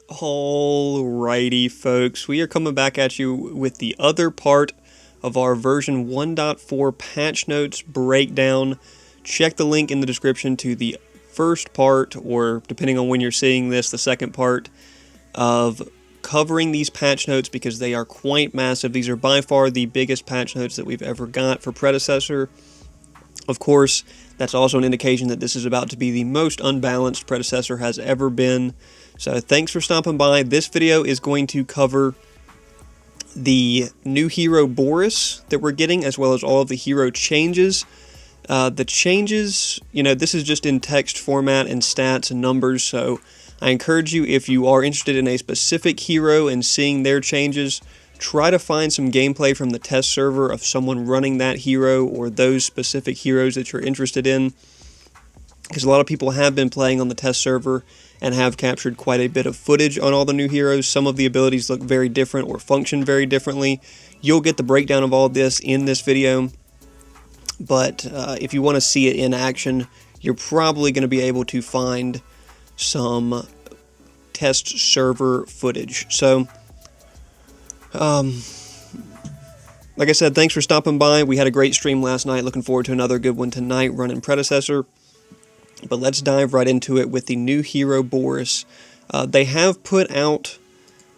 Alrighty, folks, we are coming back at you with the other part of our version 1.4 patch notes breakdown. Check the link in the description to the first part, or depending on when you're seeing this, the second part of covering these patch notes because they are quite massive. These are by far the biggest patch notes that we've ever got for Predecessor. Of course, that's also an indication that this is about to be the most unbalanced Predecessor has ever been. So thanks for stopping by. This video is going to cover the new hero Boris that we're getting, as well as all of the hero changes. The changes, this is just in text format and stats and numbers, so I encourage you, if you are interested in a specific hero and seeing their changes, try to find some gameplay from the test server of someone running that hero or those specific heroes that you're interested in, because a lot of people have been playing on the test server and have captured quite a bit of footage on all the new heroes. Some of the abilities look very different or function very differently. You'll get the breakdown of all this in this video, but if you want to see it in action, you're probably going to be able to find some test server footage. So, like I said, thanks for stopping by. We had a great stream last night. Looking forward to another good one tonight running Predecessor. But let's dive right into it with the new hero Boris. They have put out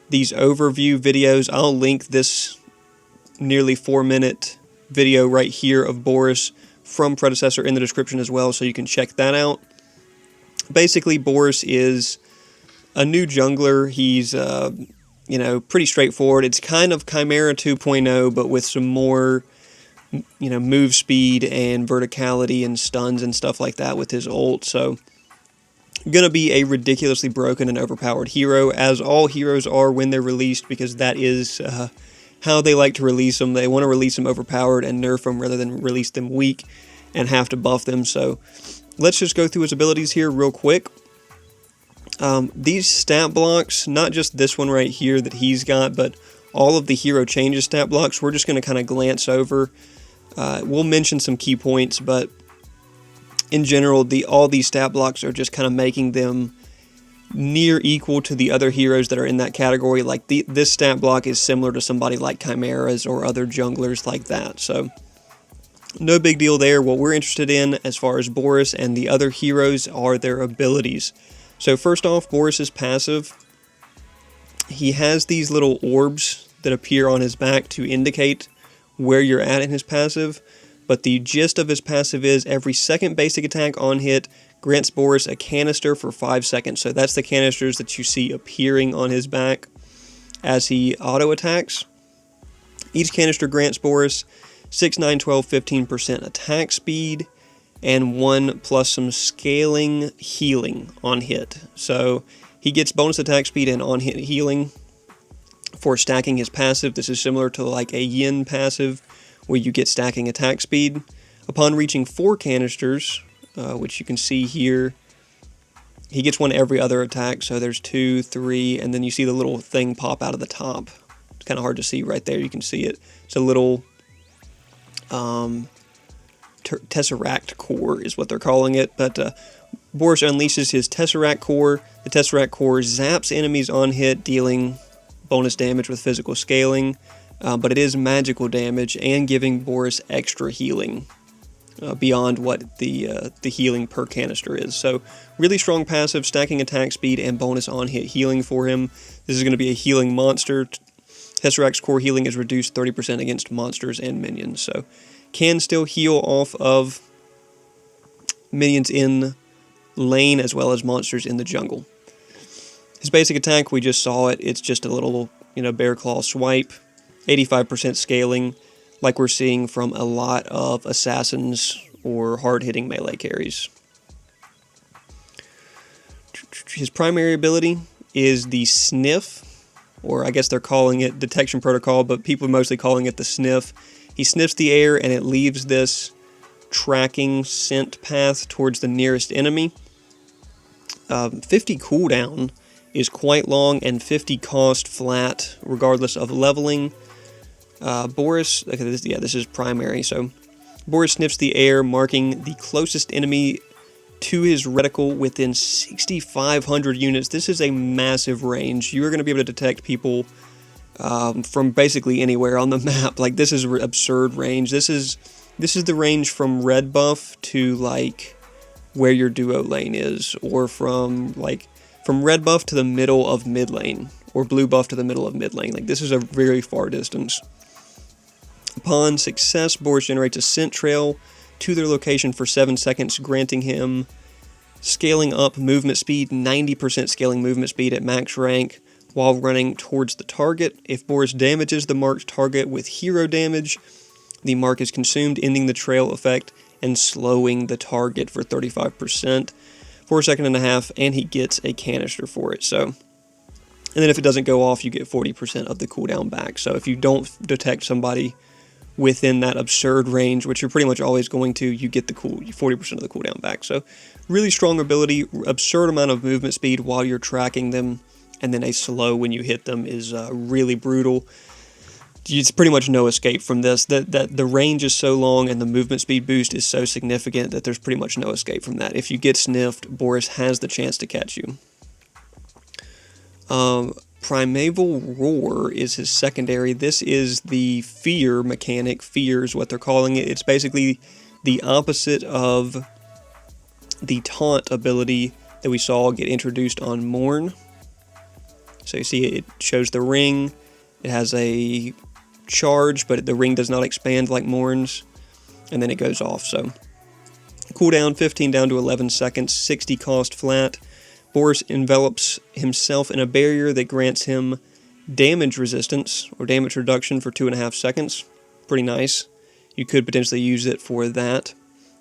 these overview videos. I'll link this nearly 4-minute video right here of Boris from Predecessor in the description as well, so you can check that out. Basically, Boris is a new jungler. He's pretty straightforward. It's kind of Chimera 2.0, but with some more, move speed and verticality and stuns and stuff like that with his ult. So, gonna be a ridiculously broken and overpowered hero, as all heroes are when they're released, because that is how they like to release them. They want to release them overpowered and nerf them rather than release them weak and have to buff them. So, let's just go through his abilities here real quick. These stat blocks, not just this one right here that he's got, but all of the hero changes stat blocks, we're just going to kind of glance over. We'll mention some key points, but in general, all these stat blocks are just kind of making them near equal to the other heroes that are in that category. Like this stat block is similar to somebody like Chimeras or other junglers like that. So no big deal there. What we're interested in as far as Boris and the other heroes are their abilities. So first off, Boris's passive. He has these little orbs that appear on his back to indicate where you're at in his passive, but the gist of his passive is every second basic attack on hit grants Boris a canister for 5 seconds. So that's the canisters that you see appearing on his back as he auto attacks. Each canister grants Boris 6, 9, 12, 15% attack speed, and 1 plus some scaling healing on hit. So he gets bonus attack speed and on hit healing for stacking his passive. This is similar to like a Yin passive where you get stacking attack speed. Upon reaching 4 canisters, which you can see here, he gets 1 every other attack. So there's 2, 3, and then you see the little thing pop out of the top. It's kind of hard to see right there. You can see it. It's a little Tesseract core is what they're calling it, but Boris unleashes his Tesseract core. The Tesseract core zaps enemies on hit, dealing bonus damage with physical scaling, but it is magical damage and giving Boris extra healing beyond what the healing per canister is. So really strong passive, stacking attack speed and bonus on hit healing for him. This is going to be a healing monster. Tesseract's core healing is reduced 30% against monsters and minions, so can still heal off of minions in lane as well as monsters in the jungle. His basic attack, we just saw it. It's just a little, bear claw swipe, 85% scaling, like we're seeing from a lot of assassins or hard-hitting melee carries. His primary ability is the sniff, or I guess they're calling it detection protocol, but people are mostly calling it the sniff. He sniffs the air and it leaves this tracking scent path towards the nearest enemy. 50 cooldown is quite long and 50 cost flat regardless of leveling. Boris, okay, this is primary, so Boris sniffs the air, marking the closest enemy to his reticle within 6,500 units. This is a massive range. You are going to be able to detect people from basically anywhere on the map. Like, this is absurd range. This is the range from red buff to like where your duo lane is, or from red buff to the middle of mid lane, or blue buff to the middle of mid lane. Like, this is a very far distance. Upon success, Boris generates a scent trail to their location for 7 seconds, granting him scaling up movement speed, 90% scaling movement speed at max rank while running towards the target. If Boris damages the marked target with hero damage, the mark is consumed, ending the trail effect and slowing the target for 35% for a second and a half, and he gets a canister for it. So, and then if it doesn't go off, you get 40% of the cooldown back. So if you don't detect somebody within that absurd range, which you're pretty much always going to, you get the 40% of the cooldown back. So really strong ability, absurd amount of movement speed while you're tracking them, and then a slow when you hit them is really brutal. It's pretty much no escape from this. That the range is so long and the movement speed boost is so significant that there's pretty much no escape from that. If you get sniffed, Boris has the chance to catch you. Primeval Roar is his secondary. This is the fear mechanic. Fear is what they're calling it. It's basically the opposite of the taunt ability that we saw get introduced on Morn. So you see it shows the ring. It has a charge, but the ring does not expand like Morn's, and then it goes off. So cooldown 15 down to 11 seconds, 60 cost flat. Boris envelops himself in a barrier that grants him damage resistance or damage reduction for 2.5 seconds. Pretty nice. You could potentially use it for that,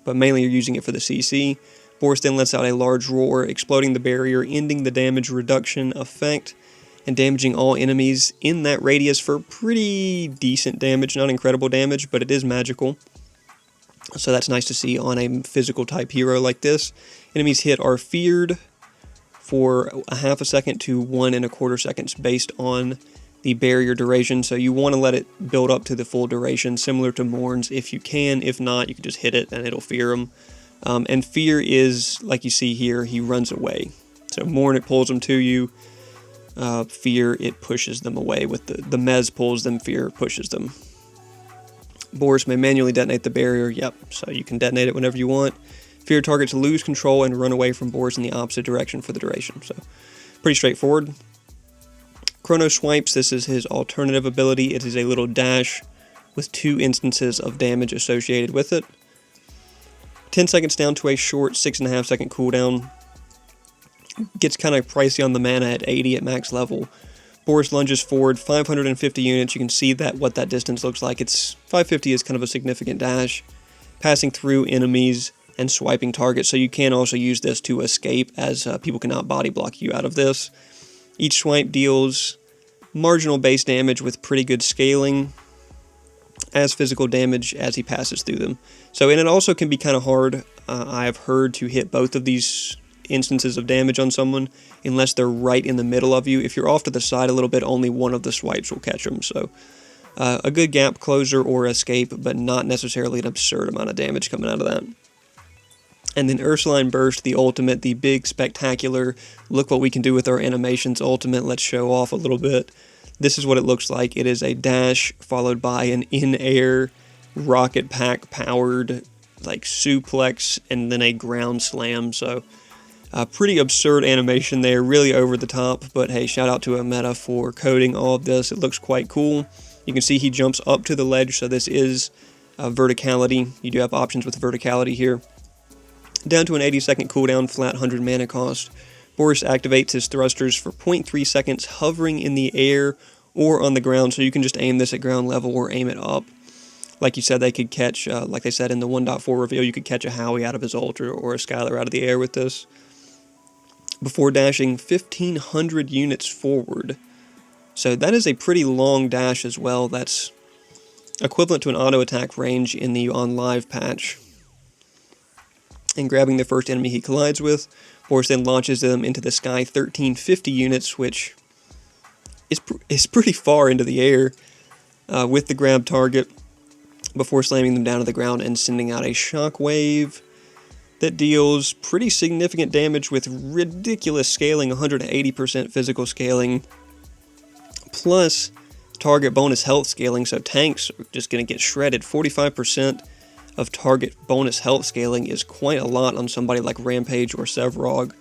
but mainly you're using it for the CC. Boris then lets out a large roar, exploding the barrier, ending the damage reduction effect, and damaging all enemies in that radius for pretty decent damage. Not incredible damage, but it is magical. So that's nice to see on a physical type hero like this. Enemies hit are feared for 0.5 second to 1.25 seconds based on the barrier duration. So you want to let it build up to the full duration, similar to Morn's if you can. If not, you can just hit it and it'll fear him. And fear is, like you see here, he runs away. So Morn, it pulls them to you. Fear, it pushes them away. With the Mez pulls them, fear pushes them. Boris may manually detonate the barrier. Yep, so you can detonate it whenever you want. Fear targets lose control and run away from Boris in the opposite direction for the duration. So pretty straightforward. Chrono Swipes, this is his alternative ability. It is a little dash with 2 instances of damage associated with it. 10 seconds down to a short 6.5 second cooldown. Gets kind of pricey on the mana at 80 at max level. Boris lunges forward 550 units. You can see what that distance looks like. 550 is kind of a significant dash. Passing through enemies and swiping targets, so you can also use this to escape, as people cannot body block you out of this. Each swipe deals marginal base damage with pretty good scaling as physical damage as he passes through them. So, and it also can be kind of hard, I have heard, to hit both of these instances of damage on someone unless they're right in the middle of you. If you're off to the side a little bit, only one of the swipes will catch them. So a good gap closer or escape, but not necessarily an absurd amount of damage coming out of that. And then Ursuline Burst, the ultimate, the big, spectacular, look what we can do with our animations ultimate, let's show off a little bit. This is what it looks like. It is a dash followed by an in-air rocket pack powered like suplex and then a ground slam. So pretty absurd animation there, really over the top, but hey, shout out to Ameta for coding all of this. It looks quite cool. You can see he jumps up to the ledge, so this is verticality. You do have options with verticality here. Down to an 80 second cooldown, flat 100 mana cost. Boris activates his thrusters for 0.3 seconds, hovering in the air or on the ground, so you can just aim this at ground level or aim it up. Like you said, they could catch, like they said in the 1.4 reveal, you could catch a Howie out of his ult or a Skylar out of the air with this. Before dashing 1,500 units forward. So that is a pretty long dash as well. That's equivalent to an auto attack range in the on live patch. And grabbing the first enemy he collides with, Boris then launches them into the sky 1,350 units, which is pretty far into the air with the grab target before slamming them down to the ground and sending out a shockwave. that deals pretty significant damage with ridiculous scaling, 180% physical scaling, plus target bonus health scaling, so tanks are just going to get shredded. 45% of target bonus health scaling is quite a lot on somebody like Rampage or Sevrog,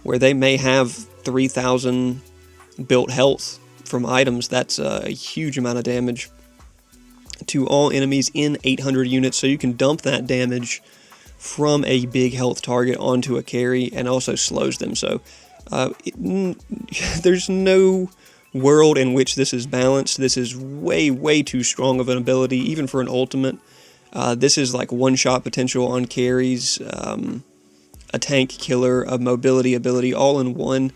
where they may have 3,000 built health from items. That's a huge amount of damage to all enemies in 800 units, so you can dump that damage from a big health target onto a carry, and also slows them. So there's no world in which this is balanced. This is way too strong of an ability, even for an ultimate. This is like one-shot potential on carries, a tank killer, a mobility ability, all in one.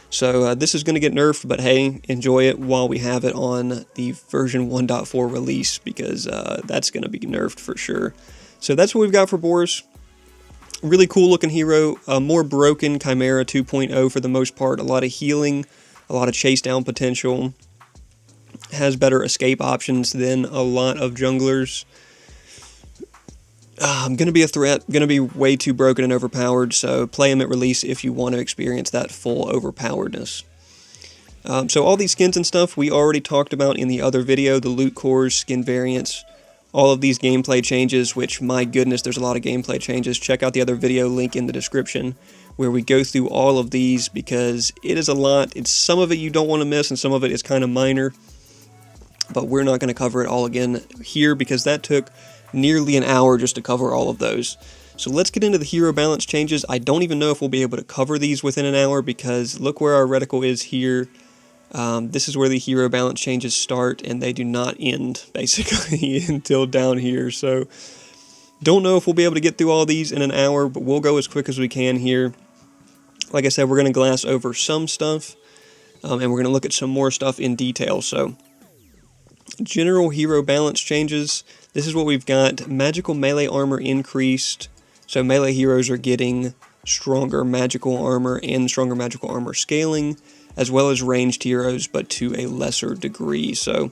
So this is going to get nerfed, but hey, enjoy it while we have it on the version 1.4 release, because that's going to be nerfed for sure. So that's what we've got for Boris. Really cool looking hero, more broken Chimera 2.0 for the most part, a lot of healing, a lot of chase down potential, has better escape options than a lot of junglers. Going to be a threat, going to be way too broken and overpowered, so play him at release if you want to experience that full overpoweredness. So all these skins and stuff we already talked about in the other video, the loot cores, skin variants, all of these gameplay changes, which, my goodness, there's a lot of gameplay changes. Check out the other video, link in the description, where we go through all of these, because it is a lot. It's some of it you don't want to miss, and some of it is kind of minor, but we're not going to cover it all again here, because that took nearly an hour just to cover all of those. So let's get into the hero balance changes. I don't even know if we'll be able to cover these within an hour, because look where our reticle is here. This is where the hero balance changes start, and they do not end, basically, until down here. So don't know if we'll be able to get through all these in an hour, but we'll go as quick as we can here. Like I said, we're going to glass over some stuff, and we're going to look at some more stuff in detail. So general hero balance changes. This is what we've got. Magical melee armor increased. So melee heroes are getting stronger magical armor and stronger magical armor scaling, as well as ranged heroes, but to a lesser degree. So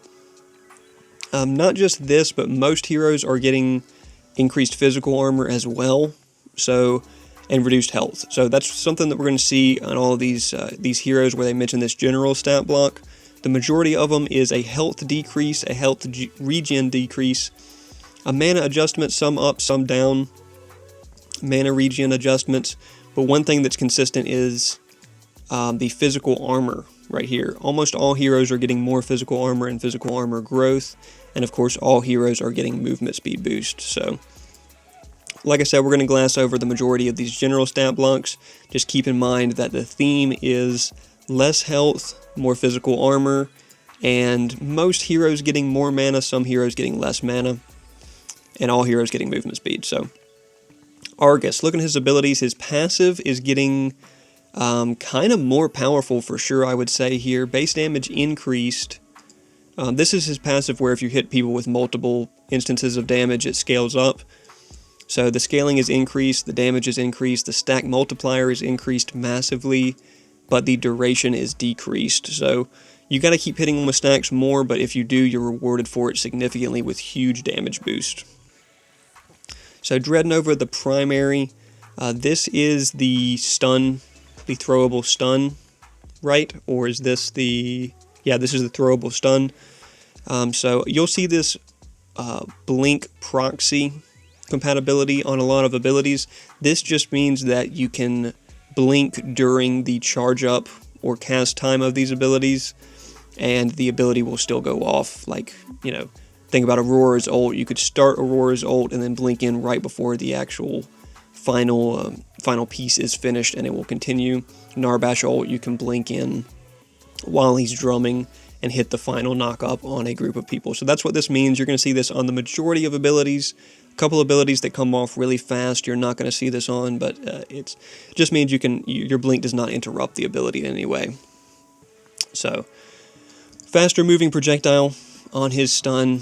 not just this, but most heroes are getting increased physical armor as well, so, and reduced health. So that's something that we're going to see on all of these heroes where they mention this general stat block. The majority of them is a health decrease, a health regen decrease, a mana adjustment, some up, some down, mana regen adjustments, but one thing that's consistent is the physical armor right here. Almost all heroes are getting more physical armor and physical armor growth, and of course all heroes are getting movement speed boost. So like I said, we're going to glass over the majority of these general stat blocks. Just keep in mind that the theme is less health, more physical armor, and most heroes getting more mana, some heroes getting less mana, and all heroes getting movement speed. So Argus, looking at his abilities, his passive is getting kind of more powerful for sure, I would say here. Base damage increased. This is his passive, where if you hit people with multiple instances of damage, it scales up. So the scaling is increased, the damage is increased, the stack multiplier is increased massively, but the duration is decreased. So you got to keep hitting them with stacks more, but if you do, you're rewarded for it significantly with huge damage boost. So Dreadnova, the primary, this is the stun, the throwable stun, right? Or is this the... yeah, this is the throwable stun. So you'll see this blink proxy compatibility on a lot of abilities. This just means that you can blink during the charge up or cast time of these abilities, and the ability will still go off. Like, you know, think about Aurora's ult. You could start Aurora's ult and then blink in right before the actual final piece is finished, and it will continue. Narbash ult, you can blink in while he's drumming and hit the final knock up on a group of people. So that's what this means. You're going to see this on the majority of abilities. A couple abilities that come off really fast, you're not going to see this on, but it just means your blink does not interrupt the ability in any way. So faster moving projectile on his stun,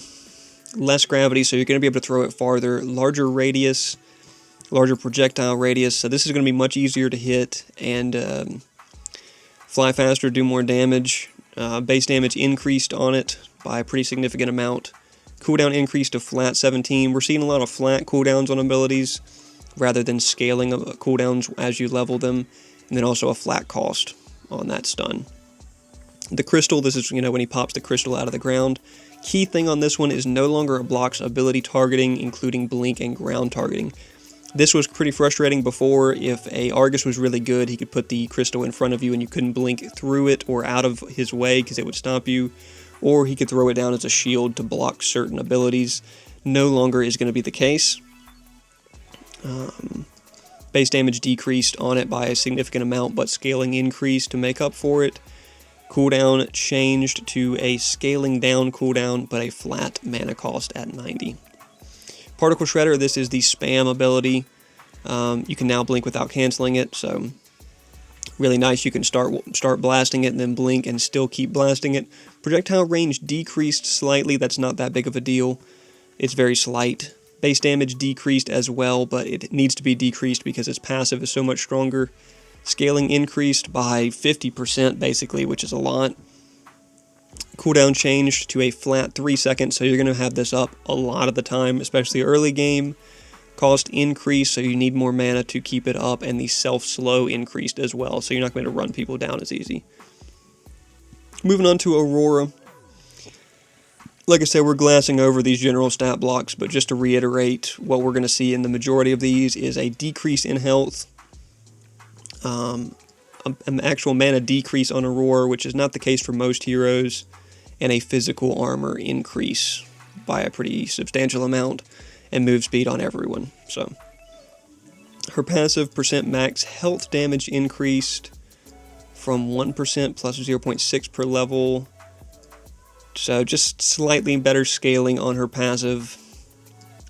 less gravity, so you're going to be able to throw it farther, larger radius, larger projectile radius, so this is going to be much easier to hit and fly faster, do more damage. Base damage increased on it by a pretty significant amount. Cooldown increased to flat 17. We're seeing a lot of flat cooldowns on abilities. rather than scaling cooldowns as you level them, and then also a flat cost on that stun. The crystal, this is, when he pops the crystal out of the ground. Key thing on this one is no longer it blocks ability targeting, including blink and ground targeting. This was pretty frustrating before. If a Argus was really good, he could put the crystal in front of you and you couldn't blink through it or out of his way because it would stop you, or he could throw it down as a shield to block certain abilities. No longer is going to be the case. Base damage decreased on it by a significant amount, but scaling increased to make up for it. Cooldown changed to a scaling down cooldown, but a flat mana cost at 90. Particle Shredder, this is the spam ability. You can now blink without canceling it, so really nice. You can start blasting it and then blink and still keep blasting it. Projectile range decreased slightly. That's not that big of a deal. It's very slight. Base damage decreased as well, but it needs to be decreased because its passive is so much stronger. Scaling increased by 50% basically, which is a lot. Cooldown changed to a flat 3 seconds, so you're going to have this up a lot of the time, especially early game. Cost increased, so you need more mana to keep it up, and the self-slow increased as well, so you're not going to run people down as easy. Moving on to Aurora. Like I said, we're glancing over these general stat blocks, but just to reiterate, what we're going to see in the majority of these is a decrease in health, an actual mana decrease on Aurora, which is not the case for most heroes, and a physical armor increase by a pretty substantial amount, and move speed on everyone. So her passive % max health damage increased from 1% plus 0.6 per level. So just slightly better scaling on her passive,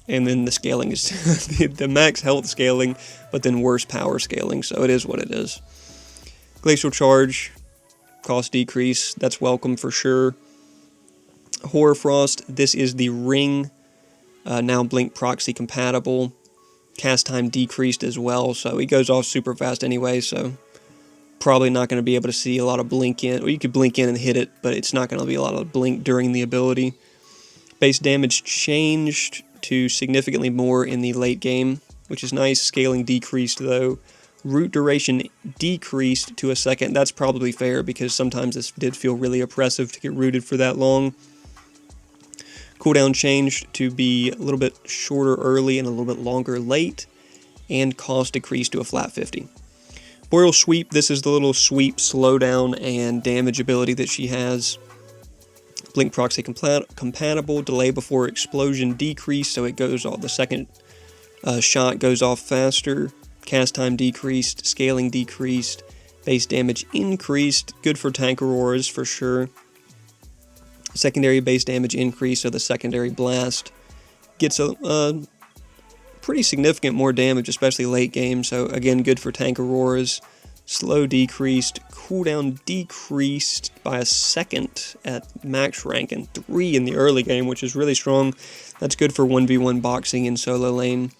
and then the scaling is the max health scaling, but then worse power scaling, so it is what it is. Glacial Charge, cost decrease, that's welcome for sure. Horror Frost, this is the ring, now blink proxy compatible. Cast time decreased as well, so it goes off super fast anyway, so probably not going to be able to see a lot of blink in, or you could blink in and hit it, but it's not going to be a lot of blink during the ability. Base damage changed to significantly more in the late game, which is nice. Scaling decreased though. Root duration decreased to a second. That's probably fair because sometimes this did feel really oppressive to get rooted for that long. Cooldown changed to be a little bit shorter early and a little bit longer late, and cost decreased to a flat 50. Boreal Sweep, this is the little sweep slowdown and damage ability that she has. Blink proxy compatible, delay before explosion decreased, so it goes off, the second shot goes off faster. Cast time decreased, scaling decreased, base damage increased, good for tank auroras for sure. Secondary base damage increase, so the secondary blast gets a pretty significant more damage, especially late game, so again, good for tank auroras. Slow decreased, cooldown decreased by a second at max rank, and 3 in the early game, which is really strong. That's good for 1v1 boxing in solo lane.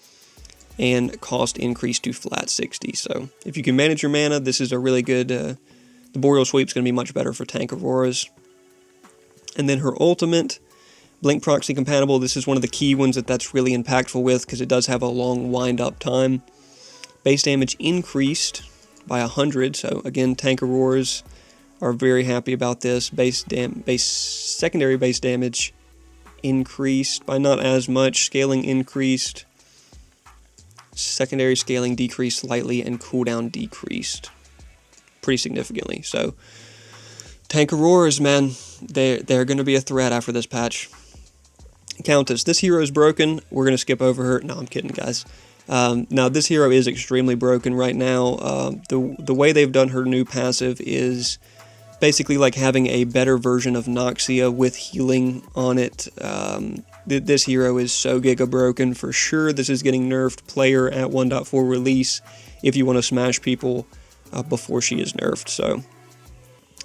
And cost increased to flat 60, so if you can manage your mana, this is a really good, the Boreal Sweep is going to be much better for tank auroras. And then her ultimate, Blink Proxy compatible, this is one of the key ones that's really impactful with, because it does have a long wind-up time. Base damage increased by 100, so again, tank auroras are very happy about this. Secondary base damage increased by not as much, scaling increased, secondary scaling decreased slightly, and cooldown decreased pretty significantly. So tank auroras, man, they're going to be a threat after this patch. Countess, this hero is broken. We're going to skip over her. No, I'm kidding, guys. Now, this hero is extremely broken right now. The way they've done her new passive is basically like having a better version of Noxia with healing on it. This hero is so giga broken for sure. This is getting nerfed player at 1.4 release if you want to smash people before she is nerfed. So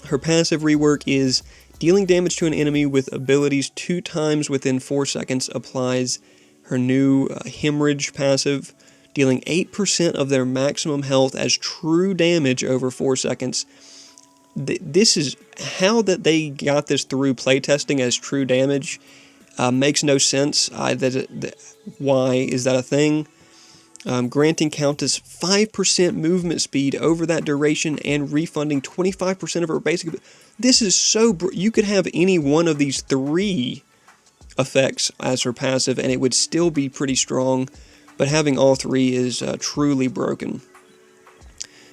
her passive rework is dealing damage to an enemy with abilities 2 times within 4 seconds applies her new hemorrhage passive, dealing 8% of their maximum health as true damage over 4 seconds. This is how that they got this through playtesting as true damage. Makes no sense. Why is that a thing? granting Countess 5% movement speed over that duration and refunding 25% of her basic. This is so... you could have any one of these 3 effects as her passive and it would still be pretty strong, but having all 3 is truly broken.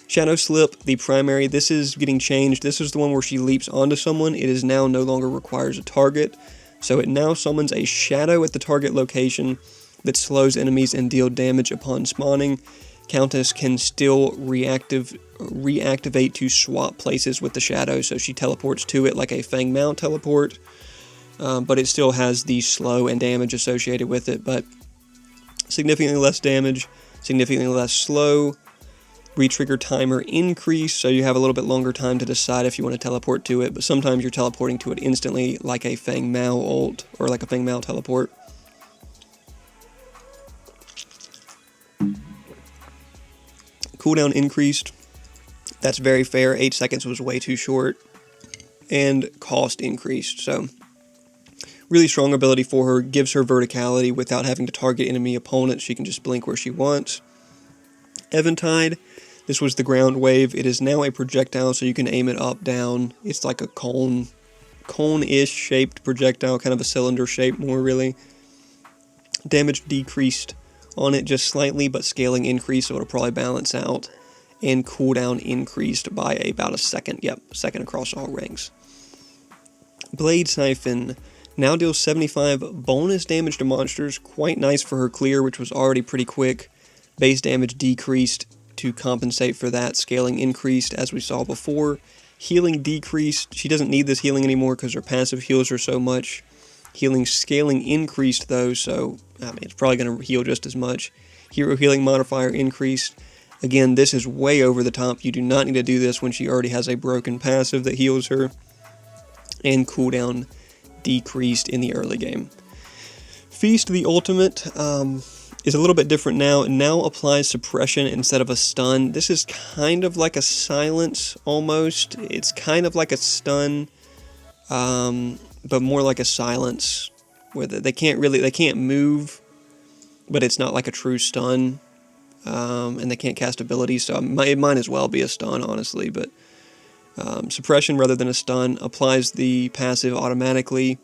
Shadow Slip, the primary, this is getting changed. This is the one where she leaps onto someone. It is now no longer requires a target, so it now summons a shadow at the target location that slows enemies and deal damage upon spawning. Countess can still reactivate to swap places with the shadow, so she teleports to it like a Fang Mao teleport, but it still has the slow and damage associated with it, but significantly less damage, significantly less slow. Retrigger timer increase, so you have a little bit longer time to decide if you want to teleport to it, but sometimes you're teleporting to it instantly like a Fang Mao ult or like a Fang Mao teleport. Cooldown increased. That's very fair. 8 seconds was way too short. And cost increased, so really strong ability for her. Gives her verticality without having to target enemy opponents. She can just blink where she wants. Eventide. This was the ground wave. It is now a projectile, so you can aim it up, down. It's like a cone-ish shaped projectile, kind of a cylinder shape more really. Damage decreased on it just slightly, but scaling increased, so it'll probably balance out. And cooldown increased by about a second. Yep, a second across all ranks. Blade Siphon now deals 75 bonus damage to monsters. Quite nice for her clear, which was already pretty quick. Base damage decreased to compensate for that. Scaling increased, as we saw before. Healing decreased. She doesn't need this healing anymore because her passive heals her so much. Scaling increased though, so I mean, it's probably going to heal just as much. Hero healing modifier increased. Again, this is way over the top. You do not need to do this when she already has a broken passive that heals her. And cooldown decreased in the early game. Feast the ultimate is a little bit different now. It now applies suppression instead of a stun. This is kind of like a silence almost. It's kind of like a stun, but more like a silence, where they can't move, but it's not like a true stun, and they can't cast abilities, so it might as well be a stun, honestly, but suppression rather than a stun, applies the passive automatically.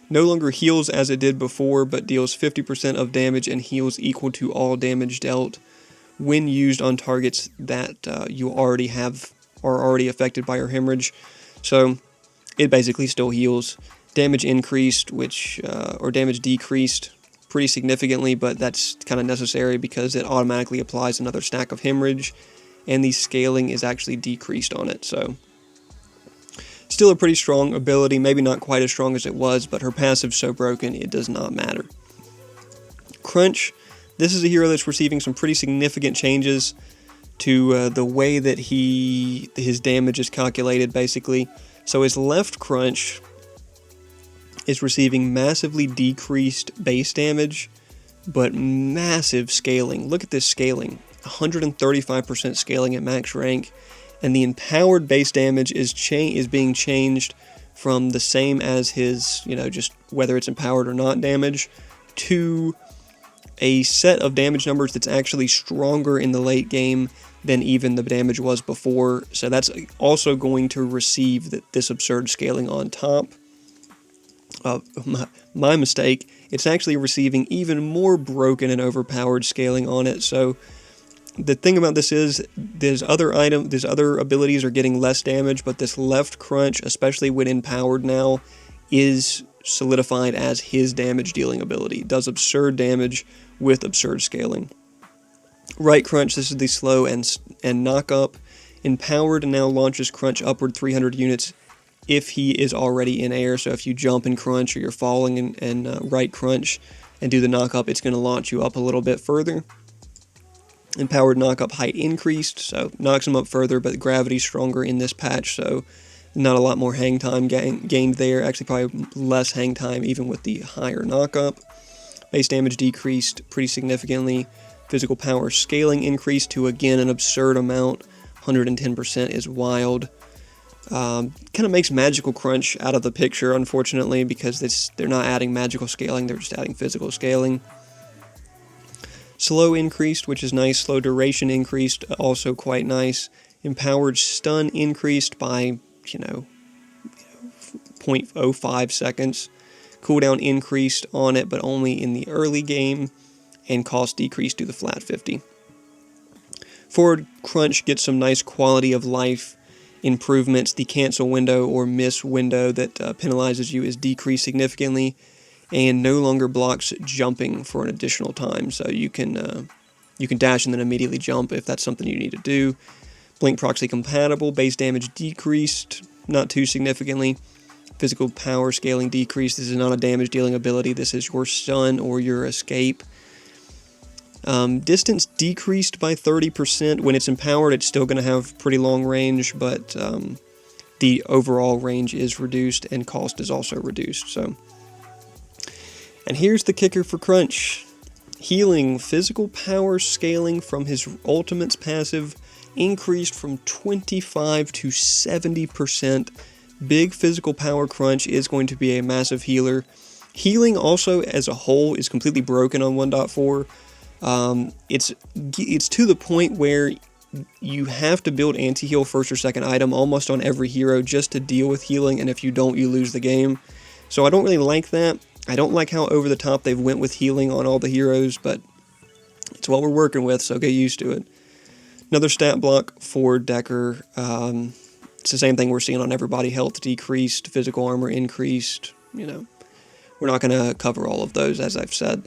No longer heals as it did before, but deals 50% of damage and heals equal to all damage dealt when used on targets that you already have are already affected by her hemorrhage. So it basically still heals. Damage increased, or damage decreased pretty significantly, but that's kind of necessary because it automatically applies another stack of hemorrhage, and the scaling is actually decreased on it. So still a pretty strong ability, maybe not quite as strong as it was, but her passive's so broken it does not matter. Crunch, this is a hero that's receiving some pretty significant changes to the way that his damage is calculated, basically. So his left crunch is receiving massively decreased base damage, but massive scaling. Look at this scaling, 135% scaling at max rank. And the empowered base damage is being changed from the same as his, just whether it's empowered or not damage, to a set of damage numbers that's actually stronger in the late game than even the damage was before. So that's also going to receive this absurd scaling on top. My mistake, it's actually receiving even more broken and overpowered scaling on it. So the thing about this is, these other abilities are getting less damage, but this left crunch, especially when empowered now, is solidified as his damage dealing ability. It does absurd damage with absurd scaling. Right crunch, this is the slow and knock up. Empowered now launches crunch upward 300 units if he is already in air. So if you jump and crunch, or you're falling and right crunch and do the knock up, it's going to launch you up a little bit further. Empowered knock-up height increased, so knocks him up further, but gravity's stronger in this patch, so not a lot more hang time gained there. Actually, probably less hang time even with the higher knock-up. Base damage decreased pretty significantly. Physical power scaling increased to, again, an absurd amount. 110% is wild. Kind of makes magical crunch out of the picture, unfortunately, because they're not adding magical scaling, they're just adding physical scaling. Slow increased, which is nice. Slow duration increased, also quite nice. Empowered stun increased by, 0.05 seconds. Cooldown increased on it, but only in the early game. And cost decreased to the flat 50. Forward crunch gets some nice quality of life improvements. The cancel window or miss window that penalizes you is decreased significantly, and no longer blocks jumping for an additional time. So you can dash and then immediately jump if that's something you need to do. Blink proxy compatible. Base damage decreased, not too significantly. Physical power scaling decreased. This is not a damage dealing ability. This is your stun or your escape. Distance decreased by 30%. When it's empowered, it's still going to have pretty long range, but the overall range is reduced and cost is also reduced. So, and here's the kicker for Crunch. Healing, physical power scaling from his ultimate's passive increased from 25 to 70%. Big physical power Crunch is going to be a massive healer. Healing also as a whole is completely broken on 1.4. It's to the point where you have to build anti-heal first or second item almost on every hero just to deal with healing, and if you don't, you lose the game. So I don't really like that. I don't like how over the top they've went with healing on all the heroes, but it's what we're working with, so get used to it. Another stat block for Decker. It's the same thing we're seeing on everybody. Health decreased, physical armor increased. We're not going to cover all of those, as I've said.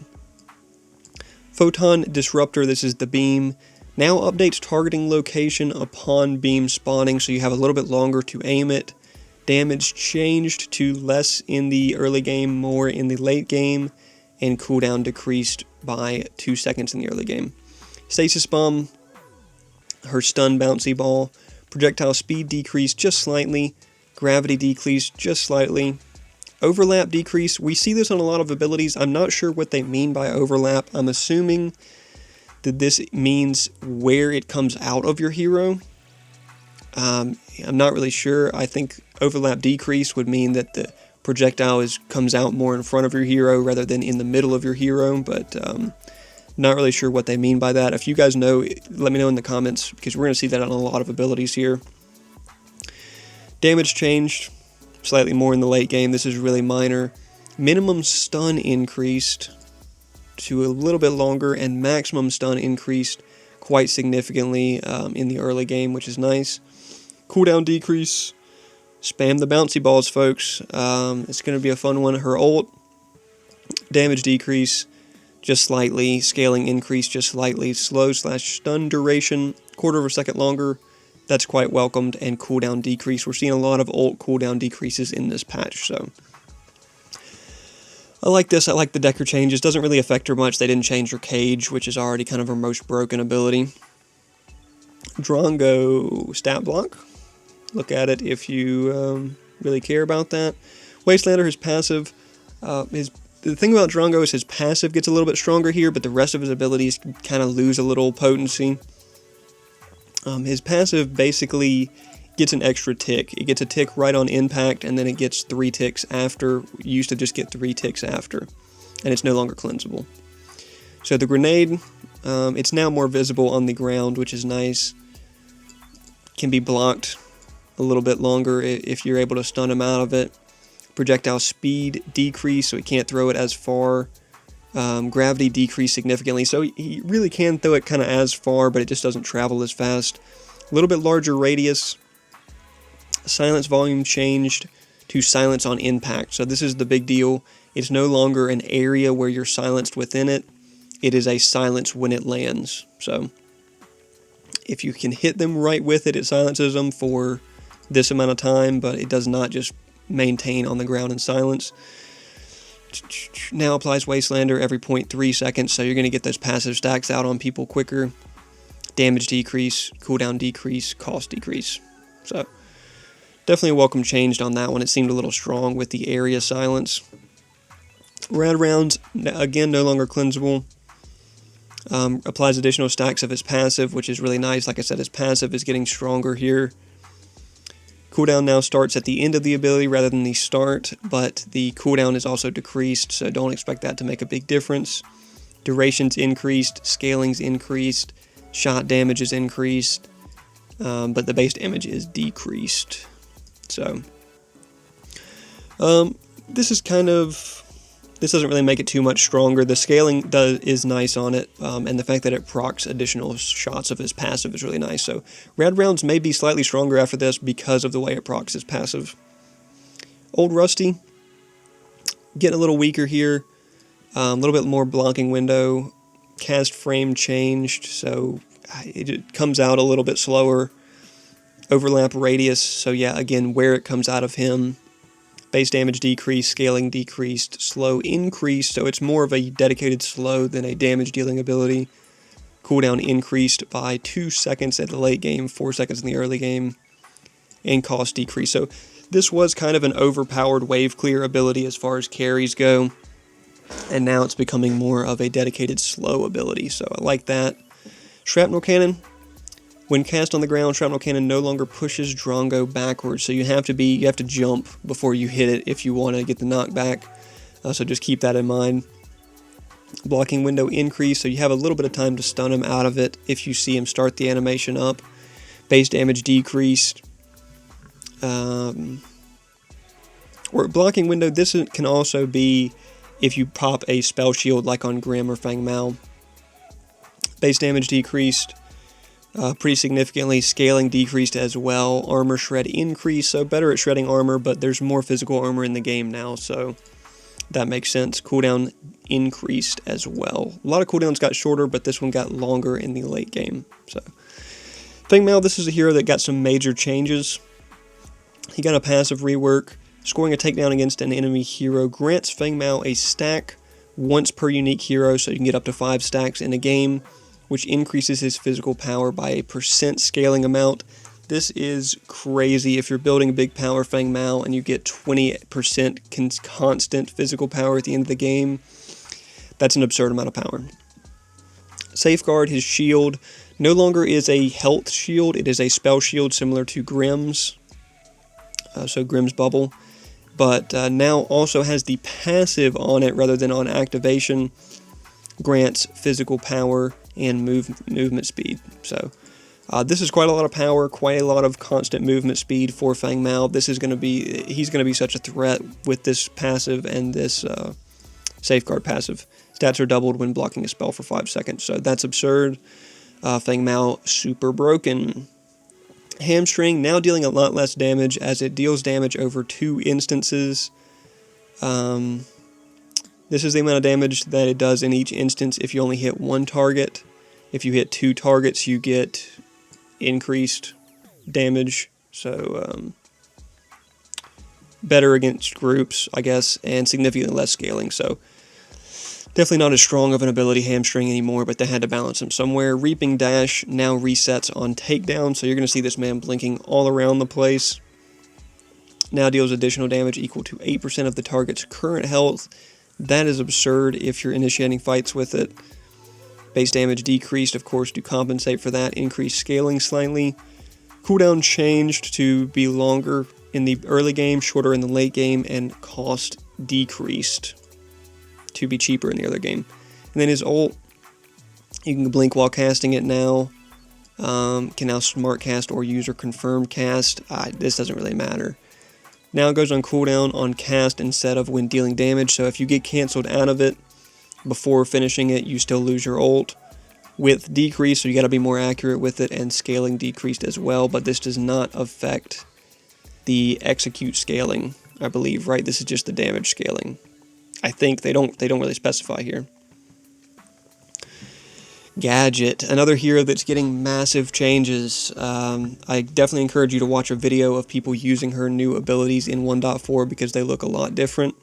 Photon Disruptor, this is the beam, now updates targeting location upon beam spawning, so you have a little bit longer to aim it. Damage changed to less in the early game, more in the late game, and cooldown decreased by 2 seconds in the early game. Stasis Bomb, her stun bouncy ball. Projectile speed decreased just slightly. Gravity decreased just slightly. Overlap decrease, we see this on a lot of abilities. I'm not sure what they mean by overlap. I'm assuming that this means where it comes out of your hero. I'm not really sure. I think overlap decrease would mean that the projectile comes out more in front of your hero rather than in the middle of your hero, but not really sure what they mean by that. If you guys know, let me know in the comments, because we're going to see that on a lot of abilities here. Damage changed. Slightly more in the late game. This is really minor. Minimum stun increased to a little bit longer, and maximum stun increased quite significantly in the early game, which is nice. Cooldown decrease. Spam the bouncy balls, folks. It's going to be a fun one. Her ult. Damage decrease just slightly. Scaling increase just slightly. Slow/stun duration, quarter of a second longer. That's quite welcomed, and cooldown decrease. We're seeing a lot of ult cooldown decreases in this patch, so I like this. I like the Decker changes. Doesn't really affect her much. They didn't change her cage, which is already kind of her most broken ability. Drongo stat block. Look at it if you really care about that. Wastelander, his passive. The thing about Drongo is his passive gets a little bit stronger here, but the rest of his abilities kind of lose a little potency. His passive basically gets an extra tick. It gets a tick right on impact, and then it gets 3 ticks after. It used to just get 3 ticks after, and it's no longer cleansable. So the grenade, it's now more visible on the ground, which is nice. Can be blocked a little bit longer if you're able to stun him out of it. Projectile speed decrease, so he can't throw it as far. Gravity decreased significantly, so he really can throw it kind of as far, but it just doesn't travel as fast. A little bit larger radius. Silence volume changed to silence on impact, so this is the big deal. It's no longer an area where you're silenced within it. It is a silence when it lands. So if you can hit them right with it, it silences them for this amount of time, but it does not just maintain on the ground in silence. Now applies Wastelander every 0.3 seconds, so you're going to get those passive stacks out on people quicker. Damage decrease, cooldown decrease, cost decrease. So definitely a welcome change on that one. It seemed a little strong with the area silence. Rad Rounds, again, no longer cleansable. Applies additional stacks of his passive, which is really nice. Like I said, his passive is getting stronger here. Cooldown now starts at the end of the ability rather than the start, but the cooldown is also decreased, so don't expect that to make a big difference. Duration's increased, scaling's increased, shot damage is increased, but the base damage is decreased. So, this doesn't really make it too much stronger. The scaling is nice on it, and the fact that it procs additional shots of his passive is really nice. So, Rad Rounds may be slightly stronger after this because of the way it procs his passive. Old Rusty, getting a little weaker here. A little bit more blocking window. Cast frame changed, so it comes out a little bit slower. Overlap radius, so yeah, again, where it comes out of him. Base damage decreased, scaling decreased, slow increased, so it's more of a dedicated slow than a damage dealing ability. Cooldown increased by 2 seconds at the late game, 4 seconds in the early game, and cost decreased. So this was kind of an overpowered wave clear ability as far as carries go, and now it's becoming more of a dedicated slow ability, so I like that. Shrapnel Cannon. When cast on the ground, Shrapnel Cannon no longer pushes Drongo backwards, so you have to jump before you hit it if you want to get the knockback, so just keep that in mind. Blocking window increase, so you have a little bit of time to stun him out of it if you see him start the animation up. Base damage decreased. Or blocking window, this can also be if you pop a spell shield like on Grim or Fang Mao. Base damage decreased pretty significantly. Scaling decreased as well. Armor shred increased, so better at shredding armor, but there's more physical armor in the game now, so that makes sense. Cooldown increased as well. A lot of cooldowns got shorter, but this one got longer in the late game. So, Feng Mao, this is a hero that got some major changes. He got a passive rework. Scoring a takedown against an enemy hero grants Feng Mao a stack once per unique hero, so you can get up to 5 stacks in a game, which increases his physical power by a % scaling amount. This is crazy. If you're building a big power Feng Mao and you get 20% constant physical power at the end of the game, that's an absurd amount of power. Safeguard, his shield, no longer is a health shield, it is a spell shield similar to Grimm's, so Grimm's Bubble, but now also has the passive on it rather than on activation, grants physical power and movement speed. So this is quite a lot of power, quite a lot of constant movement speed for Feng Mao. He's going to be such a threat with this passive and this safeguard passive. Stats are doubled when blocking a spell for 5 seconds, so that's absurd. Feng Mao super broken. Hamstring, now dealing a lot less damage as it deals damage over 2 instances. This is the amount of damage that it does in each instance if you only hit 1 target. If you hit 2 targets, you get increased damage. So, better against groups, I guess, and significantly less scaling. So, definitely not as strong of an ability Hamstring anymore, but they had to balance him somewhere. Reaping Dash now resets on takedown, so you're going to see this man blinking all around the place. Now deals additional damage equal to 8% of the target's current health. That is absurd if you're initiating fights with it. Base damage decreased, of course, to compensate for that. Increased scaling slightly. Cooldown changed to be longer in the early game, shorter in the late game, and cost decreased to be cheaper in the other game. And then his ult, you can blink while casting it now. Can now smart cast or user confirmed cast. This doesn't really matter. Now it goes on cooldown on cast instead of when dealing damage, so if you get cancelled out of it before finishing it, you still lose your ult. Width decreased, so you got to be more accurate with it, and scaling decreased as well, but this does not affect the execute scaling, I believe, right? This is just the damage scaling. I think they don't really specify here. Gadget, another hero that's getting massive changes. I definitely encourage you to watch a video of people using her new abilities in 1.4 because they look a lot different.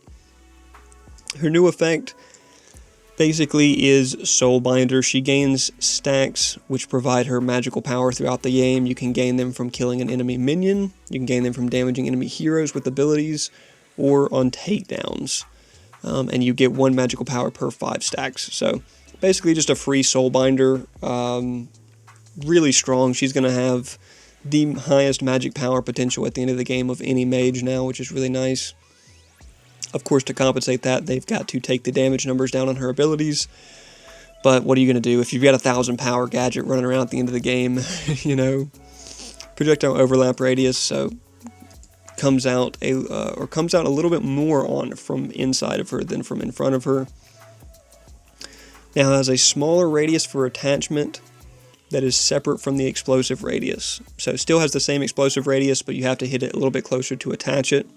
Her new effect basically is Soulbinder. She gains stacks which provide her magical power throughout the game. You can gain them from killing an enemy minion, you can gain them from damaging enemy heroes with abilities, or on takedowns. And you get 1 magical power per 5 stacks. So basically just a free Soulbinder, really strong. She's going to have the highest magic power potential at the end of the game of any mage now, which is really nice. Of course, to compensate that, they've got to take the damage numbers down on her abilities. But what are you going to do if you've got 1,000 power Gadget running around at the end of the game? You know, projectile overlap radius, so comes out a little bit more on from inside of her than from in front of her. Now has a smaller radius for attachment that is separate from the explosive radius. So it still has the same explosive radius, but you have to hit it a little bit closer to attach it.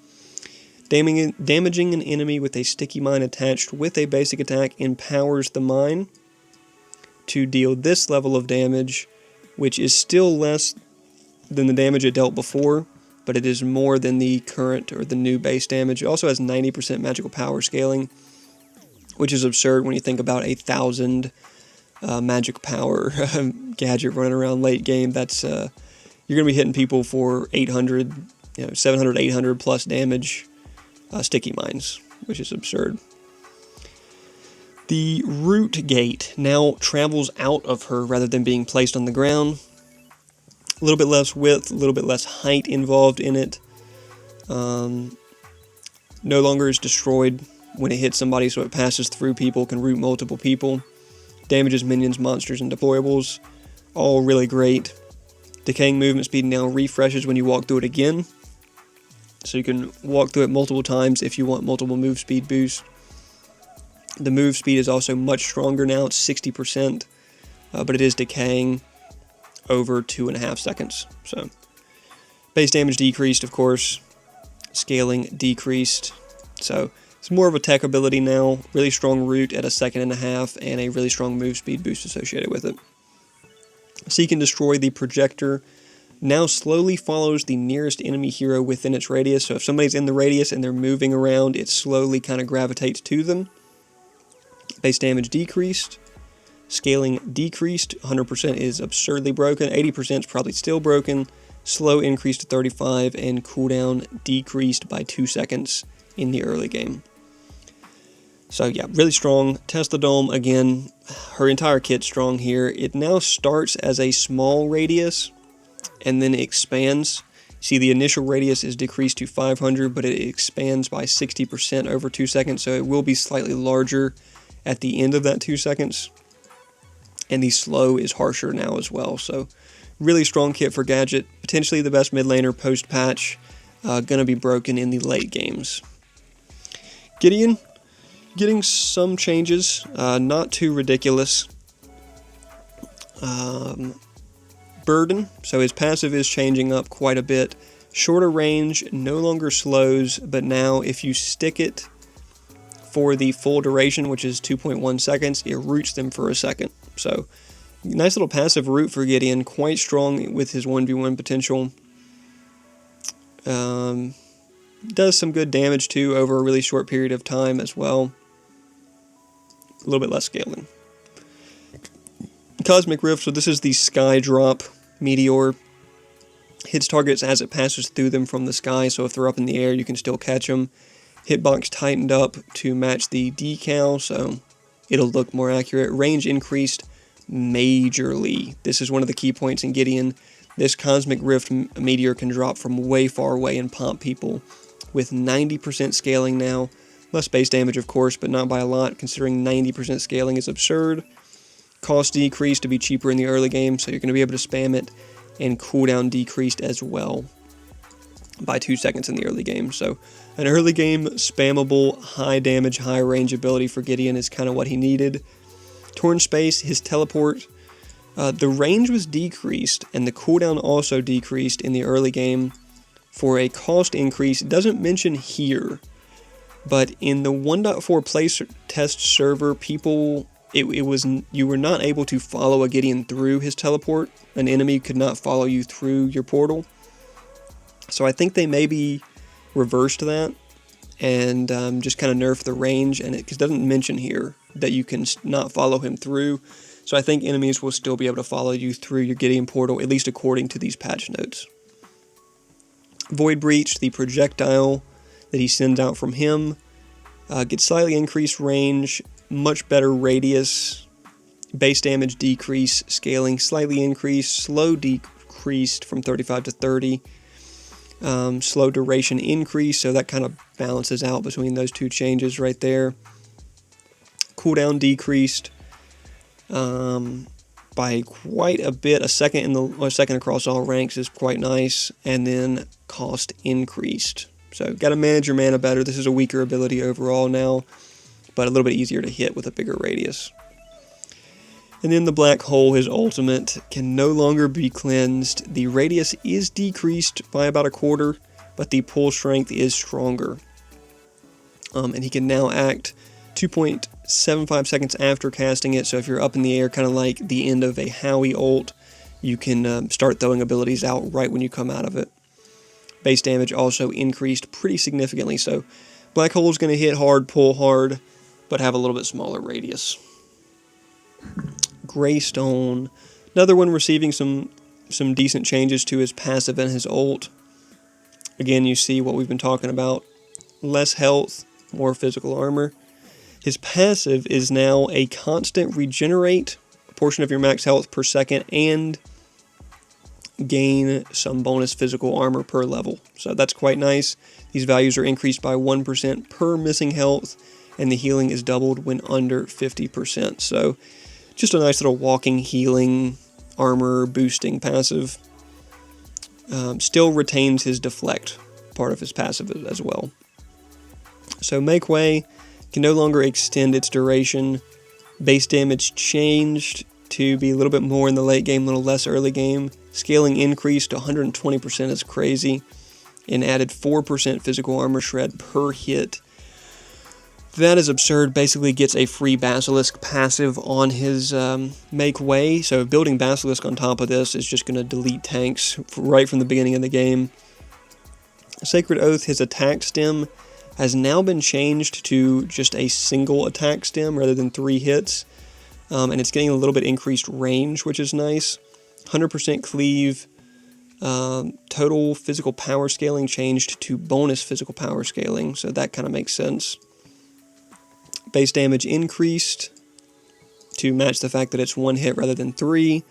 Damaging an enemy with a sticky mine attached with a basic attack empowers the mine to deal this level of damage, which is still less than the damage it dealt before, but it is more than the current or the new base damage. It also has 90% magical power scaling, which is absurd when you think about 1,000 magic power Gadget running around late game. That's you're going to be hitting people for 800, 700, 800 plus damage sticky mines, which is absurd. The root gate now travels out of her rather than being placed on the ground. A little bit less width, a little bit less height involved in it. No longer is destroyed when it hits somebody, so it passes through people, can root multiple people. Damages minions, monsters, and deployables. All really great. Decaying movement speed now refreshes when you walk through it again. So you can walk through it multiple times if you want multiple move speed boost. The move speed is also much stronger now, it's 60%, but it is decaying over 2.5 seconds. So base damage decreased, of course, scaling decreased. So it's more of a tech ability now, really strong root at 1.5 seconds, and a really strong move speed boost associated with it. Seek and destroy the projector now slowly follows the nearest enemy hero within its radius. So if somebody's in the radius and they're moving around, it slowly kind of gravitates to them. Base damage decreased. Scaling decreased. 100% is absurdly broken. 80% is probably still broken. Slow increased to 35, and cooldown decreased by 2 seconds in the early game. So yeah, really strong. Tesla Dome, again, her entire kit's strong here. It now starts as a small radius, and then it expands. See, the initial radius is decreased to 500, but it expands by 60% over 2 seconds, so it will be slightly larger at the end of that 2 seconds. And the slow is harsher now as well, so really strong kit for Gadget. Potentially the best mid laner post-patch. Gonna be broken in the late games. Gideon, getting some changes, not too ridiculous. Burden, so his passive is changing up quite a bit. Shorter range, no longer slows, but now if you stick it for the full duration, which is 2.1 seconds, it roots them for a second. So nice little passive root for Gideon, quite strong with his 1v1 potential. Does some good damage too over a really short period of time as well. A little bit less scaling. Cosmic Rift, so this is the Sky Drop Meteor. Hits targets as it passes through them from the sky, so if they're up in the air, you can still catch them. Hitbox tightened up to match the decal, so it'll look more accurate. Range increased majorly. This is one of the key points in Gideon. This Cosmic Rift Meteor can drop from way far away and pop people with 90% scaling now. Less base damage, of course, but not by a lot, considering 90% scaling is absurd. Cost decreased to be cheaper in the early game, so you're going to be able to spam it, and cooldown decreased as well by 2 seconds in the early game. So an early game spammable, high damage, high range ability for Gideon is kind of what he needed. Torn Space, his teleport, the range was decreased and the cooldown also decreased in the early game for a cost increase. It doesn't mention here, but in the 1.4 play test server, you were not able to follow a Gideon through his teleport. An enemy could not follow you through your portal. So I think they maybe reversed that and just kind of nerfed the range, and it doesn't mention here that you can not follow him through. So I think enemies will still be able to follow you through your Gideon portal, at least according to these patch notes. Void Breach, the projectile that he sends out from him, gets slightly increased range, much better radius, base damage decrease, scaling slightly increased, slow decreased from 35 to 30. Slow duration increase, so that kind of balances out between those two changes right there. Cooldown decreased. by quite a bit. A second across all ranks is quite nice, and then cost increased. So got to manage your mana better. This is a weaker ability overall now, but a little bit easier to hit with a bigger radius. And then the black hole, his ultimate, can no longer be cleansed. The radius is decreased by about a quarter, but the pull strength is stronger. And he can now act 2.75 seconds after casting it, so if you're up in the air, kind of like the end of a Howie ult, you can start throwing abilities out right when you come out of it. Base damage also increased pretty significantly, so black hole is going to hit hard, pull hard, but have a little bit smaller radius. Greystone, another one receiving some decent changes to his passive and his ult. Again, you see what we've been talking about. Less health, more physical armor. His passive is now a constant regenerate, a portion of your max health per second, and gain some bonus physical armor per level. So that's quite nice. These values are increased by 1% per missing health, and the healing is doubled when under 50%. So just a nice little walking healing armor boosting passive. Still retains his deflect part of his passive as well. So Make Way can no longer extend its duration. Base damage changed to be a little bit more in the late game, a little less early game. Scaling increased to 120% is crazy, and added 4% physical armor shred per hit. That is absurd. Basically gets a free Basilisk passive on his Make Way, so building Basilisk on top of this is just going to delete tanks right from the beginning of the game. Sacred Oath, his attack stem, has now been changed to just a single attack stem rather than 3 hits, and it's getting a little bit increased range, which is nice. 100% cleave, total physical power scaling changed to bonus physical power scaling, so that kind of makes sense. Base damage increased to match the fact that it's 1 hit rather than 3.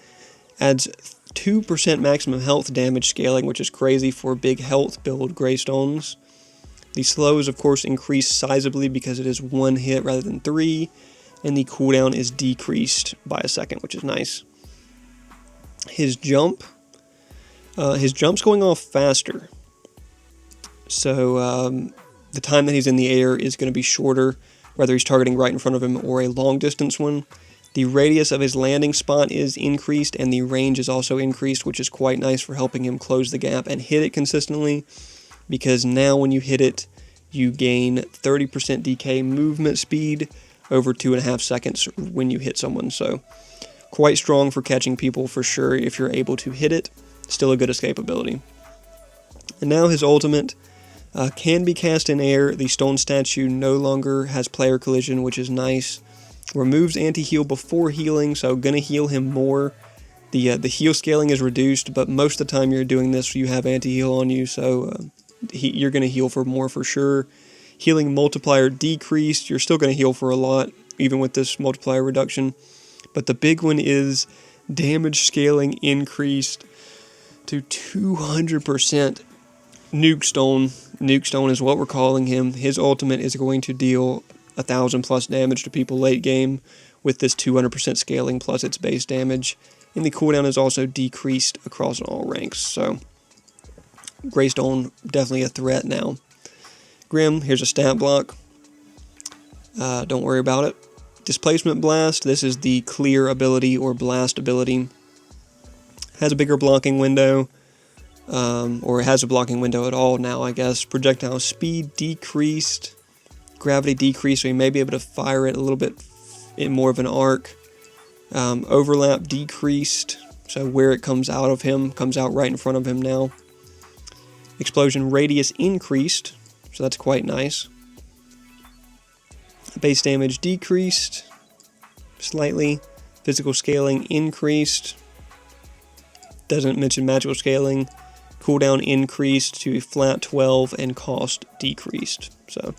Adds 2% maximum health damage scaling, which is crazy for big health build Greystones. The slows, of course, increase sizably because it is 1 hit rather than 3, and the cooldown is decreased by a second, which is nice. His jump's going off faster, so the time that he's in the air is going to be shorter, whether he's targeting right in front of him or a long distance one. The radius of his landing spot is increased, and the range is also increased, which is quite nice for helping him close the gap and hit it consistently, because now when you hit it, you gain 30% DK movement speed over 2.5 seconds when you hit someone. So quite strong for catching people for sure if you're able to hit it. Still a good escape ability. And now his ultimate can be cast in air. The stone statue no longer has player collision, which is nice. Removes anti-heal before healing, so gonna heal him more. The heal scaling is reduced, but most of the time you're doing this, you have anti-heal on you, so you're going to heal for more for sure. Healing multiplier decreased. You're still going to heal for a lot, even with this multiplier reduction. But the big one is damage scaling increased to 200%. Nuke Stone is what we're calling him. His ultimate is going to deal 1,000 plus damage to people late game with this 200% scaling plus its base damage. And the cooldown is also decreased across all ranks. So Greystone, definitely a threat now. Grim, here's a stat block. Don't worry about it. Displacement Blast, this is the clear ability or blast ability. Has a bigger blocking window, or it has a blocking window at all now, I guess. Projectile speed decreased, gravity decreased, so you may be able to fire it a little bit in more of an arc. Overlap decreased, so where it comes out of him, comes out right in front of him now. Explosion radius increased, so that's quite nice. Base damage decreased slightly. Physical scaling increased. Doesn't mention magical scaling. Cooldown increased to flat 12 and cost decreased. So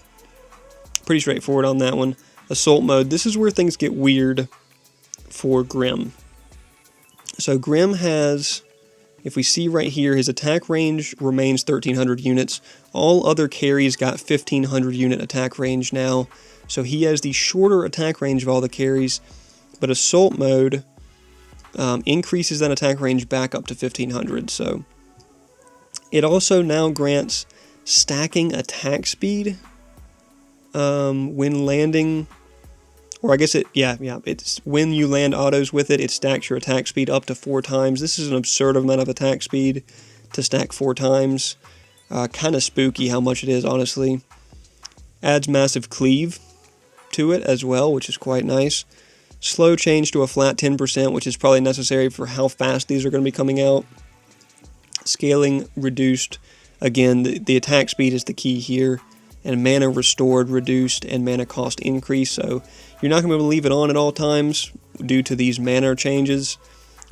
pretty straightforward on that one. Assault mode. This is where things get weird for Grim. So Grim has, if we see right here, his attack range remains 1,300 units. All other carries got 1,500 unit attack range now. So he has the shorter attack range of all the carries, but Assault Mode increases that attack range back up to 1500. So it also now grants stacking attack speed when landing, or I guess it's when you land autos with it, it stacks your attack speed up to 4 times. This is an absurd amount of attack speed to stack 4 times. Kind of spooky how much it is, honestly. Adds massive cleave to it as well, which is quite nice. Slow change to a flat 10%, which is probably necessary for how fast these are going to be coming out. Scaling reduced. Again, the attack speed is the key here. And mana restored reduced and mana cost increased. So you're not going to be able to leave it on at all times due to these mana changes.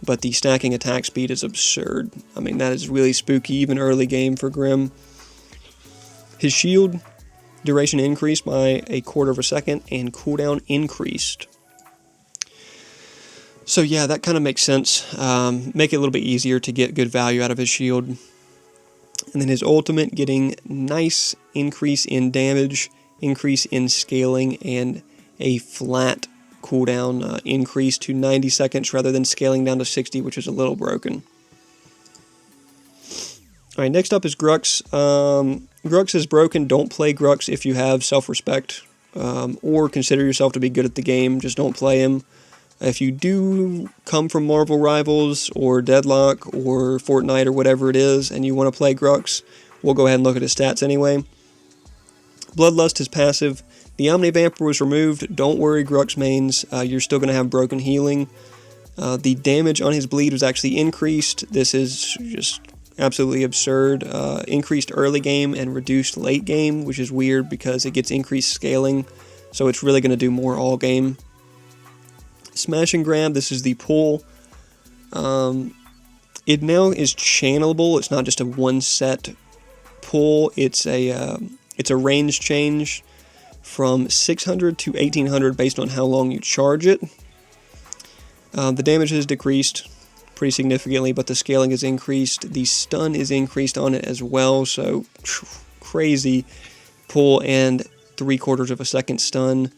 But the stacking attack speed is absurd. I mean, that is really spooky, even early game for Grim. His shield duration increased by 1/4 of a second and cooldown increased. So yeah, that kind of makes sense. Make it a little bit easier to get good value out of his shield. And then his ultimate getting nice increase in damage, increase in scaling, and a flat cooldown increase to 90 seconds rather than scaling down to 60, which is a little broken. Alright, next up is Grux. Grux is broken. Don't play Grux if you have self-respect or consider yourself to be good at the game. Just don't play him. If you do come from Marvel Rivals or Deadlock or Fortnite or whatever it is and you want to play Grux, we'll go ahead and look at his stats anyway. Bloodlust is passive. The Omnivamper was removed. Don't worry, Grux mains. You're still going to have broken healing. The damage on his bleed was actually increased. This is just absolutely absurd. Increased early game and reduced late game, which is weird because it gets increased scaling. So it's really going to do more all game. Smash and Grab, this is the pull. It now is channelable. It's not just a one set pull. It's a range change from 600 to 1800 based on how long you charge it. The damage has decreased pretty significantly, but the scaling is increased. The stun is increased on it as well, so crazy pull and 3/4 of a second stun.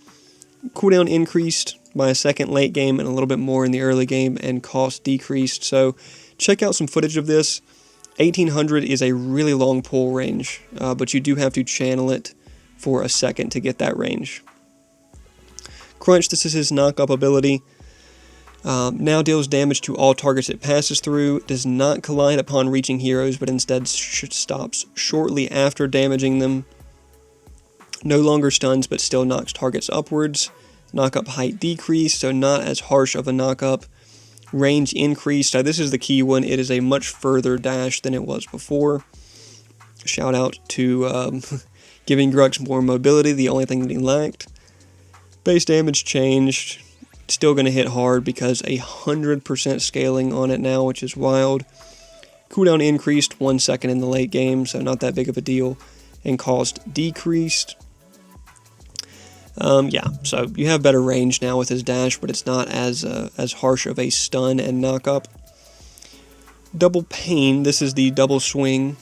Cooldown increased by a second late game and a little bit more in the early game, and cost decreased. So check out some footage of this. 1800 is a really long pull range, but you do have to channel it for a second to get that range. Crunch, this is his knock-up ability. Now deals damage to all targets it passes through, does not collide upon reaching heroes, but instead stops shortly after damaging them. No longer stuns, but still knocks targets upwards. Knock-up height decreased, so not as harsh of a knock-up. Range increased. Now this is the key one. It is a much further dash than it was before. Shout out to giving Grux more mobility, the only thing that he lacked. Base damage changed. Still going to hit hard because 100% scaling on it now, which is wild. Cooldown increased 1 second in the late game, so not that big of a deal. And cost decreased. So you have better range now with his dash, but it's not as harsh of a stun and knock-up. Double Pain, this is the double swing.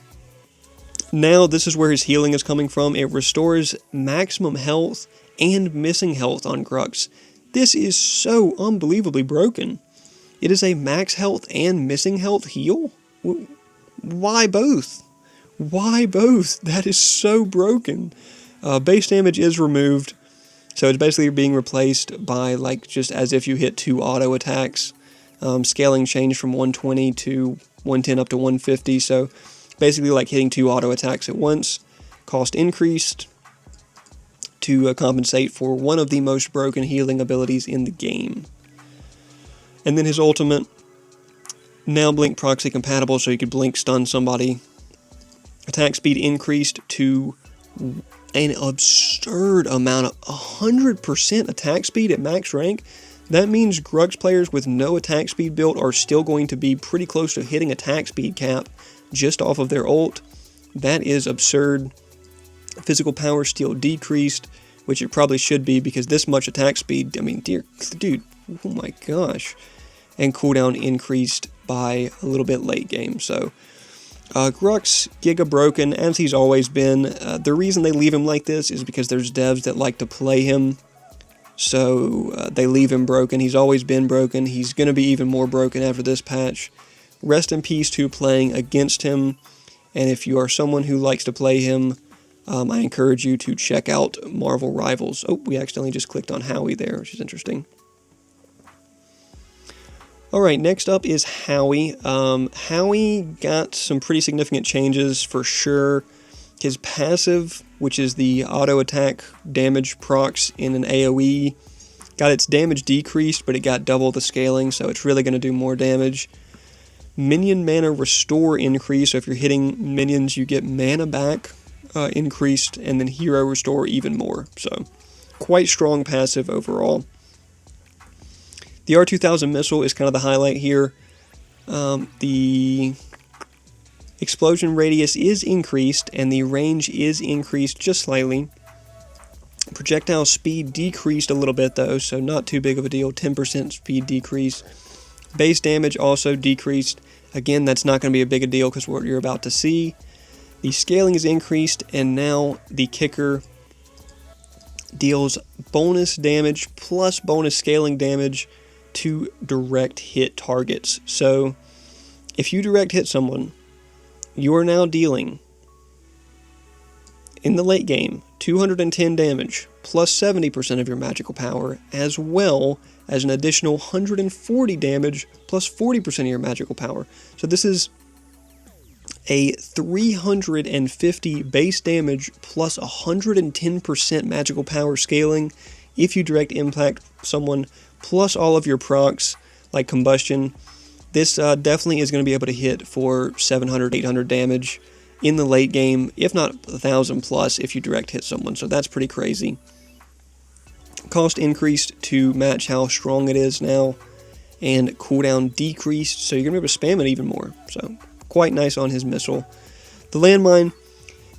Now this is where his healing is coming from. It restores maximum health and missing health on Grux. This is so unbelievably broken. It is a max health and missing health heal? Why both? Why both? That is so broken. Base damage is removed. So it's basically being replaced by like just as if you hit 2 auto attacks. Scaling changed from 120 to 110 up to 150. So basically like hitting 2 auto attacks at once. Cost increased to compensate for one of the most broken healing abilities in the game. And then his ultimate, now blink proxy compatible, so you could blink stun somebody. Attack speed increased to an absurd amount of 100% attack speed at max rank. That means Grux players with no attack speed built are still going to be pretty close to hitting attack speed cap just off of their ult. That is absurd. Physical power still decreased, which it probably should be because this much attack speed, I mean, dude, oh my gosh. And cooldown increased by a little bit late game, so Grux, Giga broken, as he's always been. The reason they leave him like this is because there's devs that like to play him So they leave him broken. He's always been broken. He's going to be even more broken after this patch. Rest in peace to playing against him. And if you are someone who likes to play him, I encourage you to check out Marvel Rivals. Oh, we accidentally just clicked on Howie there, which is interesting. Alright, next up is Howie. Howie got some pretty significant changes for sure. His passive, which is the auto attack damage procs in an AoE, got its damage decreased, but it got double the scaling, so it's really going to do more damage. Minion mana restore increase, so if you're hitting minions, you get mana back increased, and then hero restore even more. So, quite strong passive overall. The R2000 missile is kind of the highlight here. The explosion radius is increased, and the range is increased just slightly. Projectile speed decreased a little bit though, so not too big of a deal, 10% speed decrease. Base damage also decreased. Again, that's not going to be a big a deal because what you're about to see. The scaling is increased, and now the kicker deals bonus damage plus bonus scaling damage to direct hit targets. So, if you direct hit someone, you are now dealing, in the late game, 210 damage, plus 70% of your magical power, as well as an additional 140 damage, plus 40% of your magical power. So this is a 350 base damage, plus 110% magical power scaling, if you direct impact someone, plus all of your procs, like combustion. This definitely is going to be able to hit for 700, 800 damage in the late game, if not 1,000 plus if you direct hit someone, so that's pretty crazy. Cost increased to match how strong it is now, and cooldown decreased, so you're going to be able to spam it even more, so quite nice on his missile. The landmine,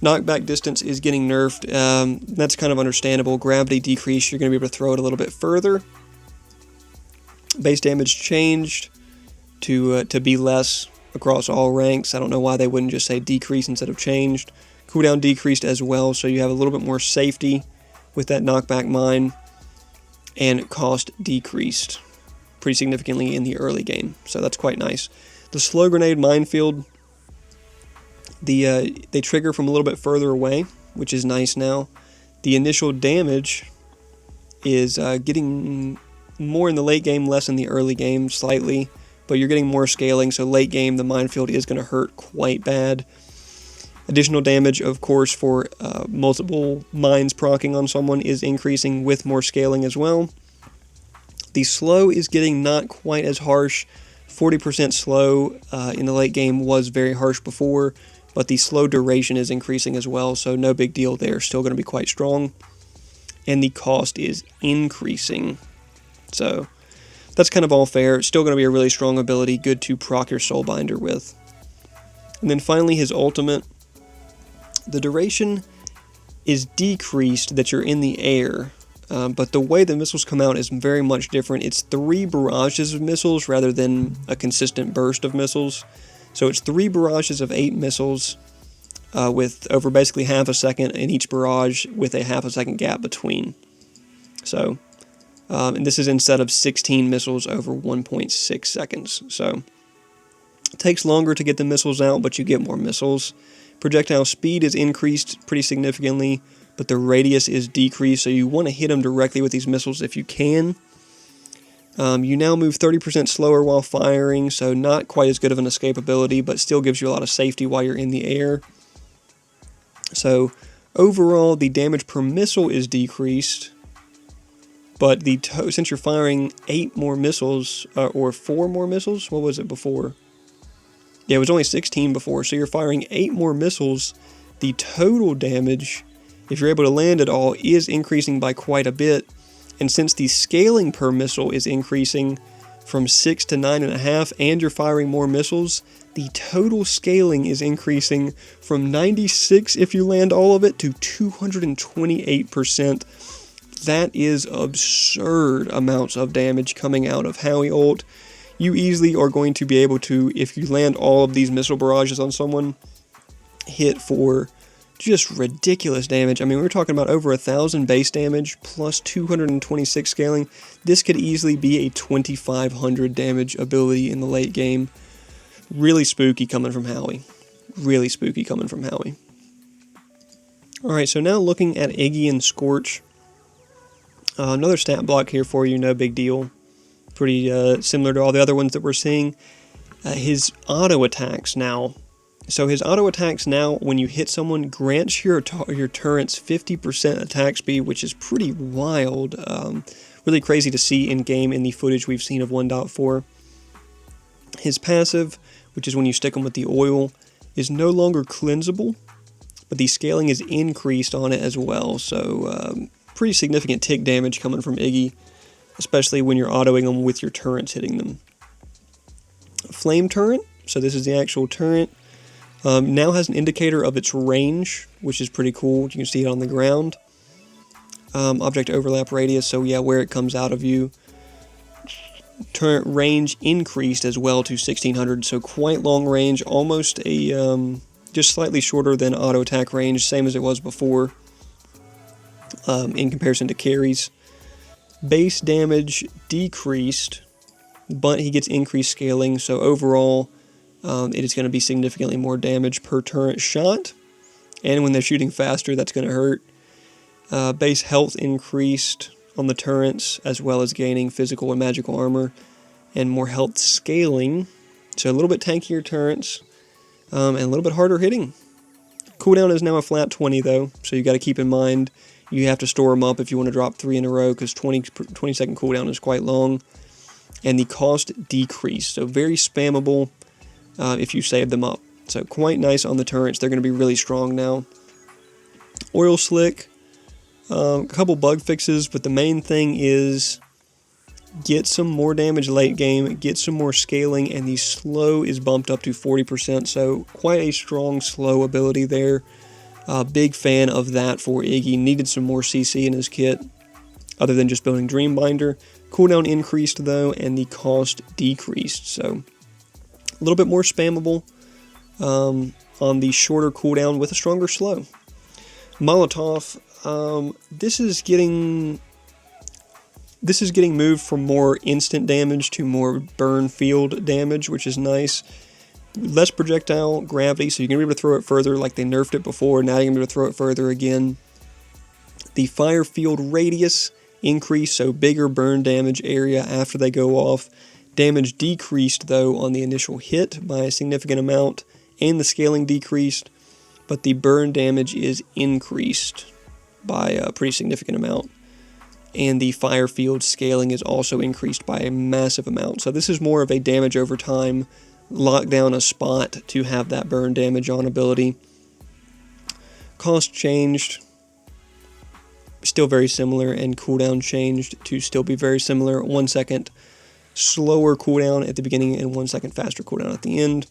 knockback distance is getting nerfed, that's kind of understandable. Gravity decreased, you're going to be able to throw it a little bit further. Base damage changed to be less across all ranks. I don't know why they wouldn't just say decrease instead of changed. Cooldown decreased as well, so you have a little bit more safety with that knockback mine. And cost decreased pretty significantly in the early game, so that's quite nice. The slow grenade minefield, they trigger from a little bit further away, which is nice now. The initial damage is getting more in the late game, less in the early game, slightly, but you're getting more scaling, so late game the minefield is going to hurt quite bad. Additional damage, of course, for multiple mines proccing on someone is increasing with more scaling as well. The slow is getting not quite as harsh. 40% slow in the late game was very harsh before, but the slow duration is increasing as well, so no big deal there. Still going to be quite strong. And the cost is increasing. So that's kind of all fair. It's still going to be a really strong ability, good to proc your Soulbinder with. And then finally his ultimate. The duration is decreased that you're in the air, but the way the missiles come out is very much different. It's 3 barrages of missiles rather than a consistent burst of missiles. So it's 3 barrages of 8 missiles with over basically half a second in each barrage with a half a second gap between. So, and this is instead of 16 missiles over 1.6 seconds. So it takes longer to get the missiles out, but you get more missiles. Projectile speed is increased pretty significantly, but the radius is decreased, so you want to hit them directly with these missiles if you can. You now move 30% slower while firing, so not quite as good of an escapability, but still gives you a lot of safety while you're in the air. So overall, the damage per missile is decreased, but since you're firing 8 more missiles, or 4 more missiles, what was it before? Yeah, it was only 16 before, so you're firing 8 more missiles. The total damage, if you're able to land it all, is increasing by quite a bit. And since the scaling per missile is increasing from 6 to 9.5, and you're firing more missiles, the total scaling is increasing from 96 if you land all of it to 228%. That is absurd amounts of damage coming out of Howie ult. You easily are going to be able to, if you land all of these missile barrages on someone, hit for just ridiculous damage. I mean, we're talking about over 1,000 base damage plus 226 scaling. This could easily be a 2,500 damage ability in the late game. Really spooky coming from Howie. Really spooky coming from Howie. Alright, so now looking at Iggy and Scorch. Another stat block here for you, no big deal. Pretty similar to all the other ones that we're seeing. His auto attacks now. So his auto attacks now, when you hit someone, grants your turrets 50% attack speed, which is pretty wild. Really crazy to see in-game in the footage we've seen of 1.4. His passive, which is when you stick them with the oil, is no longer cleansable, but the scaling is increased on it as well. So pretty significant tick damage coming from Iggy, especially when you're autoing them with your turrets hitting them. Flame turret, so this is the actual turret. Now has an indicator of its range, which is pretty cool. You can see it on the ground. Object overlap radius, so yeah, where it comes out of you. Turret range increased as well to 1600, so quite long range, almost a just slightly shorter than auto attack range, same as it was before in comparison to carries. Base damage decreased, but he gets increased scaling, so overall it is going to be significantly more damage per turret shot, and when they're shooting faster, that's going to hurt. Base health increased on the turrets, as well as gaining physical and magical armor, and more health scaling, so a little bit tankier turrets, and a little bit harder hitting. Cooldown is now a flat 20 though, so you got to keep in mind you have to store them up if you want to drop 3 in a row, because 20-second cooldown is quite long, and the cost decreased, so very spammable if you save them up. So quite nice on the turrets. They're going to be really strong now. Oil Slick, a couple bug fixes, but the main thing is get some more damage late game, get some more scaling, and the slow is bumped up to 40%, so quite a strong slow ability there. Big fan of that for Iggy. Needed some more CC in his kit, other than just building Dreambinder. Cooldown increased though, and the cost decreased, so a little bit more spammable on the shorter cooldown with a stronger slow. Molotov, this is getting moved from more instant damage to more burn field damage, which is nice. Less projectile gravity, so you're going to be able to throw it further like they nerfed it before. Now you're going to be able to throw it further again. The fire field radius increased, so bigger burn damage area after they go off. Damage decreased though on the initial hit by a significant amount, and the scaling decreased, but the burn damage is increased by a pretty significant amount, and the fire field scaling is also increased by a massive amount. So this is more of a damage over time, lock down a spot to have that burn damage on ability. Cost changed, still very similar, and cooldown changed to still be very similar. 1 second slower cooldown at the beginning and 1 second faster cooldown at the end.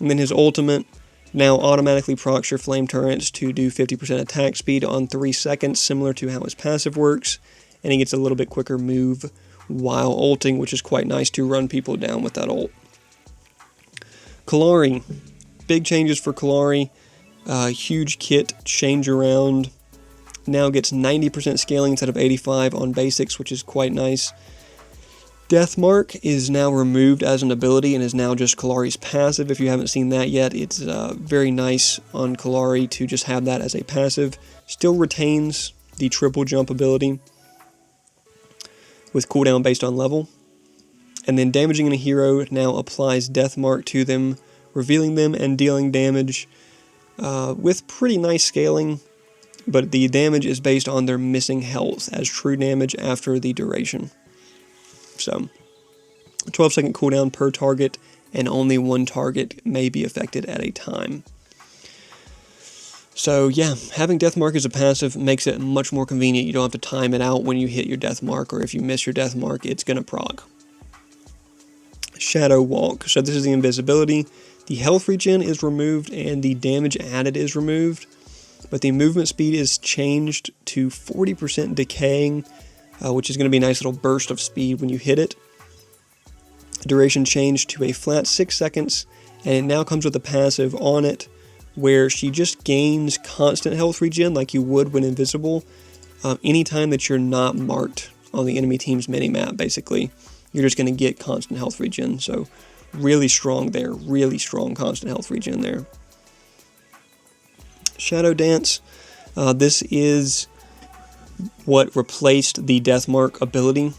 And then his ultimate now automatically procs your flame turrets to do 50% attack speed on 3 seconds, similar to how his passive works, and he gets a little bit quicker move while ulting, which is quite nice to run people down with that ult. Kallari, big changes for Kallari. Huge kit change around. Now gets 90% scaling instead of 85 on basics, which is quite nice. Deathmark is now removed as an ability and is now just Kallari's passive. If you haven't seen that yet, it's very nice on Kallari to just have that as a passive. Still retains the triple jump ability with cooldown based on level. And then damaging a hero now applies Deathmark to them, revealing them and dealing damage with pretty nice scaling, but the damage is based on their missing health as true damage after the duration. So, 12-second cooldown per target, and only one target may be affected at a time. So yeah, having Deathmark as a passive makes it much more convenient. You don't have to time it out when you hit your Deathmark, or if you miss your Deathmark, it's going to proc. Shadow Walk. So this is the invisibility. The health regen is removed, and the damage added is removed, but the movement speed is changed to 40% decaying, which is going to be a nice little burst of speed when you hit it. Duration changed to a flat 6 seconds, and it now comes with a passive on it, where she just gains constant health regen like you would when invisible anytime that you're not marked on the enemy team's minimap. Basically, you're just going to get constant health regen. So really strong there, really strong constant health regen there. Shadow Dance, this is what replaced the Death Mark ability.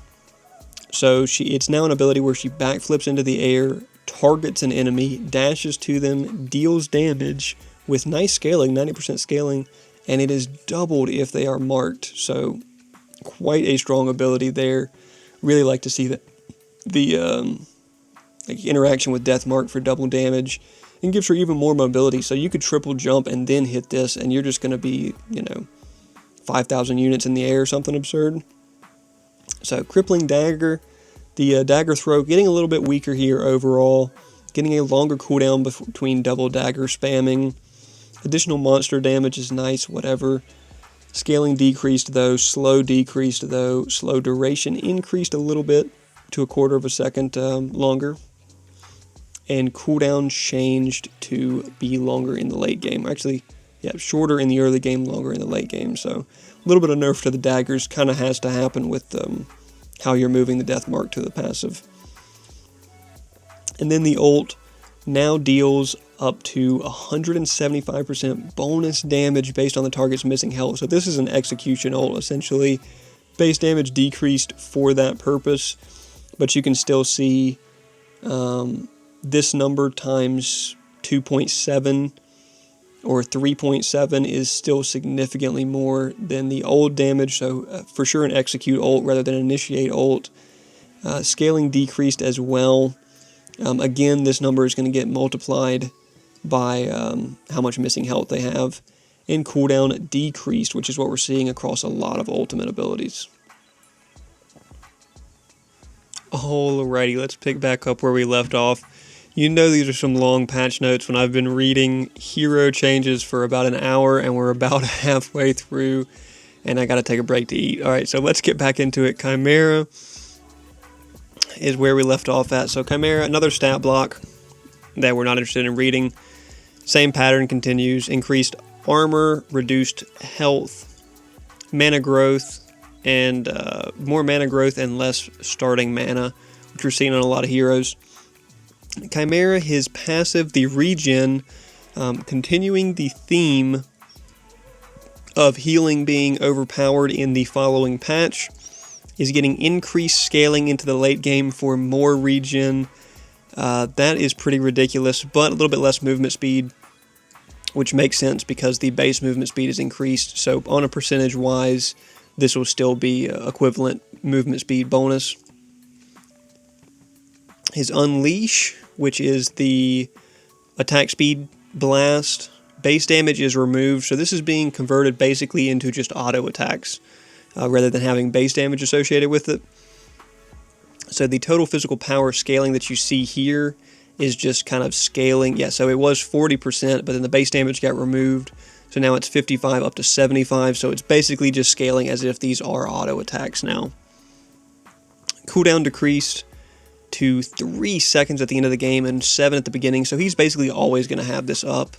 So it's now an ability where she backflips into the air, targets an enemy, dashes to them, deals damage with nice scaling, 90% scaling, and it is doubled if they are marked. So quite a strong ability there. Really like to see that the interaction with Death Mark for double damage, and gives her even more mobility. So you could triple jump and then hit this, and you're just going to be, 5,000 units in the air or something absurd. So Crippling Dagger, the dagger throw getting a little bit weaker here overall, getting a longer cooldown between double dagger spamming. Additional monster damage is nice, whatever. Scaling decreased though, slow decreased though, slow duration increased a little bit to 1/4 of a second longer. And cooldown changed to be longer in the late game. Actually, yeah, shorter in the early game, longer in the late game. So a little bit of nerf to the daggers kind of has to happen with how you're moving the Death Mark to the passive. And then the ult now deals up to 175% bonus damage based on the target's missing health. So this is an execution ult, essentially. Base damage decreased for that purpose, but you can still see this number times 2.7 or 3.7 is still significantly more than the old damage, so for sure an execute ult rather than initiate ult. Scaling decreased as well. Again, this number is going to get multiplied by how much missing health they have. And cooldown decreased, which is what we're seeing across a lot of ultimate abilities. Alrighty, let's pick back up where we left off. You know these are some long patch notes when I've been reading hero changes for about an hour and we're about halfway through and I gotta take a break to eat. Alright, so let's get back into it. Chimera is where we left off at. So Chimera, another stat block that we're not interested in reading. Same pattern continues. Increased armor, reduced health, mana growth, and more mana growth and less starting mana, which we're seeing on a lot of heroes. Chimera, his passive, the regen, continuing the theme of healing being overpowered in the following patch, is getting increased scaling into the late game for more regen. That is pretty ridiculous, but a little bit less movement speed, which makes sense because the base movement speed is increased. So on a percentage wise, this will still be equivalent movement speed bonus. His Unleash, which is the attack speed blast, base damage is removed, so this is being converted basically into just auto attacks rather than having base damage associated with it. So the total physical power scaling that you see here is just kind of scaling. Yeah, so it was 40%, but then the base damage got removed, so now it's 55 up to 75, so it's basically just scaling as if these are auto attacks now. Cooldown decreased to 3 seconds at the end of the game and 7 at the beginning, so he's basically always going to have this up.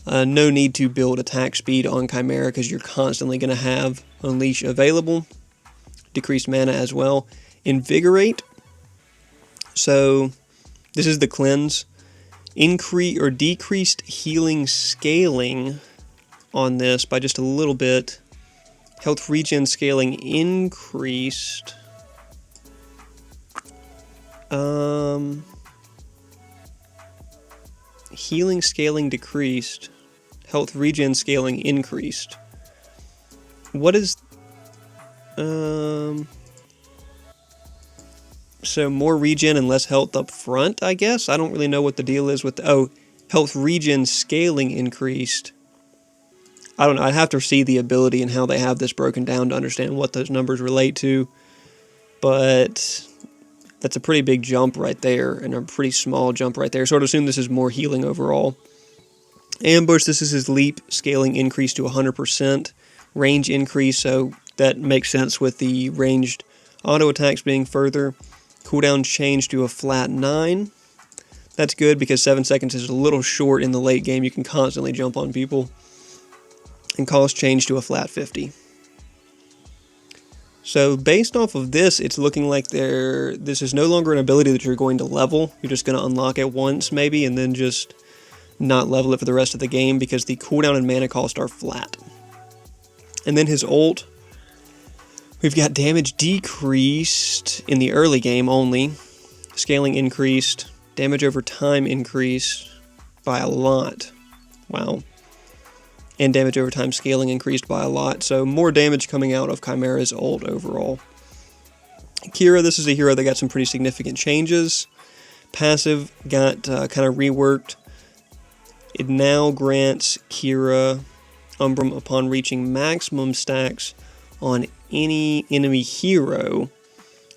No need to build attack speed on Chimera because you're constantly going to have Unleash available. Decreased mana as well. Invigorate. So this is the cleanse. Increase or decreased healing scaling on this by just a little bit. Health regen scaling increased. Healing scaling decreased. Health regen scaling increased. What is... So more regen and less health up front, I guess? I don't really know what the deal is with... health regen scaling increased. I don't know. I'd have to see the ability and how they have this broken down to understand what those numbers relate to. But that's a pretty big jump right there, and a pretty small jump right there. So I'd assume this is more healing overall. Ambush, this is his leap, scaling increase to 100%. Range increase, so that makes sense with the ranged auto attacks being further. Cooldown change to a flat 9. That's good because 7 seconds is a little short in the late game. You can constantly jump on people. And cost change to a flat 50. So based off of this, it's looking like this is no longer an ability that you're going to level. You're just going to unlock it once maybe and then just not level it for the rest of the game because the cooldown and mana cost are flat. And then his ult, we've got damage decreased in the early game only, scaling increased, damage over time increased by a lot. Wow. And damage over time scaling increased by a lot, so more damage coming out of Chimera's ult overall. Kira, this is a hero that got some pretty significant changes. Passive got kind of reworked. It now grants Kira Umbrum upon reaching maximum stacks on any enemy hero.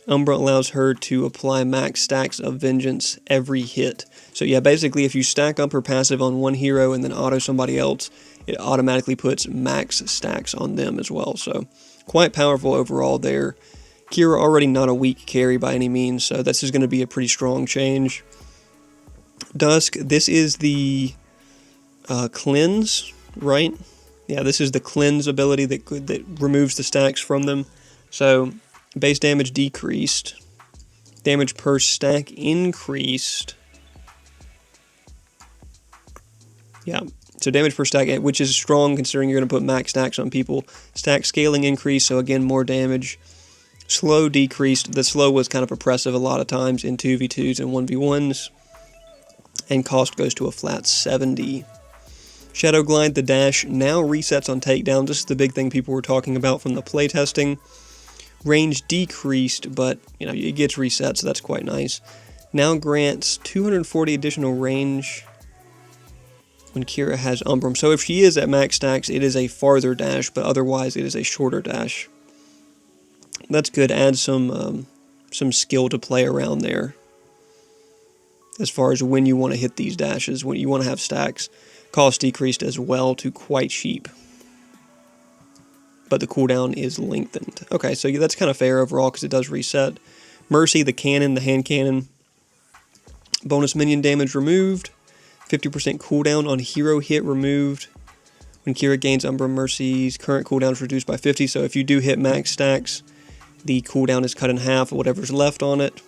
Umbra allows her to apply max stacks of Vengeance every hit. So yeah, basically if you stack up her passive on one hero and then auto somebody else, it automatically puts max stacks on them as well. So quite powerful overall there. Kira already not a weak carry by any means, so this is going to be a pretty strong change. Dusk, this is the cleanse, right? Yeah, this is the cleanse ability that removes the stacks from them. So base damage decreased, damage per stack increased. Yeah, so damage per stack, which is strong considering you're going to put max stacks on people. Stack scaling increased, so again more damage. Slow decreased. The slow was kind of oppressive a lot of times in 2v2s and 1v1s. And cost goes to a flat 70. Shadow Glide, the dash, now resets on takedown. This is the big thing people were talking about from the playtesting. Range decreased, but it gets reset, so that's quite nice. Now grants 240 additional range when Kira has Umbrum. So if she is at max stacks, it is a farther dash, but otherwise it is a shorter dash. That's good. Add some skill to play around there. As far as when you want to hit these dashes, when you want to have stacks. Cost decreased as well to quite cheap. But the cooldown is lengthened. Okay, so that's kind of fair overall because it does reset. Mercy, the cannon, the hand cannon. Bonus minion damage removed. 50% cooldown on hero hit removed. When Kira gains Umbra Mercy's current cooldown is reduced by 50. So if you do hit max stacks, the cooldown is cut in half of whatever's left on it.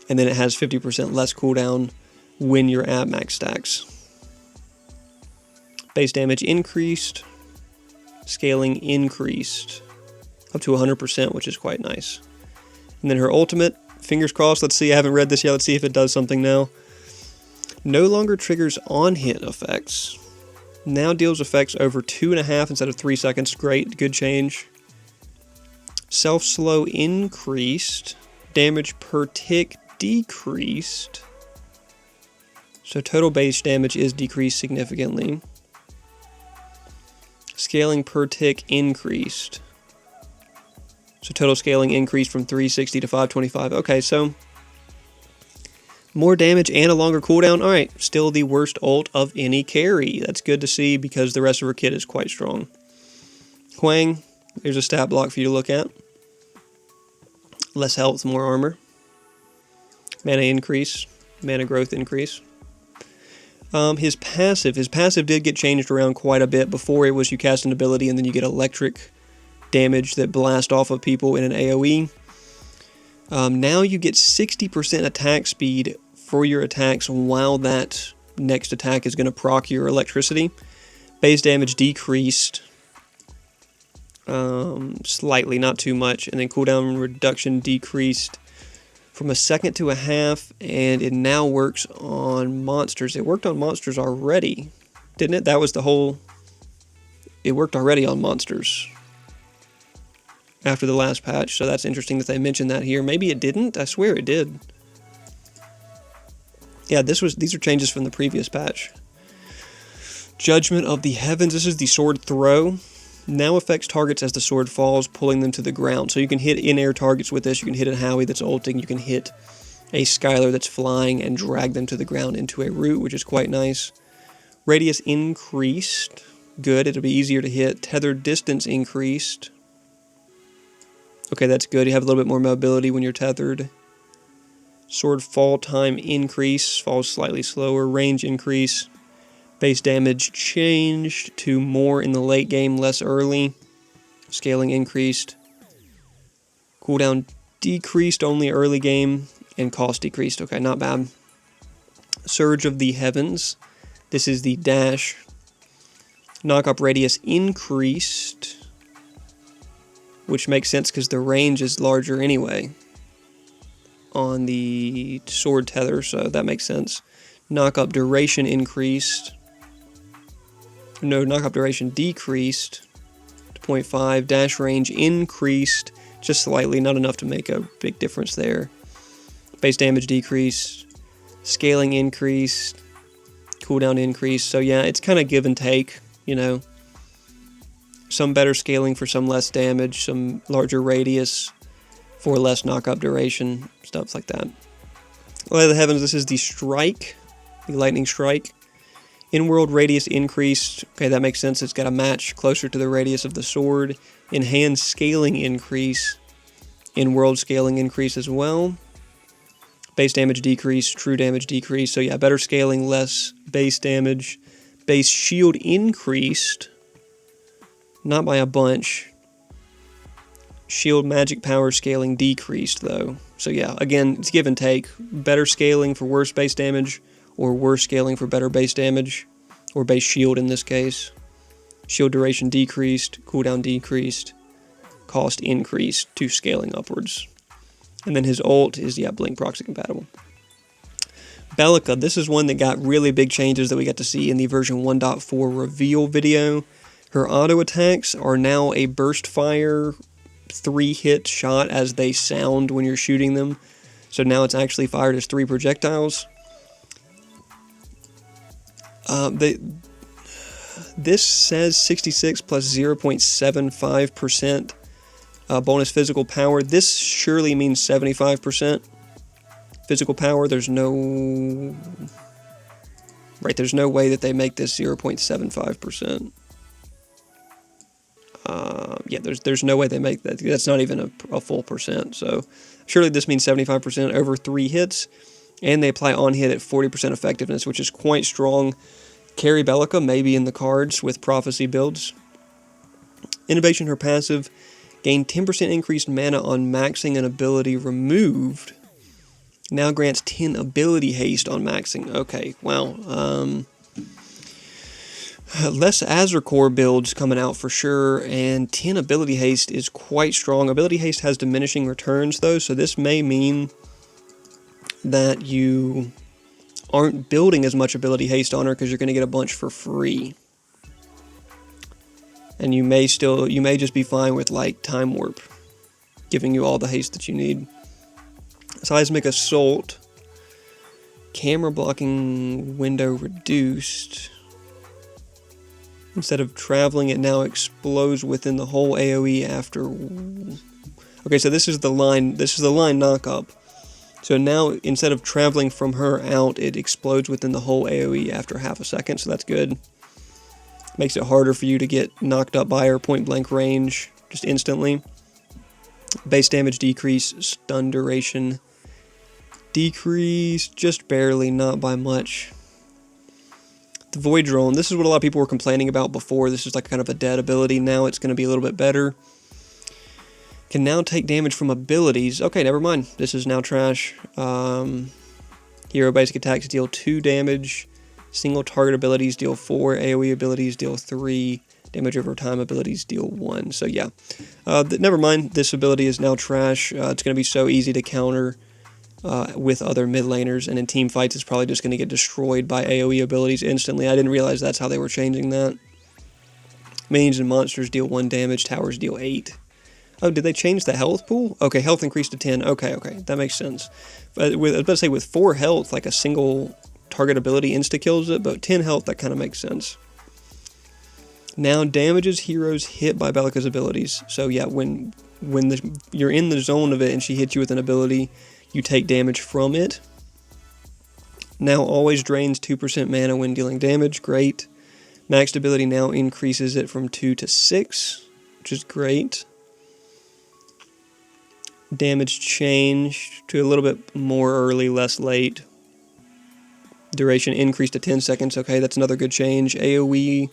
And then it has 50% less cooldown when you're at max stacks. Base damage increased. Scaling increased. Up to 100%, which is quite nice. And then her ultimate, fingers crossed, let's see, I haven't read this yet, let's see if it does something now. No longer triggers on-hit effects. Now deals effects over 2.5 instead of 3 seconds. Great, good change. Self-slow increased. Damage per tick decreased. So total base damage is decreased significantly. Scaling per tick increased. So total scaling increased from 360 to 525. Okay, so more damage and a longer cooldown. Alright, still the worst ult of any carry. That's good to see because the rest of her kit is quite strong. Huang, there's a stat block for you to look at. Less health, more armor. Mana increase. Mana growth increase. His passive did get changed around quite a bit. Before it was you cast an ability and then you get electric damage that blast off of people in an AoE. Now you get 60% attack speed for your attacks while that next attack is going to proc your electricity. Base damage decreased slightly, not too much, and then cooldown reduction decreased from a second to a half, and it now works on monsters. It worked on monsters already, didn't it? That was the whole... It worked already on monsters after the last patch, so that's interesting that they mentioned that here. Maybe it didn't? I swear it did. Yeah, these are changes from the previous patch. Judgment of the Heavens. This is the sword throw. Now affects targets as the sword falls, pulling them to the ground. So you can hit in-air targets with this. You can hit a Howie that's ulting. You can hit a Skylar that's flying and drag them to the ground into a root, which is quite nice. Radius increased. Good. It'll be easier to hit. Tethered distance increased. Okay, that's good. You have a little bit more mobility when you're tethered. Sword fall time increase, falls slightly slower. Range increase. Base damage changed to more in the late game, less early. Scaling increased. Cooldown decreased only early game. And cost decreased. Okay, not bad. Surge of the Heavens. This is the dash. Knock-up radius increased, which makes sense because the range is larger anyway on the sword tether, so that makes sense. Knock-up duration increased. No, knock-up duration decreased to 0.5. Dash range increased just slightly, not enough to make a big difference there. Base damage decreased. Scaling increased. Cooldown increased. So yeah, it's kind of give and take, you know. Some better scaling for some less damage, some larger radius for less knock-up duration, stuff like that. Light of the Heavens, this is the strike, the lightning strike. In-world radius increased. Okay, that makes sense. It's got a match closer to the radius of the sword. In-hand scaling increase. In-world scaling increase as well. Base damage decrease, true damage decrease. So yeah, better scaling, less base damage. Base shield increased. Not by a bunch. Shield magic power scaling decreased though. So yeah, again, it's give and take. Better scaling for worse base damage, or worse scaling for better base damage, or base shield in this case. Shield duration decreased, cooldown decreased, cost increased to scaling upwards. And then his ult is, yeah, blink proxy compatible. Belica, this is one that got really big changes that we got to see in the version 1.4 reveal video. Her auto attacks are now a burst fire 3-hit shot as they sound when you're shooting them. So now it's actually fired as 3 projectiles. This says 66 plus 0.75% bonus physical power. This surely means 75% physical power. There's no... Right, there's no way that they make this 0.75%. Yeah, there's no way they make that. That's not even a full percent. So surely this means 75% over 3 hits. And they apply on hit at 40% effectiveness, which is quite strong. Carry Belica maybe in the cards with prophecy builds. Innovation, her passive. Gain 10% increased mana on maxing an ability removed. Now grants 10 ability haste on maxing. Okay, wow. Less Azure Core builds coming out for sure, and 10 ability haste is quite strong. Ability haste has diminishing returns though, so this may mean that you aren't building as much ability haste on her because you're going to get a bunch for free. And you may just be fine with like Time Warp, giving you all the haste that you need. Seismic Assault. Camera blocking window reduced. Instead of traveling, it now explodes within the whole AoE after... Okay, so this is the line knock-up. So now, instead of traveling from her out, it explodes within the whole AoE after half a second, so that's good. Makes it harder for you to get knocked up by her point-blank range just instantly. Base damage decrease, stun duration decrease, just barely, not by much. The Void Drone, this is what a lot of people were complaining about before. This is like kind of a dead ability. Now it's going to be a little bit better. Can now take damage from abilities. Okay, never mind. This is now trash. Hero basic attacks deal 2 damage. Single target abilities deal 4. AoE abilities deal 3. Damage over time abilities deal 1. So yeah, never mind. This ability is now trash. It's going to be so easy to counter with other mid laners, and in team fights it's probably just going to get destroyed by AoE abilities instantly. I didn't realize that's how they were changing that. Minions and monsters deal 1 damage, towers deal 8. Oh, did they change the health pool? Okay, health increased to 10. Okay, that makes sense. But I was about to say, with 4 health, like a single target ability insta-kills it, but 10 health, that kind of makes sense. Now damages heroes hit by Belica's abilities. So yeah, when you're in the zone of it and she hits you with an ability, you take damage from it. Now always drains 2% mana when dealing damage. Great. Maxed ability now increases it from 2 to 6, which is great. Damage changed to a little bit more early, less late. Duration increased to 10 seconds. Okay, that's another good change. AoE.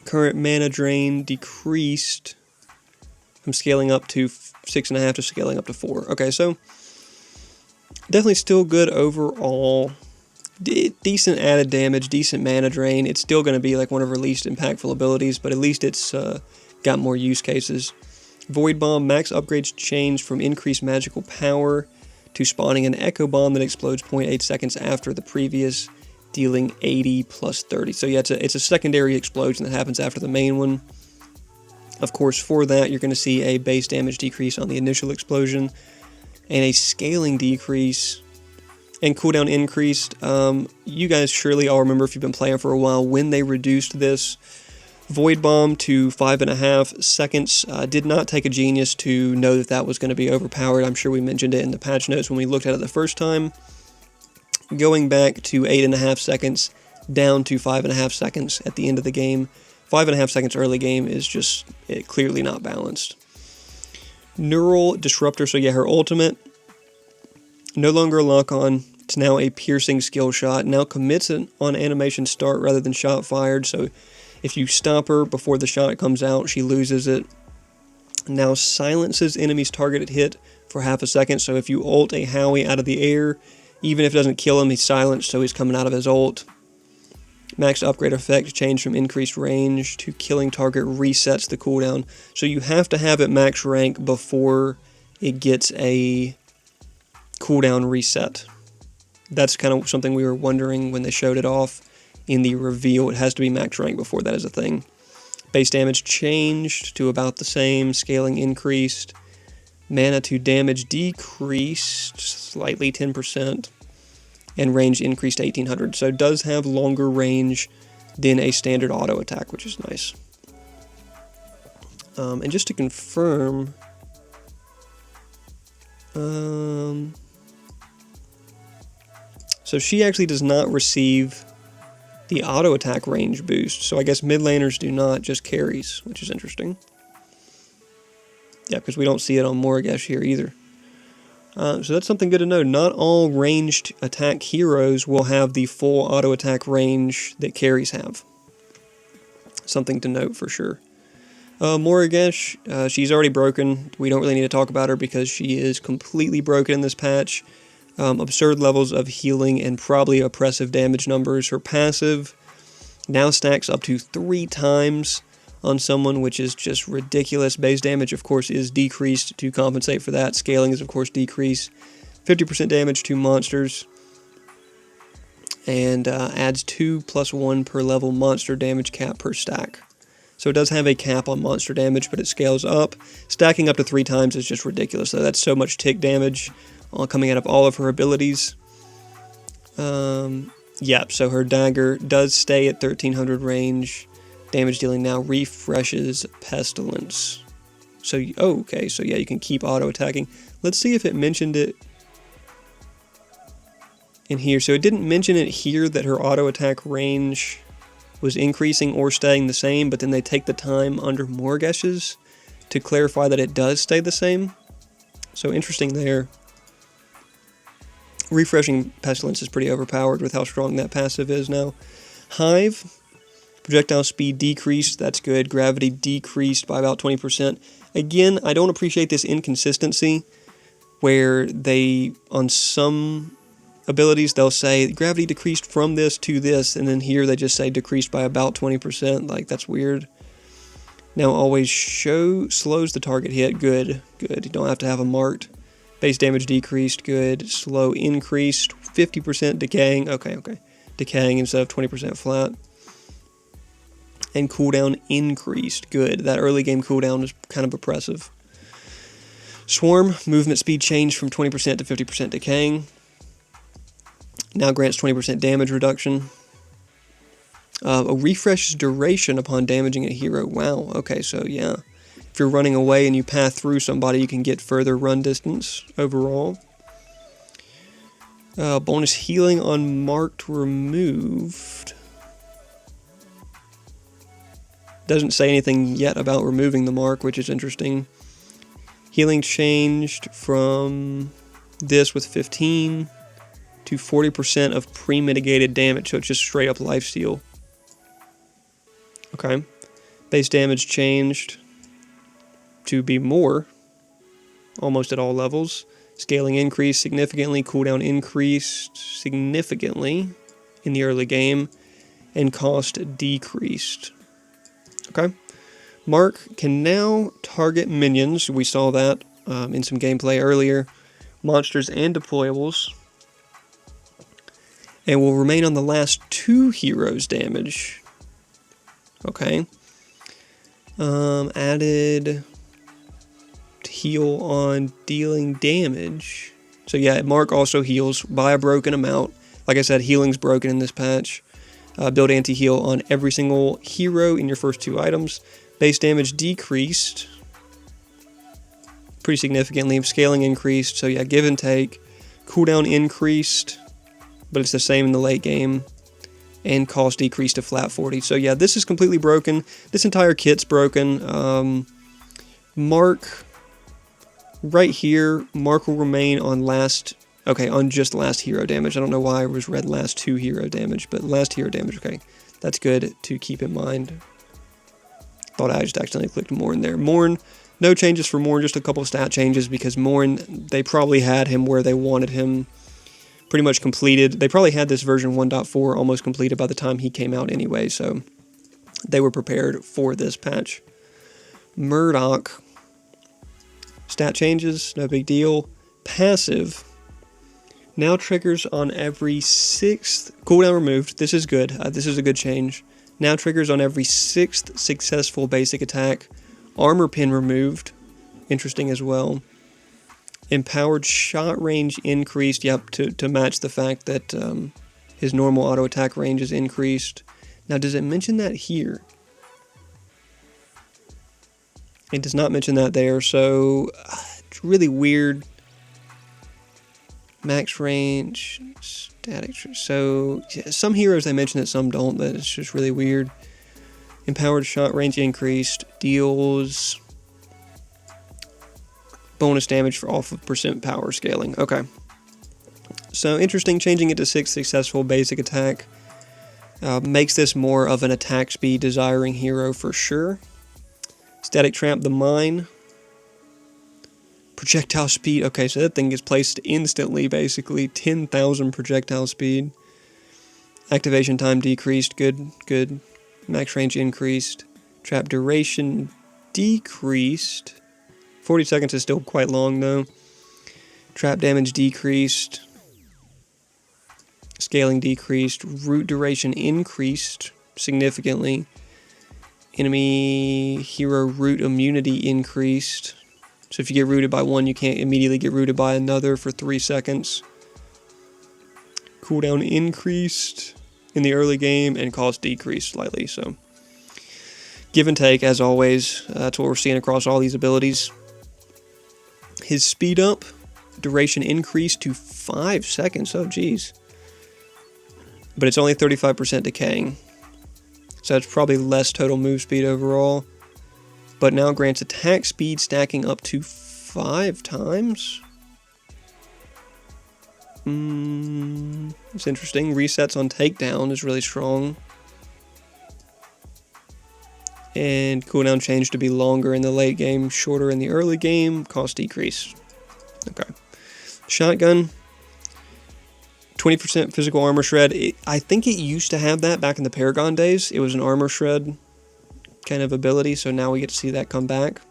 Current mana drain decreased from scaling up to 6.5 to scaling up to 4. Okay, so definitely still good overall. Decent added damage, decent mana drain. It's still going to be like one of her least impactful abilities, but at least it's got more use cases. Void Bomb, max upgrades changed from increased magical power to spawning an Echo Bomb that explodes 0.8 seconds after the previous, dealing 80 plus 30. So yeah, it's a secondary explosion that happens after the main one. Of course, for that, you're going to see a base damage decrease on the initial explosion, and a scaling decrease, and cooldown increased. You guys surely all remember, if you've been playing for a while, when they reduced this Void Bomb to 5.5 seconds. Did not take a genius to know that that was going to be overpowered. I'm sure we mentioned it in the patch notes when we looked at it the first time. Going back to 8.5 seconds, down to 5.5 seconds at the end of the game. 5.5 seconds early game is just clearly not balanced. Neural Disruptor, so yeah, her ultimate, no longer a lock-on. It's now a piercing skill shot. Now commits it on animation start rather than shot fired, so if you stop her before the shot comes out, she loses it. Now silences enemies targeted hit for half a second, so if you ult a Howie out of the air, even if it doesn't kill him, he's silenced, so he's coming out of his ult. Max upgrade effect changed from increased range to killing target resets the cooldown. So you have to have it max rank before it gets a cooldown reset. That's kind of something we were wondering when they showed it off in the reveal. It has to be max rank before that is a thing. Base damage changed to about the same. Scaling increased. Mana to damage decreased slightly, 10%. And range increased to 1800. So it does have longer range than a standard auto attack, which is nice. And just to confirm, so she actually does not receive the auto attack range boost. So I guess mid laners do not, just carries, which is interesting. Yeah, because we don't see it on Morgash here either. So that's something good to know. Not all ranged attack heroes will have the full auto attack range that carries have. Something to note for sure. Morgash, she's already broken. We don't really need to talk about her because she is completely broken in this patch. Absurd levels of healing and probably oppressive damage numbers. Her passive now stacks up to 3 times on someone, which is just ridiculous. Base damage, of course, is decreased to compensate for that. Scaling is, of course, decreased. 50% damage to monsters. And adds 2 + 1 per level monster damage cap per stack. So it does have a cap on monster damage, but it scales up. Stacking up to 3 times is just ridiculous. So that's so much tick damage coming out of all of her abilities. Yeah, so her dagger does stay at 1300 range. Damage dealing now refreshes Pestilence. So, oh, okay, so yeah, you can keep auto attacking. Let's see if it mentioned it in here. So it didn't mention it here that her auto attack range was increasing or staying the same, but then they take the time under Morgash's to clarify that it does stay the same. So interesting there. Refreshing Pestilence is pretty overpowered with how strong that passive is now. Hive. Projectile speed decreased, that's good. Gravity decreased by about 20%. Again, I don't appreciate this inconsistency where they, on some abilities, they'll say gravity decreased from this to this, and then here they just say decreased by about 20%. Like, that's weird. Now always show slows the target hit. Good, good. You don't have to have them marked. Base damage decreased. Good. Slow increased. 50% decaying. Okay. Decaying instead of 20% flat. And cooldown increased. Good. That early game cooldown is kind of oppressive. Swarm, movement speed changed from 20% to 50% decaying. Now grants 20% damage reduction. A refreshes duration upon damaging a hero. Wow. Okay, so yeah. If you're running away and you pass through somebody, you can get further run distance overall. Bonus healing on marked removed. Doesn't say anything yet about removing the mark, which is interesting. Healing changed from this with 15 to 40% of pre-mitigated damage, so it's just straight up lifesteal. Okay. Base damage changed to be more, almost at all levels. Scaling increased significantly, cooldown increased significantly in the early game, and cost decreased. Okay. Mark can now target minions, we saw that in some gameplay earlier, monsters and deployables, and will remain on the last 2 heroes' damage. Okay. Added to heal on dealing damage. So yeah, Mark also heals by a broken amount. Like I said, healing's broken in this patch. Build anti-heal on every single hero in your first 2 items. Base damage decreased pretty significantly. Scaling increased. So yeah, give and take. Cooldown increased, but it's the same in the late game. And cost decreased to flat 40. So yeah, this is completely broken. This entire kit's broken. Mark, right here, Mark will remain on on just last hero damage. I don't know why I was read last 2 hero damage, but last hero damage, okay. That's good to keep in mind. Thought I just accidentally clicked Morn there. Morn, no changes for Morn, just a couple of stat changes because Morn, they probably had him where they wanted him pretty much completed. They probably had this version 1.4 almost completed by the time he came out anyway, so they were prepared for this patch. Murdoch, stat changes, no big deal. Passive, now triggers on every 6th, cooldown removed, this is good, this is a good change. Now triggers on every 6th successful basic attack. Armor pin removed, interesting as well. Empowered shot range increased, yep, to match the fact that his normal auto attack range is increased. Now, does it mention that here? It does not mention that there, so it's really weird. Max range, static. So yeah, some heroes they mention it, some don't. That it's just really weird. Empowered shot range increased. Deals bonus damage for off of percent power scaling. Okay. So interesting, changing it to 6th successful basic attack. Makes this more of an attack speed desiring hero for sure. Static trap the mine. Projectile speed. Okay, so that thing gets placed instantly, basically. 10,000 projectile speed. Activation time decreased. Good, good. Max range increased. Trap duration decreased. 40 seconds is still quite long, though. Trap damage decreased. Scaling decreased. Root duration increased significantly. Enemy hero root immunity increased. So if you get rooted by one, you can't immediately get rooted by another for 3 seconds. Cooldown increased in the early game, and cost decreased slightly. So give and take, as always. That's what we're seeing across all these abilities. His speed up, duration increased to 5 seconds. Oh, geez. But it's only 35% decaying. So that's probably less total move speed overall. But now grants attack speed stacking up to 5 times. It's interesting. Resets on takedown is really strong. And cooldown change to be longer in the late game, shorter in the early game. Cost decrease. Okay. Shotgun. 20% physical armor shred. I think it used to have that back in the Paragon days. It was an armor shred kind of ability, so now we get to see that come back.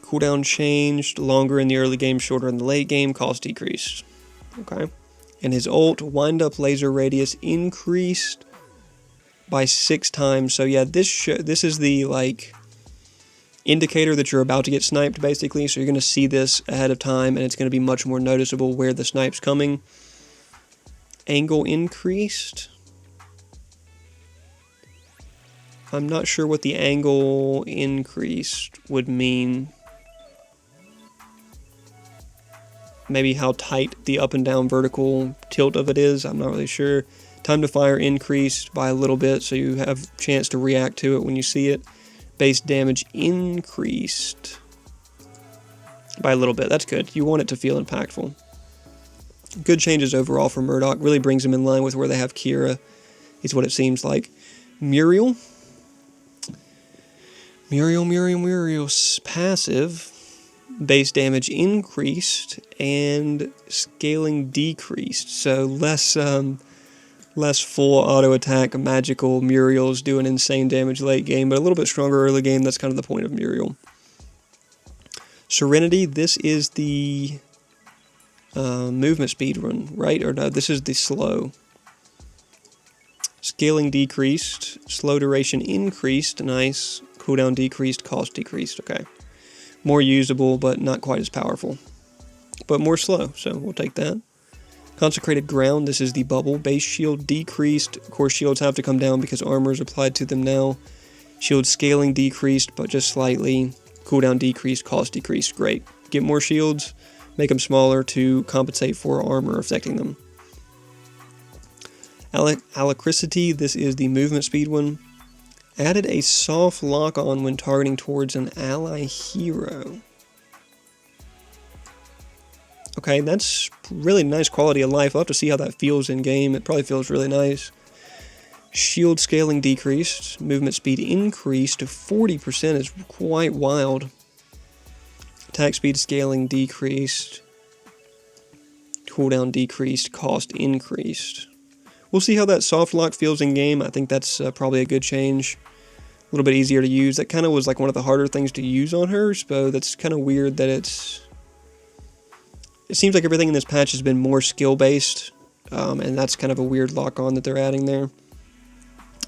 Cooldown changed, longer in the early game, shorter in the late game, cost decreased. Okay. And his ult, wind up laser radius increased by 6 times. So yeah, this is the like indicator that you're about to get sniped, basically. So you're going to see this ahead of time, and it's going to be much more noticeable where the snipe's coming. Angle increased. I'm not sure what the angle increased would mean. Maybe how tight the up and down vertical tilt of it is. I'm not really sure. Time to fire increased by a little bit, so you have a chance to react to it when you see it. Base damage increased by a little bit. That's good. You want it to feel impactful. Good changes overall for Murdoch. Really brings him in line with where they have Kira, is what it seems like. Muriel's passive. Base damage increased and scaling decreased. So less full auto attack magical Muriel's doing insane damage late game, but a little bit stronger early game. That's kind of the point of Muriel. Serenity, this is the movement speed run, right? Or no, this is the slow. Scaling decreased, slow duration increased, nice. Cooldown decreased, cost decreased, okay. More usable, but not quite as powerful. But more slow, so we'll take that. Consecrated Ground, this is the bubble. Base shield decreased. Of course, shields have to come down because armor is applied to them now. Shield scaling decreased, but just slightly. Cooldown decreased, cost decreased. Great. Get more shields, make them smaller to compensate for armor affecting them. Alacrity, this is the movement speed one. Added a soft lock-on when targeting towards an ally hero. Okay, that's really nice quality of life. I'll have to see how that feels in-game. It probably feels really nice. Shield scaling decreased. Movement speed increased to 40% is quite wild. Attack speed scaling decreased. Cooldown decreased. Cost increased. We'll see how that soft lock feels in-game. I think that's probably a good change. A little bit easier to use. That kind of was like one of the harder things to use on her, so that's kind of weird that it seems like everything in this patch has been more skill-based, and that's kind of a weird lock-on that they're adding there.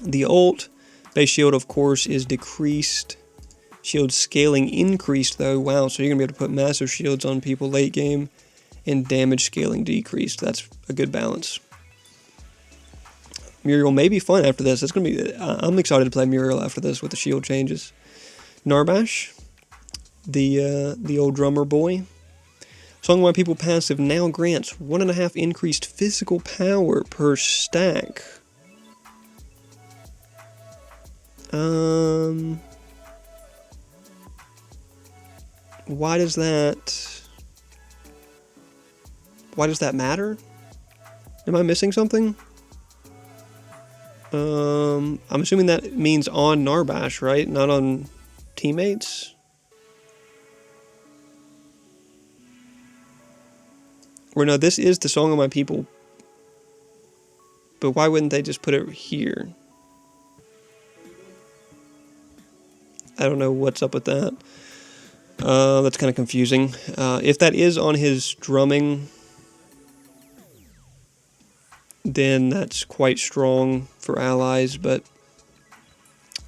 The ult, base shield, of course, is decreased. Shield scaling increased, though. Wow, so you're going to be able to put massive shields on people late game, and damage scaling decreased. That's a good balance. Muriel may be fun after this. It's gonna be. I'm excited to play Muriel after this with the shield changes. Narbash, the old drummer boy. Song of My People passive now grants 1.5 increased physical power per stack. Why does that matter? Am I missing something? I'm assuming that means on Narbash, right? Not on teammates? Or no, this is the Song of My People. But why wouldn't they just put it here? I don't know what's up with that. That's kind of confusing. If that is on his drumming, then that's quite strong for allies, but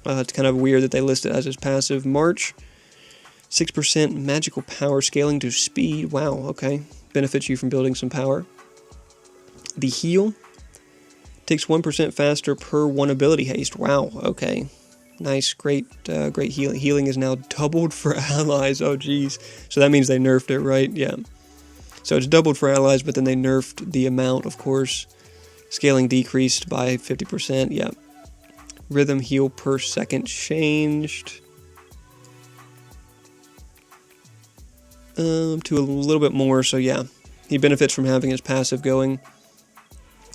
it's kind of weird that they list it as his passive. March, 6% magical power scaling to speed. Wow, okay. Benefits you from building some power. The heal takes 1% faster per 1 ability haste. Wow, okay. Nice, great healing. Healing is now doubled for allies. Oh, geez. So that means they nerfed it, right? Yeah. So it's doubled for allies, but then they nerfed the amount, of course. Scaling decreased by 50%, yeah. Rhythm heal per second changed to a little bit more, so yeah. He benefits from having his passive going.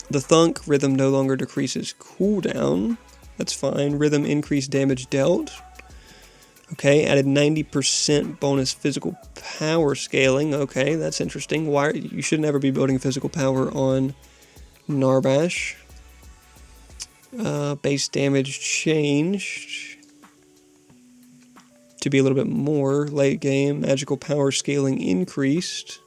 The Thunk, rhythm no longer decreases cooldown. That's fine. Rhythm increased damage dealt. Okay, added 90% bonus physical power scaling. Okay, that's interesting. Why you should never be building physical power on Narbash. Base damage changed to be a little bit more late game. Magical power scaling increased.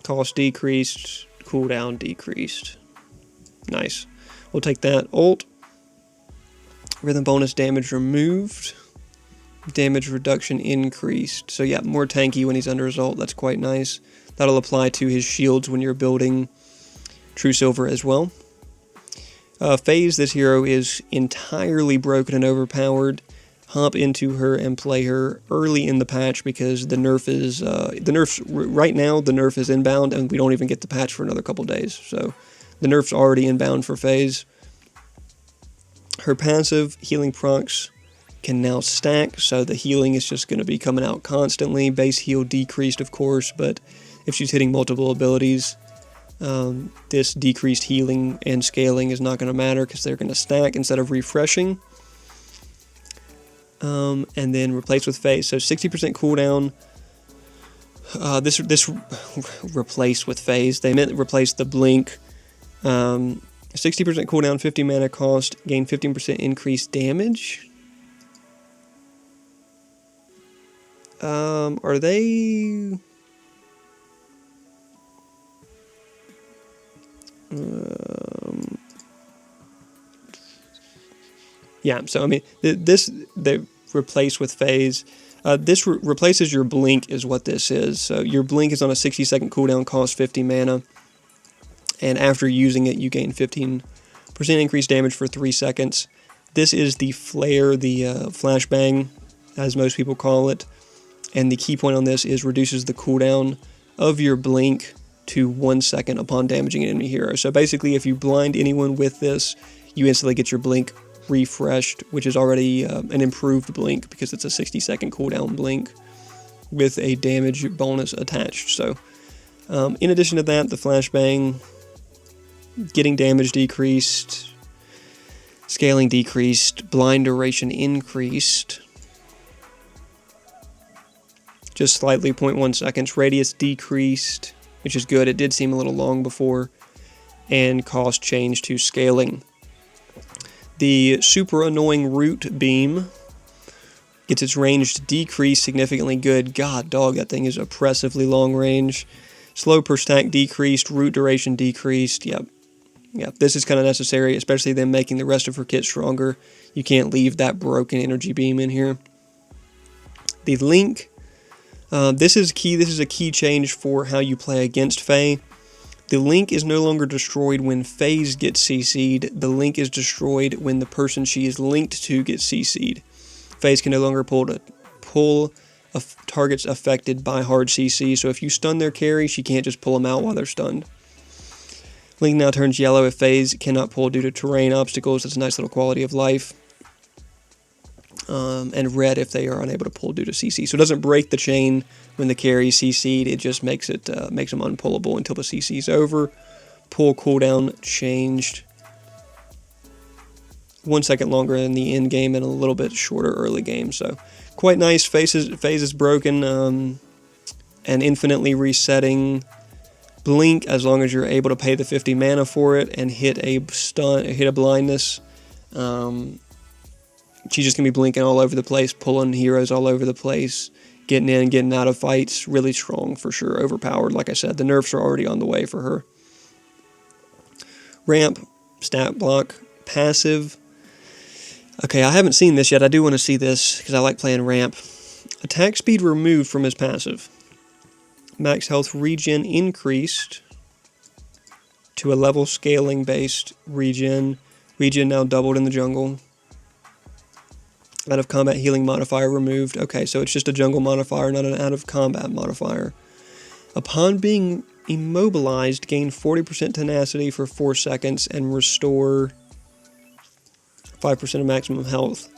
Cost decreased. Cooldown decreased. Nice. We'll take that. Ult. Rhythm bonus damage removed. Damage reduction increased. So yeah, more tanky when he's under his ult. That's quite nice. That'll apply to his shields when you're building True Silver as well. Phase, this hero is entirely broken and overpowered. Hop into her and play her early in the patch because the nerf is right now the nerf is inbound and we don't even get the patch for another couple days. So the nerf's already inbound for Phase. Her passive, healing procs, can now stack, so the healing is just going to be coming out constantly. Base heal decreased, of course, but if she's hitting multiple abilities, this decreased healing and scaling is not going to matter because they're going to stack instead of refreshing. And then replace with phase, so 60% cooldown. This replace with phase. They meant replace the blink. 60% cooldown, 50 mana cost, gain 15% increased damage. Are they? Yeah. So I mean, they replace with phase. This replaces your blink is what this is. So your blink is on a 60-second cooldown, costs 50 mana. And after using it, you gain 15% increased damage for 3 seconds. This is the flare, the flashbang, as most people call it. And the key point on this is reduces the cooldown of your blink to 1 second upon damaging an enemy hero. So basically, if you blind anyone with this, you instantly get your blink refreshed, which is already an improved blink because it's a 60-second cooldown blink with a damage bonus attached. So in addition to that, the flashbang, getting damage decreased, scaling decreased, blind duration increased, just slightly, 0.1 seconds, radius decreased, which is good. It did seem a little long before, and cost changed to scaling. The super annoying root beam gets its range decreased significantly. Good God, dog, that thing is oppressively long range. Slow per stack decreased, root duration decreased. Yep, this is kind of necessary, especially them making the rest of her kit stronger. You can't leave that broken energy beam in here. The link, this is key. This is a key change for how you play against Fae. The link is no longer destroyed when Phase gets CC'd. The link is destroyed when the person she is linked to gets CC'd. Phase can no longer pull targets affected by hard CC, so if you stun their carry, she can't just pull them out while they're stunned. Link now turns yellow if Phase cannot pull due to terrain obstacles. That's a nice little quality of life. And red if they are unable to pull due to CC. So it doesn't break the chain when the carry is CC'd, it just makes them unpullable until the CC is over. Pull cooldown changed. 1 second longer in the end game and a little bit shorter early game. So quite nice. Phase is broken and infinitely resetting. Blink as long as you're able to pay the 50 mana for it and hit a blindness. She's just going to be blinking all over the place, pulling heroes all over the place, getting in, getting out of fights. Really strong for sure, overpowered. Like I said, the nerfs are already on the way for her. Ramp, stat block, passive. Okay, I haven't seen this yet. I do want to see this because I like playing ramp. Attack speed removed from his passive. Max health regen increased to a level scaling based regen. Regen now doubled in the jungle. Out of combat healing modifier removed. Okay, so it's just a jungle modifier, not an out of combat modifier. Upon being immobilized, gain 40% tenacity for 4 seconds and restore 5% of maximum health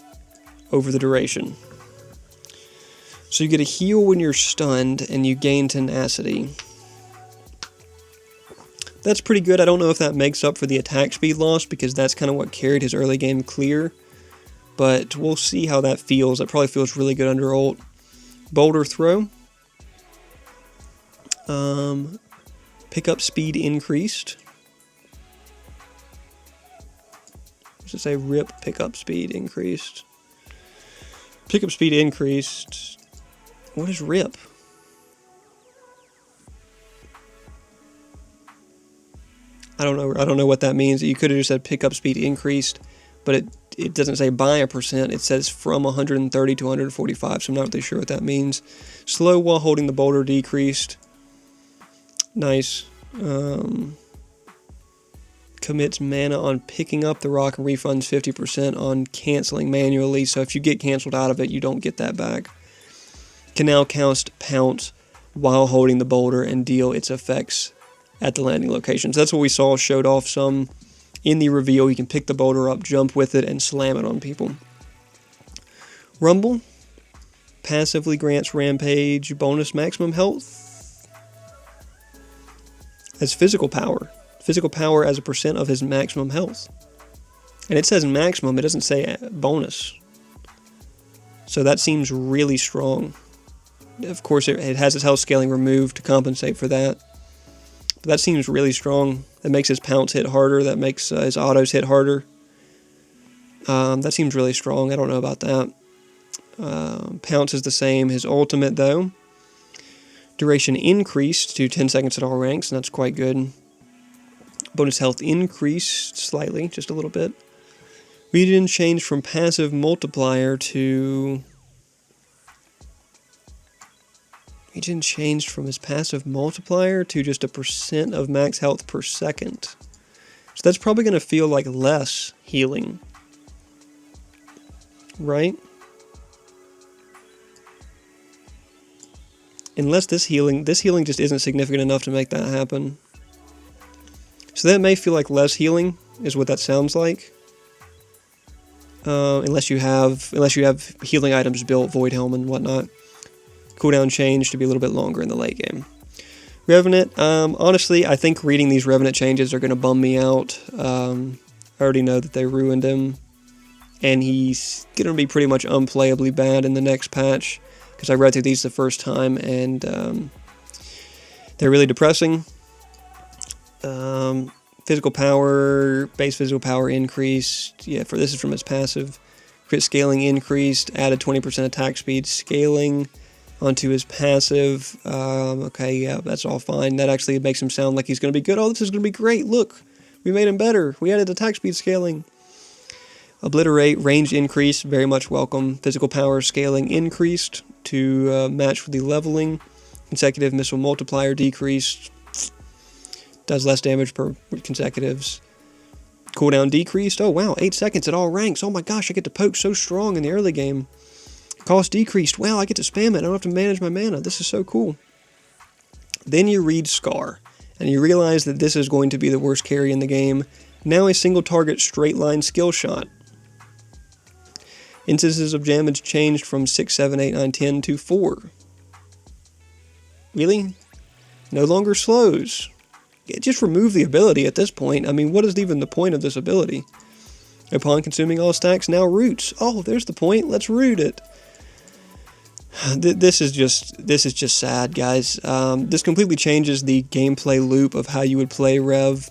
over the duration. So you get a heal when you're stunned and you gain tenacity. That's pretty good. I don't know if that makes up for the attack speed loss because that's kind of what carried his early game clear. But we'll see how that feels. That probably feels really good under ult. Boulder throw. Pickup speed increased. Let's just say rip pickup speed increased. Pickup speed increased. What is rip? I don't know what that means. You could have just said pickup speed increased, but it doesn't say by a percent. It says from 130 to 145, so I'm not really sure what that means. Slow while holding the boulder decreased. Nice. Commits mana on picking up the rock and refunds 50% on canceling manually, so if you get canceled out of it, you don't get that back. Can now cast Pounce while holding the boulder and deal its effects at the landing location. So that's what we saw showed off some in the reveal, you can pick the boulder up, jump with it, and slam it on people. Rumble passively grants Rampage bonus maximum health as physical power. Physical power as a percent of his maximum health. And it says maximum, it doesn't say bonus. So that seems really strong. Of course, it has its health scaling removed to compensate for that. But that seems really strong. That makes his pounce hit harder. That makes his autos hit harder. That seems really strong. I don't know about that. Pounce is the same. His ultimate, though. Duration increased to 10 seconds at all ranks, and that's quite good. Bonus health increased slightly, just a little bit. Regen changed from passive multiplier to... Regen changed from his passive multiplier to just a percent of max health per second. So that's probably going to feel like less healing. Right? Unless this healing just isn't significant enough to make that happen. So that may feel like less healing, is what that sounds like. Unless you have healing items built, Void Helm and whatnot. Cooldown change to be a little bit longer in the late game. Revenant, honestly, I think reading these Revenant changes are going to bum me out. I already know that they ruined him. And he's going to be pretty much unplayably bad in the next patch. Because I read through these the first time, and they're really depressing. Physical power, base physical power increased. Yeah, this is from his passive. Crit scaling increased, added 20% attack speed scaling onto his passive. Okay, yeah, that's all fine. That actually makes him sound like he's going to be good. Oh, this is going to be great. Look, we made him better. We added attack speed scaling. Obliterate, range increased, very much welcome. Physical power scaling increased to match with the leveling. Consecutive missile multiplier decreased. Does less damage per consecutives. Cooldown decreased. Oh wow, 8 seconds at all ranks. Oh my gosh, I get to poke so strong in the early game. Cost decreased. Wow, I get to spam it. I don't have to manage my mana. This is so cool. Then you read Scar, and you realize that this is going to be the worst carry in the game. Now a single target straight line skill shot. Instances of damage changed from 6, 7, 8, 9, 10 to 4. Really? No longer slows. Just remove the ability at this point. I mean, what is even the point of this ability? Upon consuming all stacks, now roots. Oh, there's the point. Let's root it. This is just sad, guys. This completely changes the gameplay loop of how you would play Rev.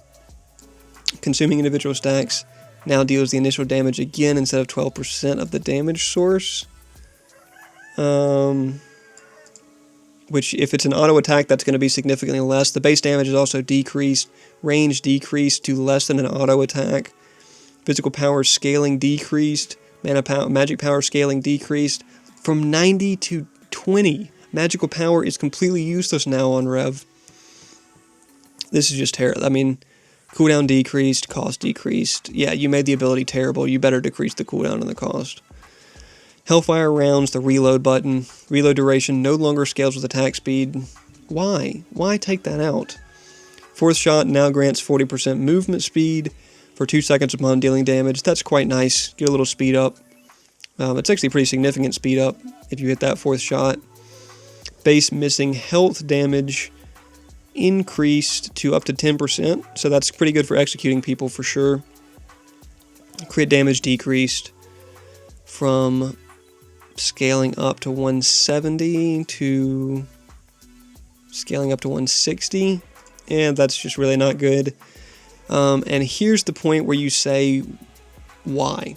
Consuming individual stacks now deals the initial damage again instead of 12% of the damage source. Which, if it's an auto attack, that's going to be significantly less. The base damage is also decreased. Range decreased to less than an auto attack. Physical power scaling decreased. Magic power scaling decreased from 90 to 20. Magical power is completely useless now on Rev. This is just terrible. I mean, cooldown decreased, cost decreased. Yeah, you made the ability terrible. You better decrease the cooldown and the cost. Hellfire rounds, the reload button. Reload duration no longer scales with attack speed. Why? Why take that out? Fourth shot now grants 40% movement speed for 2 seconds upon dealing damage. That's quite nice. Get a little speed up. It's actually pretty significant speed up if you hit that fourth shot. Base missing health damage increased to up to 10%. So that's pretty good for executing people for sure. Crit damage decreased from scaling up to 170 to scaling up to 160, and that's just really not good. And here's the point where you say, why?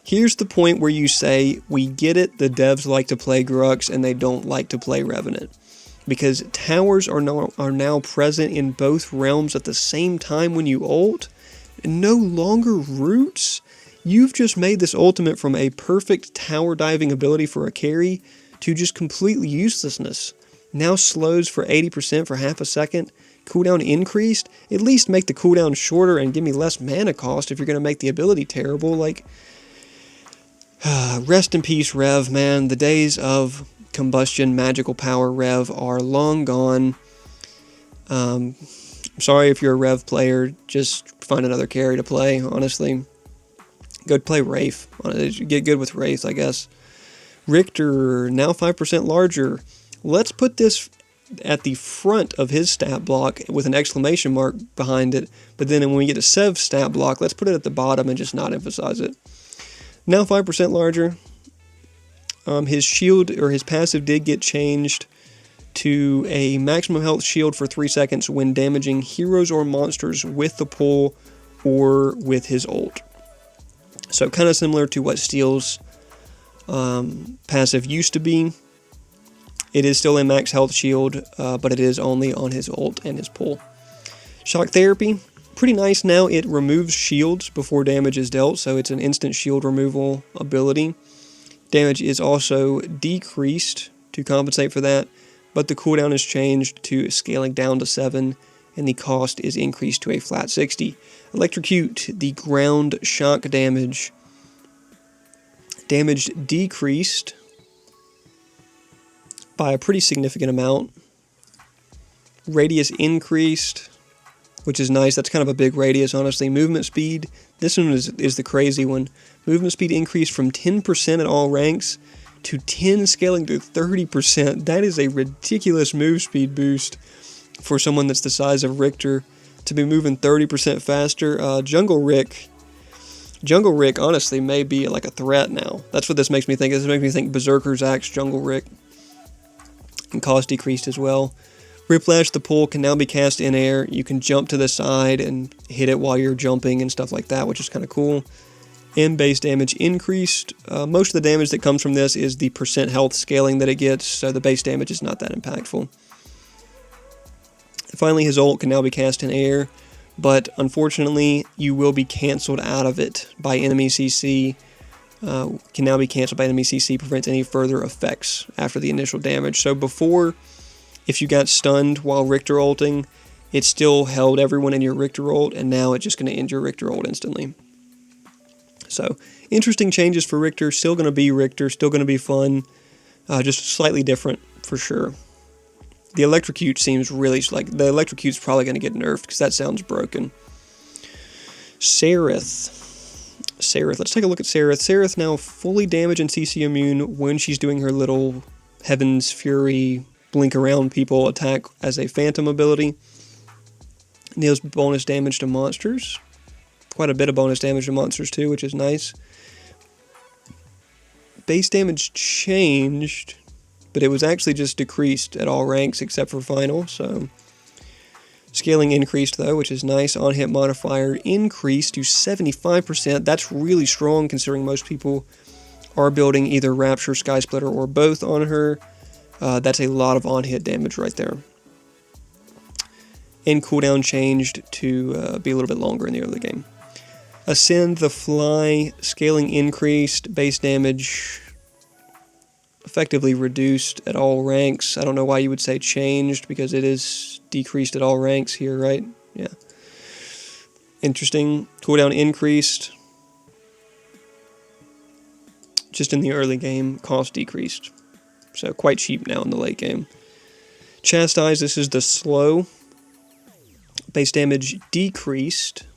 Here's the point where you say, we get it, the devs like to play Grux and they don't like to play Revenant. Because towers are now present in both realms at the same time when you ult, and no longer roots. You've just made this ultimate from a perfect tower diving ability for a carry to just completely uselessness. Now slows for 80% for half a second. Cooldown increased. At least make the cooldown shorter and give me less mana cost if you're going to make the ability terrible. Like, rest in peace, Rev, man. The days of combustion magical power Rev are long gone. I'm sorry if you're a Rev player, just find another carry to play, honestly. Go play Wraith. Get good with Wraith, I guess. Richter, now 5% larger. Let's put this at the front of his stat block with an exclamation mark behind it, but then when we get to Sev's stat block, let's put it at the bottom and just not emphasize it. Now 5% larger. His shield, or his passive, did get changed to a maximum health shield for 3 seconds when damaging heroes or monsters with the pull or with his ult. So kind of similar to what Steel's passive used to be. It is still a max health shield, but it is only on his ult and his pull. Shock Therapy, pretty nice now. It removes shields before damage is dealt, so it's an instant shield removal ability. Damage is also decreased to compensate for that, but the cooldown is changed to scaling down to 7, and the cost is increased to a flat 60. Electrocute, the ground shock damage. Damage decreased by a pretty significant amount. Radius increased, which is nice. That's kind of a big radius, honestly. Movement speed, this one is the crazy one. Movement speed increased from 10% at all ranks to 10 scaling to 30%. That is a ridiculous move speed boost for someone that's the size of Richter to be moving 30% faster. Jungle Rick honestly may be like a threat now. That's what this makes me think. This makes me think Berserker's Axe Jungle Rick. And cost decreased as well. Whiplash, the pull, can now be cast in air. You can jump to the side and hit it while you're jumping and stuff like that, which is kind of cool. And base damage increased. Most of the damage that comes from this is the percent health scaling that it gets, so the base damage is not that impactful. Finally, his ult can now be cast in air, but unfortunately, you will be cancelled out of it by enemy CC. Can now be cancelled by enemy CC, prevents any further effects after the initial damage. So before, if you got stunned while Richter ulting, it still held everyone in your Richter ult, and now it's just going to end your Richter ult instantly. So, interesting changes for Richter. Still going to be Richter, still going to be fun, just slightly different for sure. The Electrocute seems really, like, the Electrocute's probably going to get nerfed, because that sounds broken. Sereth, let's take a look at Sereth. Sereth now fully damage and CC immune when she's doing her little Heaven's Fury blink around people attack as a phantom ability. Deals bonus damage to monsters. Quite a bit of bonus damage to monsters too, which is nice. Base damage changed, but it was actually just decreased at all ranks except for final, so scaling increased though, which is nice. On-hit modifier increased to 75%. That's really strong considering most people are building either Rapture, Sky Splitter, or both on her. That's a lot of on-hit damage right there. And cooldown changed to be a little bit longer in the early game. Ascend the Fly, scaling increased, base damage effectively reduced at all ranks. I don't know why you would say changed, because it is decreased at all ranks here, right? Yeah. Interesting. Cooldown increased. Just in the early game, cost decreased. So quite cheap now in the late game. Chastise, this is the slow. Base damage decreased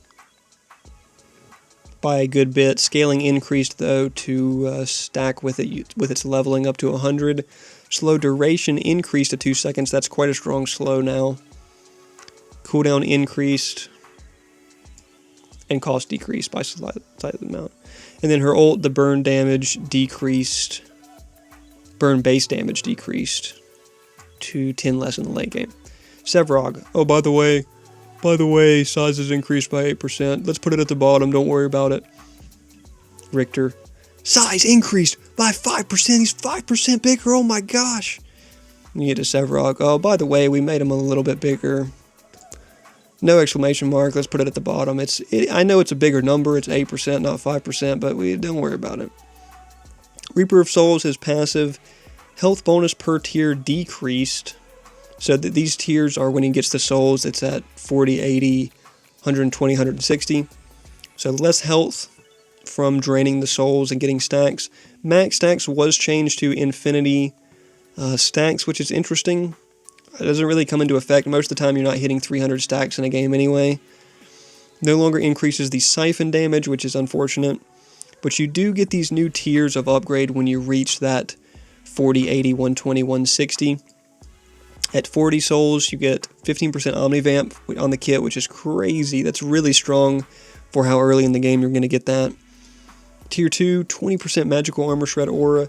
by a good bit. Scaling increased though to stack with it with its leveling up to 100. Slow duration increased to 2 seconds. That's quite a strong slow now. Cooldown increased and cost decreased by slight amount. And then her ult, the burn damage decreased. Burn base damage decreased to 10 less in the late game. Sevrog. Oh, by the way, size is increased by 8%. Let's put it at the bottom. Don't worry about it. Richter. Size increased by 5%. He's 5% bigger. Oh my gosh. You get to Sevrog. Oh, by the way, we made him a little bit bigger. No exclamation mark. Let's put it at the bottom. I know it's a bigger number. It's 8%, not 5%, but don't worry about it. Reaper of Souls, his passive. Health bonus per tier decreased. So these tiers are when he gets the souls, it's at 40, 80, 120, 160. So less health from draining the souls and getting stacks. Max stacks was changed to infinity stacks, which is interesting. It doesn't really come into effect. Most of the time you're not hitting 300 stacks in a game anyway. No longer increases the siphon damage, which is unfortunate. But you do get these new tiers of upgrade when you reach that 40, 80, 120, 160. At 40 souls, you get 15% Omnivamp on the kit, which is crazy. That's really strong for how early in the game you're going to get that. Tier 2, 20% Magical Armor Shred Aura.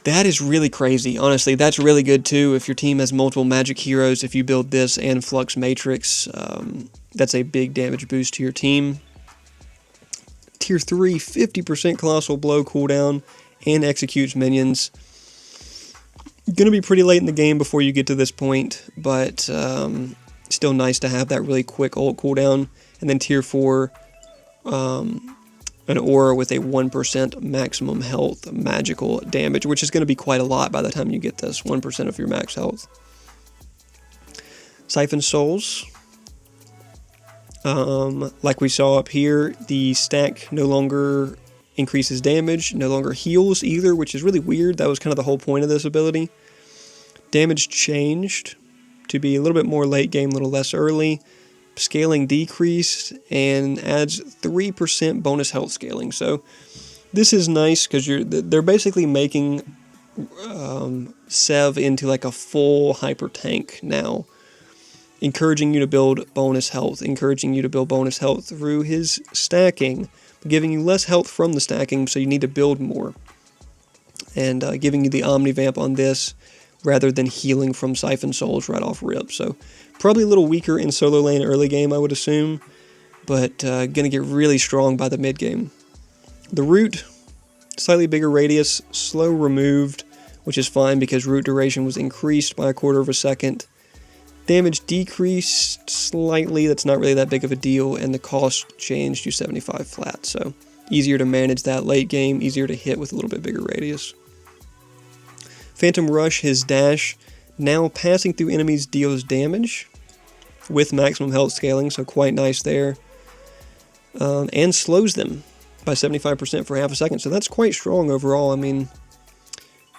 That is really crazy. Honestly, that's really good too. If your team has multiple magic heroes, if you build this and Flux Matrix, that's a big damage boost to your team. Tier 3, 50% Colossal Blow cooldown and executes minions. Going to be pretty late in the game before you get to this point, but still nice to have that really quick ult cooldown. And then Tier 4, an aura with a 1% maximum health magical damage, which is going to be quite a lot by the time you get this, 1% of your max health. Siphon Souls. Like we saw up here, the stack no longer increases damage, no longer heals either, which is really weird. That was kind of the whole point of this ability. Damage changed to be a little bit more late game, a little less early. Scaling decreased and adds 3% bonus health scaling. So this is nice because they're basically making Sev into like a full hyper tank now, encouraging you to build bonus health, through his stacking, giving you less health from the stacking, so you need to build more, and giving you the Omnivamp on this rather than healing from Siphon Souls right off rip. So probably a little weaker in solo lane early game, I would assume, but gonna get really strong by the mid game. The root, slightly bigger radius, slow removed, which is fine because root duration was increased by 1/4 of a second. Damage decreased slightly, that's not really that big of a deal, and the cost changed to 75 flat, so easier to manage that late game, easier to hit with a little bit bigger radius. Phantom Rush, his dash, now passing through enemies deals damage with maximum health scaling, so quite nice there. And slows them by 75% for half a second, so that's quite strong overall. I mean,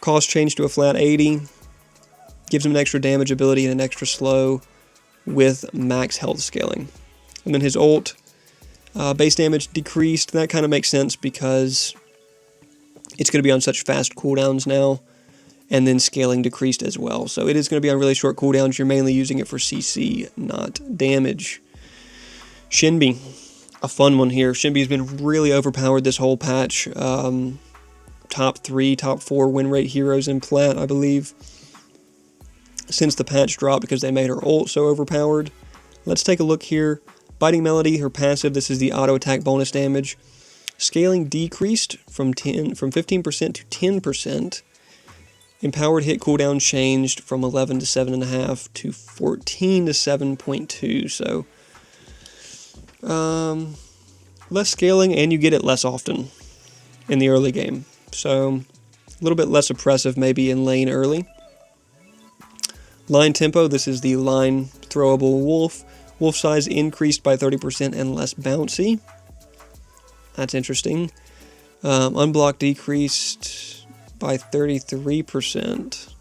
cost changed to a flat 80, gives him an extra damage ability and an extra slow with max health scaling. And then his ult, base damage decreased. That kind of makes sense because it's going to be on such fast cooldowns now. And then scaling decreased as well. So it is going to be on really short cooldowns. You're mainly using it for CC, not damage. Shinbi, a fun one here. Shinbi's been really overpowered this whole patch. Top 3, top 4 win rate heroes in Plat, I believe, since the patch dropped because they made her ult so overpowered. Let's take a look here. Biting Melody, her passive, this is the auto attack bonus damage. Scaling decreased from 15% to 10%. Empowered hit cooldown changed from 11 to 7.5 to 14 to 7.2, so less scaling, and you get it less often in the early game, so a little bit less oppressive maybe in lane early. Line tempo, this is the line throwable wolf. Wolf size increased by 30% and less bouncy. That's interesting. Unblock decreased by 33%.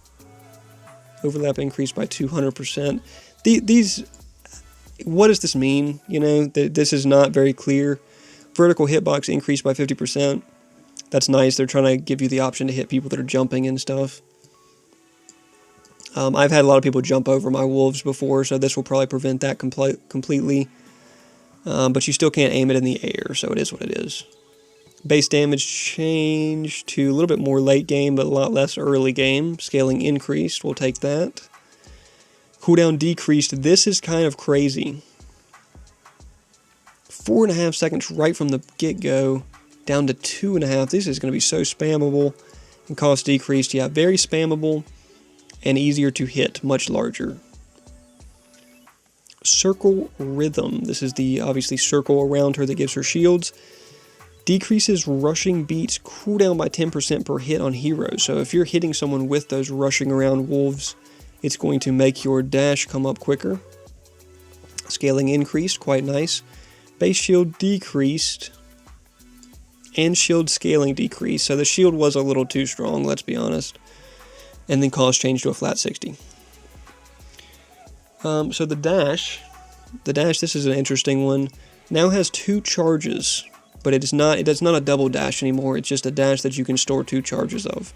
Overlap increased by 200%. These, what does this mean? You know, this is not very clear. Vertical hitbox increased by 50%. That's nice. They're trying to give you the option to hit people that are jumping and stuff. I've had a lot of people jump over my wolves before, so this will probably prevent that completely. But you still can't aim it in the air, so it is what it is. Base damage changed to a little bit more late game, but a lot less early game. Scaling increased, we'll take that. Cooldown decreased. This is kind of crazy. 4.5 seconds right from the get-go, down to 2.5. This is going to be so spammable. And cost decreased. Yeah, very spammable and easier to hit, much larger. Circle Rhythm. This is the, obviously, circle around her that gives her shields. Decreases rushing beats cooldown by 10% per hit on heroes. So if you're hitting someone with those rushing around wolves, it's going to make your dash come up quicker. Scaling increased, quite nice. Base shield decreased, and shield scaling decreased. So the shield was a little too strong, let's be honest. And then cost changed to a flat 60. So the dash, this is an interesting one, now has 2 charges, but it's not a double dash anymore, it's just a dash that you can store 2 charges of.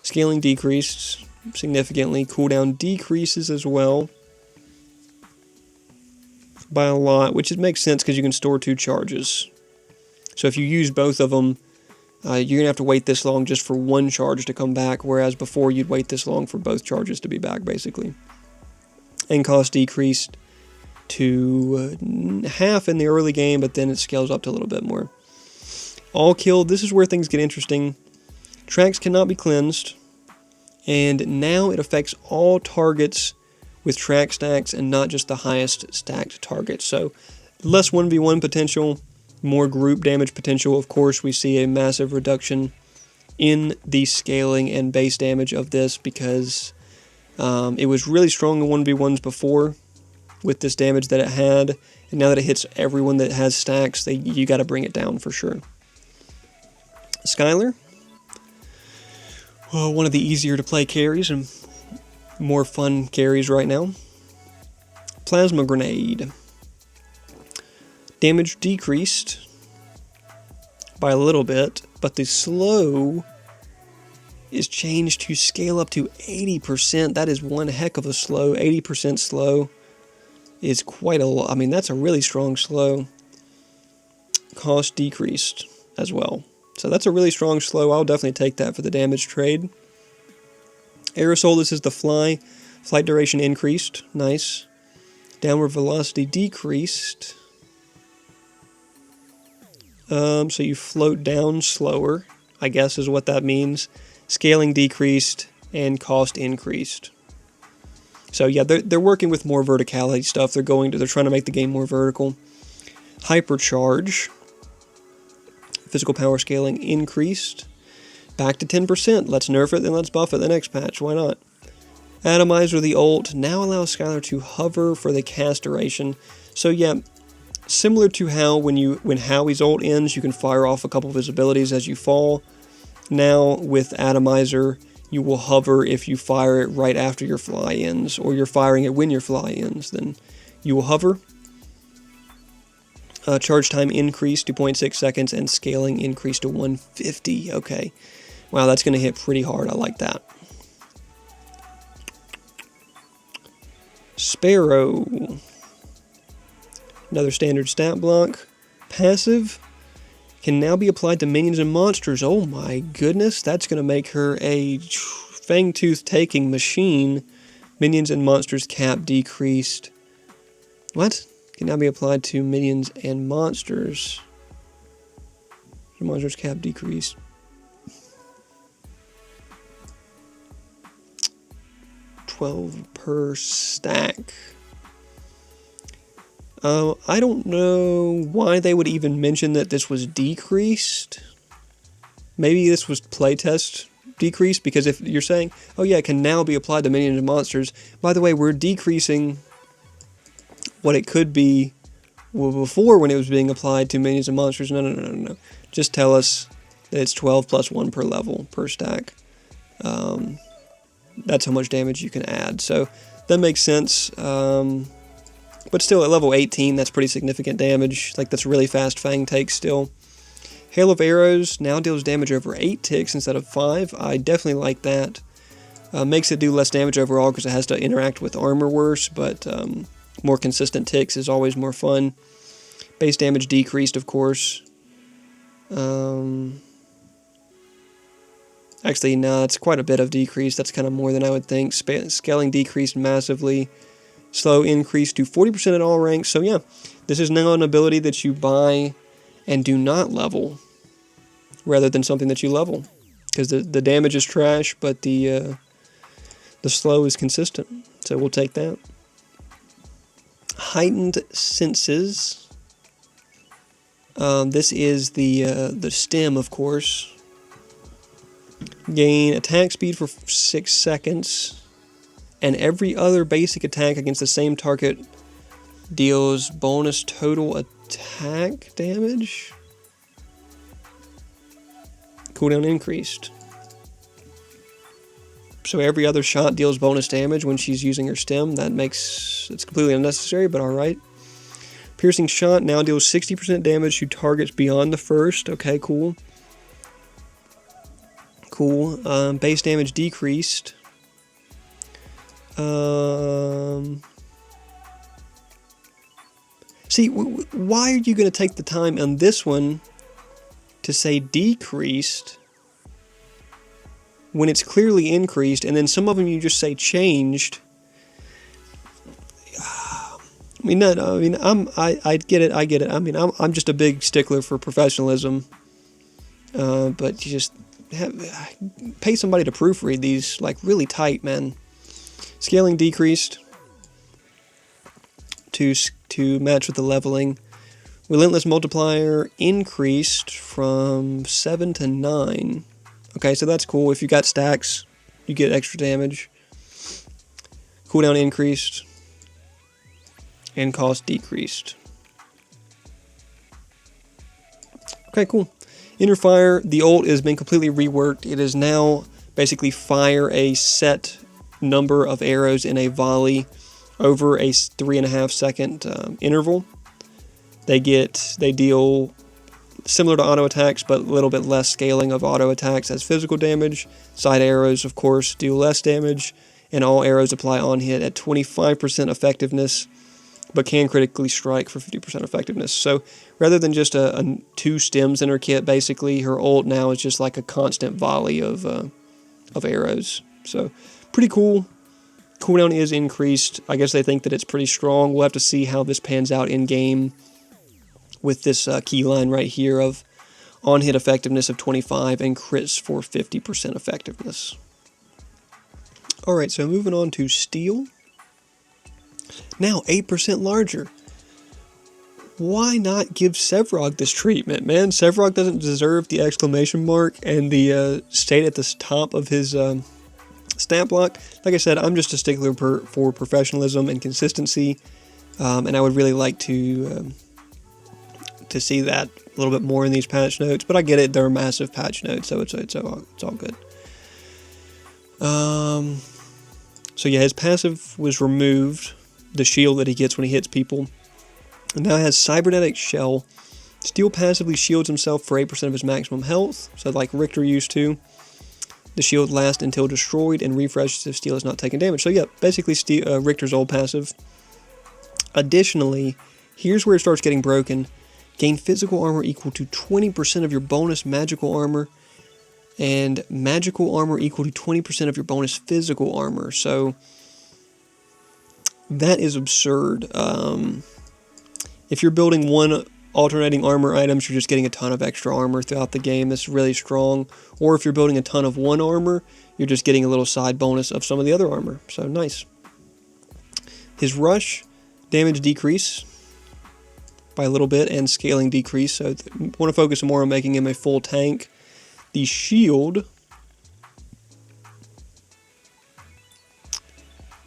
Scaling decreased significantly, cooldown decreases as well by a lot, which makes sense because you can store 2 charges. So if you use both of them, you're going to have to wait this long just for 1 charge to come back, whereas before you'd wait this long for both charges to be back, basically. And cost decreased to half in the early game, but then it scales up to a little bit more. All killed, this is where things get interesting. Tracks cannot be cleansed, and now it affects all targets with track stacks and not just the highest stacked targets. So less 1v1 potential, more group damage potential. Of course, we see a massive reduction in the scaling and base damage of this because it was really strong in 1v1s before with this damage that it had, and now that it hits everyone that has stacks, you got to bring it down for sure. Skylar, well, one of the easier to play carries and more fun carries right now. Plasma Grenade. Damage decreased by a little bit, but the slow is changed to scale up to 80%. That is one heck of a slow. 80% slow is quite a lot. I mean, that's a really strong slow. Cost decreased as well. So that's a really strong slow. I'll definitely take that for the damage trade. Aerosol, this is the fly. Flight duration increased. Nice. Downward velocity decreased. So you float down slower, I guess is what that means. Scaling decreased and cost increased. So yeah, they're working with more verticality stuff. They're trying to make the game more vertical. Hypercharge. Physical power scaling increased. Back to 10%. Let's nerf it, then let's buff it the next patch. Why not? Atomizer, the ult, now allows Skylar to hover for the cast duration. So yeah, similar to how when Howie's ult ends, you can fire off a couple of his abilities as you fall. Now with Atomizer, you will hover if you fire it right after your fly ends, or you're firing it when your fly ends, then you will hover. Charge time increased to 0.6 seconds, and scaling increased to 150. Okay. Wow, that's going to hit pretty hard. I like that. Sparrow. Another standard stat block. Passive can now be applied to minions and monsters. Oh my goodness, that's going to make her a fangtooth taking machine. Minions and monsters cap decreased. What? Can now be applied to minions and monsters. Monsters cap decreased. $12 per stack. I don't know why they would even mention that this was decreased. Maybe this was playtest decreased, because if you're saying, oh yeah, it can now be applied to minions and monsters, by the way, we're decreasing what it could be before when it was being applied to minions and monsters. No. Just tell us that it's 12 plus 1 per level, per stack. That's how much damage you can add. So that makes sense. But still, at level 18, that's pretty significant damage. Like, that's really fast Fang take still. Hail of Arrows now deals damage over 8 ticks instead of 5. I definitely like that. Makes it do less damage overall because it has to interact with armor worse, but more consistent ticks is always more fun. Base damage decreased, of course. Actually, no, it's quite a bit of decrease. That's kind of more than I would think. Scaling decreased massively. Slow increased to 40% at all ranks. So yeah, this is now an ability that you buy and do not level, rather than something that you level. Because the damage is trash, but the slow is consistent. So we'll take that. Heightened Senses. This is the stem, of course. Gain attack speed for 6 seconds. And every other basic attack against the same target deals bonus total attack damage. Cooldown increased. So every other shot deals bonus damage when she's using her stem. It's completely unnecessary, but alright. Piercing shot now deals 60% damage to targets beyond the first. Okay, cool. Cool. Base damage decreased. See, why are you going to take the time on this one to say decreased when it's clearly increased, and then some of them you just say changed? I get it. I mean, I'm just a big stickler for professionalism, but you just pay somebody to proofread these, like, really tight, man. Scaling decreased to match with the leveling. Relentless multiplier increased from 7 to 9. Okay, so that's cool. If you got stacks, you get extra damage. Cooldown increased. And cost decreased. Okay, cool. Inner fire, the ult has been completely reworked. It is now basically fire a set number of arrows in a volley over a 3.5 second interval. They deal similar to auto attacks, but a little bit less scaling of auto attacks as physical damage. Side arrows, of course, do less damage, and all arrows apply on hit at 25% effectiveness, but can critically strike for 50% effectiveness. So rather than just a 2 stems in her kit, basically her ult now is just like a constant volley of arrows. So pretty cool. Cooldown is increased. I guess they think that it's pretty strong. We'll have to see how this pans out in game with this key line right here of on-hit effectiveness of 25 and crits for 50% effectiveness. Alright, so moving on to steel. Now 8% larger. Why not give Sevrog this treatment, man? Sevrog doesn't deserve the exclamation mark and the state at the top of his stat block. Like I said, I'm just a stickler for professionalism and consistency, and I would really like to see that a little bit more in these patch notes. But I get it; they're massive patch notes, so it's all good. So yeah, his passive was removed. The shield that he gets when he hits people. And now has Cybernetic Shell. Steel passively shields himself for 8% of his maximum health, so like Richter used to. The shield lasts until destroyed and refreshes if steel is not taking damage. So yeah, basically Richter's old passive. Additionally, here's where it starts getting broken. Gain physical armor equal to 20% of your bonus magical armor, and magical armor equal to 20% of your bonus physical armor. So that is absurd. If you're building one alternating armor items, you're just getting a ton of extra armor throughout the game. That's really strong. Or if you're building a ton of one armor, you're just getting a little side bonus of some of the other armor. So nice. His rush damage decrease by a little bit and scaling decrease. So I want to focus more on making him a full tank. The shield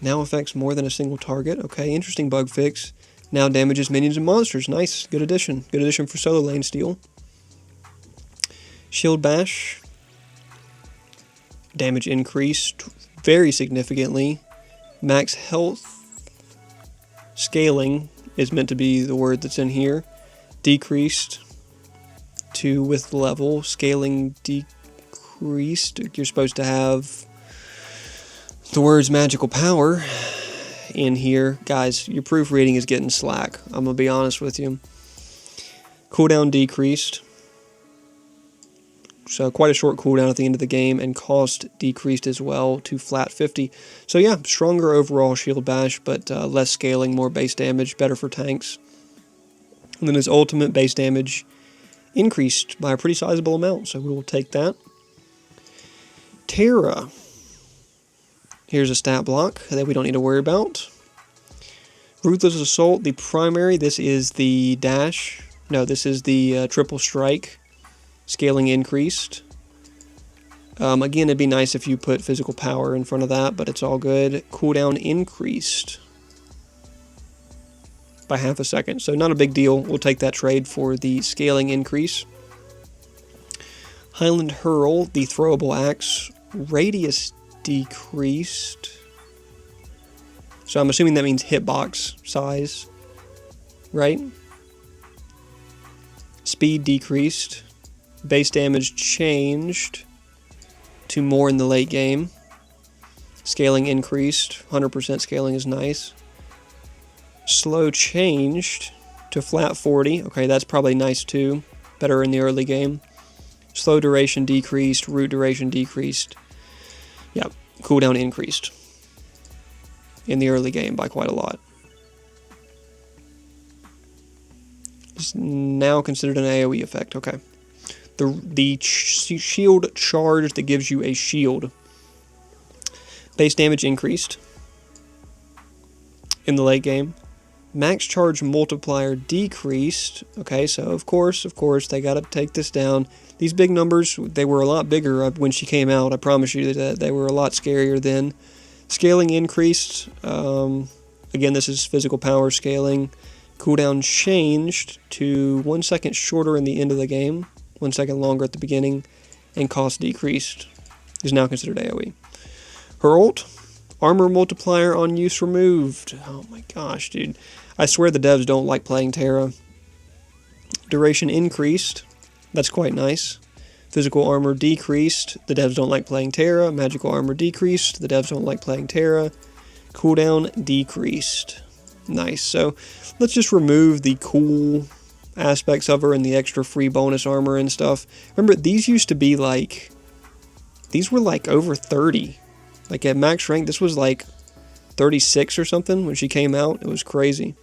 now affects more than a single target. Okay, interesting bug fix. Now damages minions and monsters. Nice. Good addition. Good addition for solo lane steel. Shield bash. Damage increased very significantly. Max health. Scaling is meant to be the word that's in here. Decreased to with level. Scaling decreased. You're supposed to have the words magical power in here. Guys, your proofreading is getting slack. I'm going to be honest with you. Cooldown decreased. So quite a short cooldown at the end of the game, and cost decreased as well to flat 50. So yeah, stronger overall shield bash, but less scaling, more base damage, better for tanks. And then his ultimate base damage increased by a pretty sizable amount, so we will take that. Terra. Here's a stat block that we don't need to worry about. Ruthless Assault, the primary. This is the dash. No, this is the triple strike. Scaling increased. Again, it'd be nice if you put physical power in front of that, but it's all good. Cooldown increased by half a second, so not a big deal. We'll take that trade for the scaling increase. Highland Hurl, the throwable axe. Radius decreased. So I'm assuming that means hitbox size, right? Speed decreased. Base damage changed to more in the late game. Scaling increased. 100% scaling is nice. Slow changed to flat 40. Okay, that's probably nice too. Better in the early game. Slow duration decreased. Root duration decreased. Yep, cooldown increased in the early game by quite a lot. It's now considered an AoE effect. Okay. The shield charge that gives you a shield. Base damage increased in the late game. Max charge multiplier decreased. Okay, so of course, they got to take this down. These big numbers, they were a lot bigger when she came out. I promise you that they were a lot scarier then. Scaling increased. Again, this is physical power scaling. Cooldown changed to 1 second shorter in the end of the game. 1 second longer at the beginning. And cost decreased. Is now considered AoE. Her ult. Armor multiplier on use removed. Oh my gosh, dude. I swear the devs don't like playing Terra. Duration increased. That's quite nice. Physical armor decreased. The devs don't like playing Terra. Magical armor decreased. The devs don't like playing Terra. Cooldown decreased. Nice. So let's just remove the cool aspects of her and the extra free bonus armor and stuff. Remember, these used to be like... These were like over 30. Like at max rank, this was like 36 or something when she came out. It was crazy.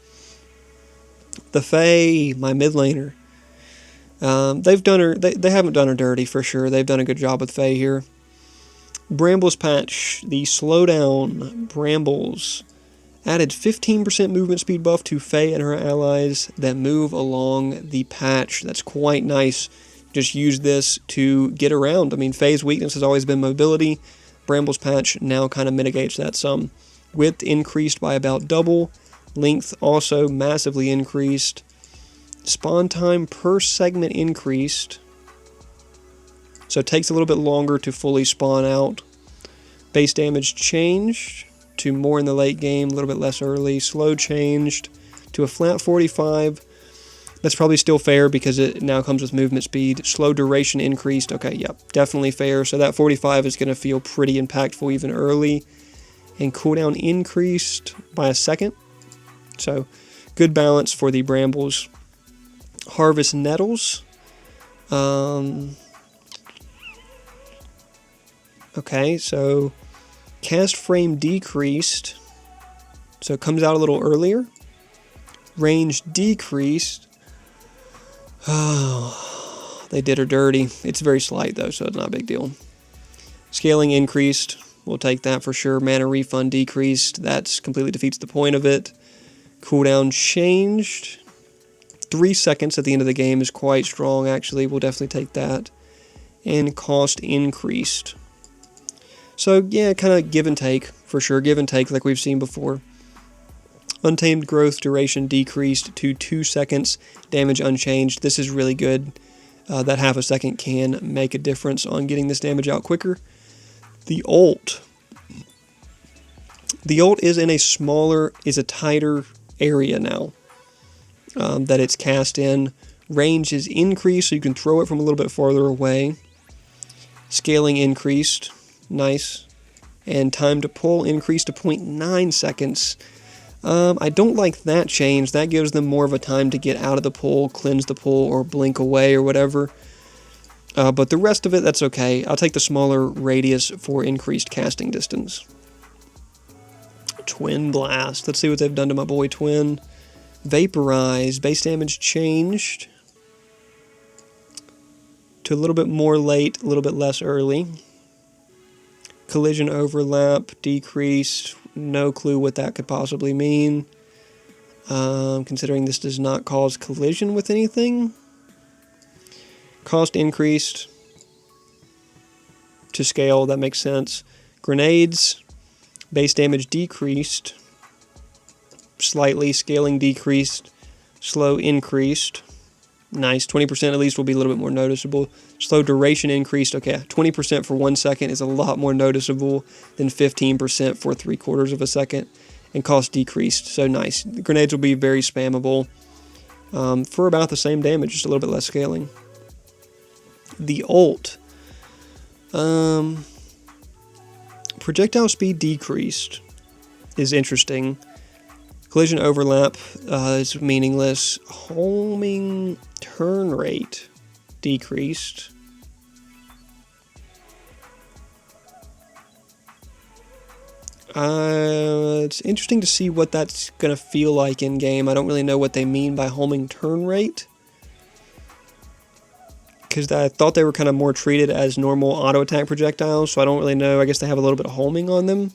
The Fae, my mid laner. They've done her. They haven't done her dirty for sure. They've done a good job with Fae here. Brambles patch. The slowdown Brambles added 15% movement speed buff to Fae and her allies that move along the patch. That's quite nice. Just use this to get around. I mean, Fae's weakness has always been mobility. Brambles patch now kind of mitigates that some. Width increased by about double. Length also massively increased. Spawn time per segment increased. So it takes a little bit longer to fully spawn out. Base damage changed to more in the late game, a little bit less early. Slow changed to a flat 45. That's probably still fair because it now comes with movement speed. Slow duration increased. Okay, yep, definitely fair. So that 45 is going to feel pretty impactful even early. And cooldown increased by a second. So good balance for the Brambles. Harvest Nettles. Okay, so cast frame decreased. So it comes out a little earlier. Range decreased. Oh, they did her dirty. It's very slight though, so it's not a big deal. Scaling increased. We'll take that for sure. Mana refund decreased. That completely defeats the point of it. Cooldown changed. 3 seconds at the end of the game is quite strong, actually. We'll definitely take that. And cost increased. So, yeah, kind of give and take, for sure. Give and take like we've seen before. Untamed growth duration decreased to 2 seconds. Damage unchanged. This is really good. That half a second can make a difference on getting this damage out quicker. The ult. The ult is in a tighter area now that it's cast in. Range is increased, so you can throw it from a little bit farther away. Scaling increased. Nice. And time to pull increased to 0.9 seconds. I don't like that change. That gives them more of a time to get out of the pull, cleanse the pull, or blink away or whatever. But the rest of it, that's okay. I'll take the smaller radius for increased casting distance. Twin Blast. Let's see what they've done to my boy Twin. Vaporize. Base damage changed to a little bit more late, a little bit less early. Collision overlap decreased. No clue what that could possibly mean. Considering this does not cause collision with anything. Cost increased to scale, that makes sense. Grenades, base damage decreased slightly, scaling decreased, slow increased. Nice. 20% at least will be a little bit more noticeable. Slow duration increased. Okay, 20% for 1 second is a lot more noticeable than 15% for 3/4 of a second. And cost decreased. So nice. The grenades will be very spammable for about the same damage, just a little bit less scaling. The ult. Projectile speed decreased is interesting. Collision overlap is meaningless. Homing turn rate decreased. It's interesting to see what that's going to feel like in game. I don't really know what they mean by homing turn rate, because I thought they were kind of more treated as normal auto attack projectiles, so I don't really know. I guess they have a little bit of homing on them.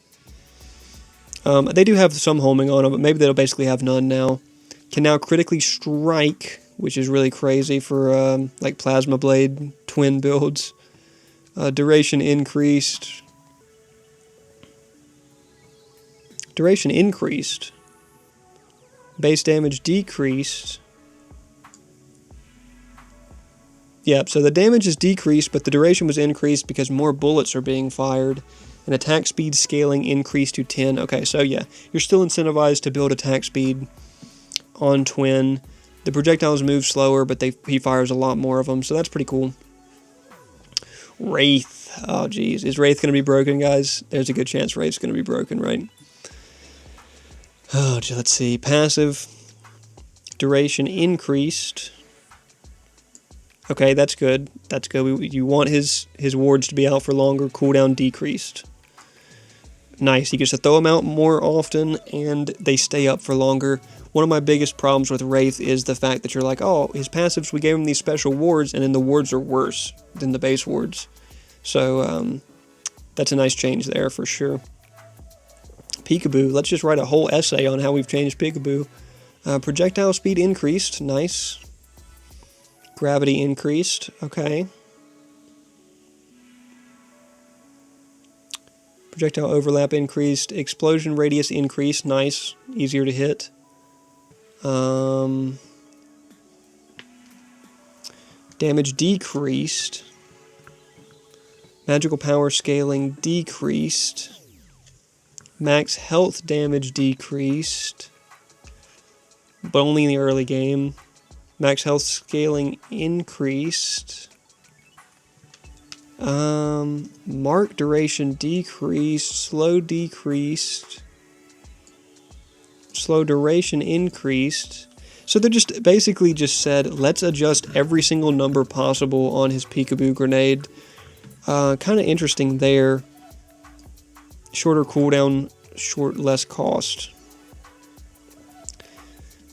They do have some homing on them, but maybe they'll basically have none now. Can now critically strike, which is really crazy for like Plasma Blade twin builds. Duration increased. Duration increased. Base damage decreased. Yep, so the damage is decreased, but the duration was increased because more bullets are being fired. And attack speed scaling increased to 10. Okay, so yeah, you're still incentivized to build attack speed on twin. The projectiles move slower, but he fires a lot more of them, so that's pretty cool. Wraith. Oh, geez. Is Wraith going to be broken, guys? There's a good chance Wraith's going to be broken, right? Oh, let's see. Passive. Duration increased. Okay, that's good. That's good. You want his wards to be out for longer. Cooldown decreased. Nice. He gets to throw them out more often, and they stay up for longer. One of my biggest problems with Wraith is the fact that you're like, oh, his passives, we gave him these special wards, and then the wards are worse than the base wards. So, that's a nice change there for sure. Peekaboo. Let's just write a whole essay on how we've changed Peekaboo. Projectile speed increased. Nice. Gravity increased. Okay. Projectile overlap increased. Explosion radius increased. Nice. Easier to hit. Damage decreased. Magical power scaling decreased. Max health damage decreased. But only in the early game. Max health scaling increased. Mark duration decreased. Slow decreased. Slow duration increased. So they're just basically just said, let's adjust every single number possible on his Peekaboo grenade. Kind of interesting there. Shorter cooldown, less cost.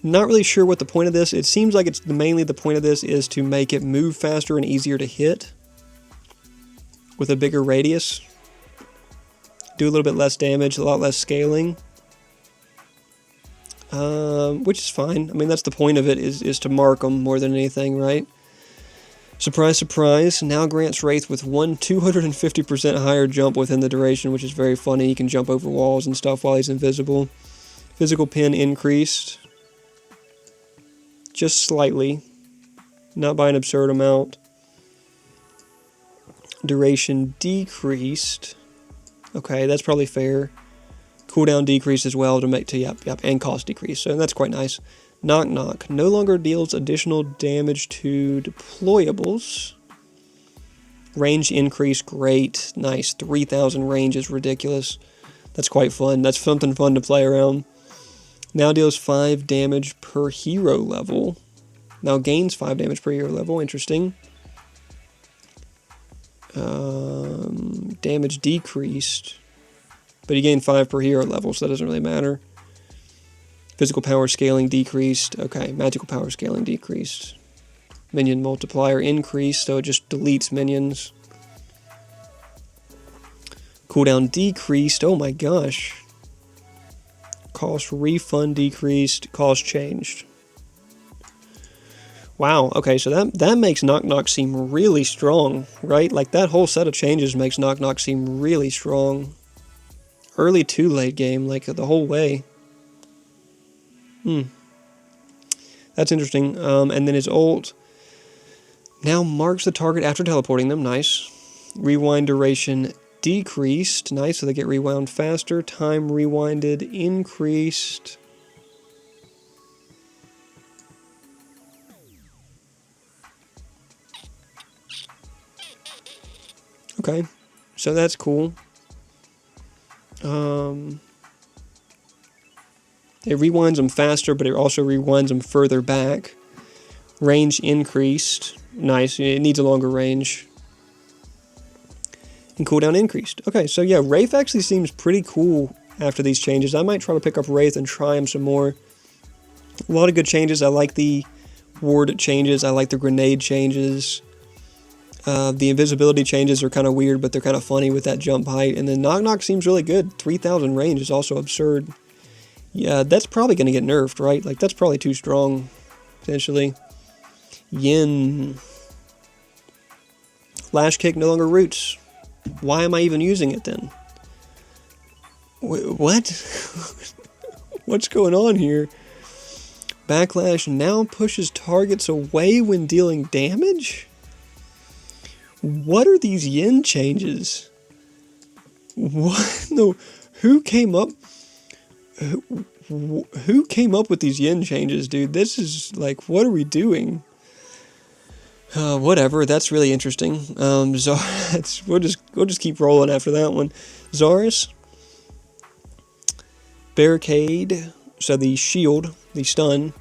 Not really sure what the point of this. It seems like it's mainly the point of this is to make it move faster and easier to hit with a bigger radius. Do a little bit less damage, a lot less scaling. Which is fine. I mean, that's the point of it, is to mark them more than anything, right? Surprise, surprise. Now grants Wraith with 250% higher jump within the duration, which is very funny. He can jump over walls and stuff while he's invisible. Physical pin increased. Just slightly. Not by an absurd amount. Duration decreased. Okay, that's probably fair. Cooldown decreased as well and cost decrease. So that's quite nice. Knock Knock no longer deals additional damage to deployables. Range increase, great, nice. 3,000 range is ridiculous. That's quite fun. That's something fun to play around. Now deals 5 damage per hero level. Now gains 5 damage per hero level. Interesting. Damage decreased. But he gained 5 per hero level, so that doesn't really matter. Physical power scaling decreased. Okay, magical power scaling decreased. Minion multiplier increased, so it just deletes minions. Cooldown decreased. Oh my gosh. Cost refund decreased. Cost changed. Wow, okay, so that makes Knock Knock seem really strong, right? Like, that whole set of changes makes Knock Knock seem really strong. Early to late game, like, the whole way. That's interesting. And then his ult, Now marks the target after teleporting them. Nice. Rewind duration decreased. Nice, so they get rewound faster. Time rewinded increased. Okay, so that's cool. It rewinds them faster, but it also rewinds them further back. Range increased. Nice, it needs a longer range. And cooldown increased. Okay, so yeah, Wraith actually seems pretty cool after these changes. I might try to pick up Wraith and try him some more. A lot of good changes. I like the ward changes. I like the grenade changes. The invisibility changes are kind of weird, but they're kind of funny with that jump height. And then Knock Knock seems really good. 3,000 range is also absurd. Yeah, that's probably going to get nerfed, right? Like, that's probably too strong, potentially. Yin. Lash Kick no longer roots. Why am I even using it then? What? What's going on here? Backlash now pushes targets away when dealing damage? What are these yin changes? What? No, who came up? Who came up with these yin changes, dude? This is like, what are we doing? Whatever. That's really interesting. We'll just keep rolling after that one. Zarus, Barricade. So the shield, the stun,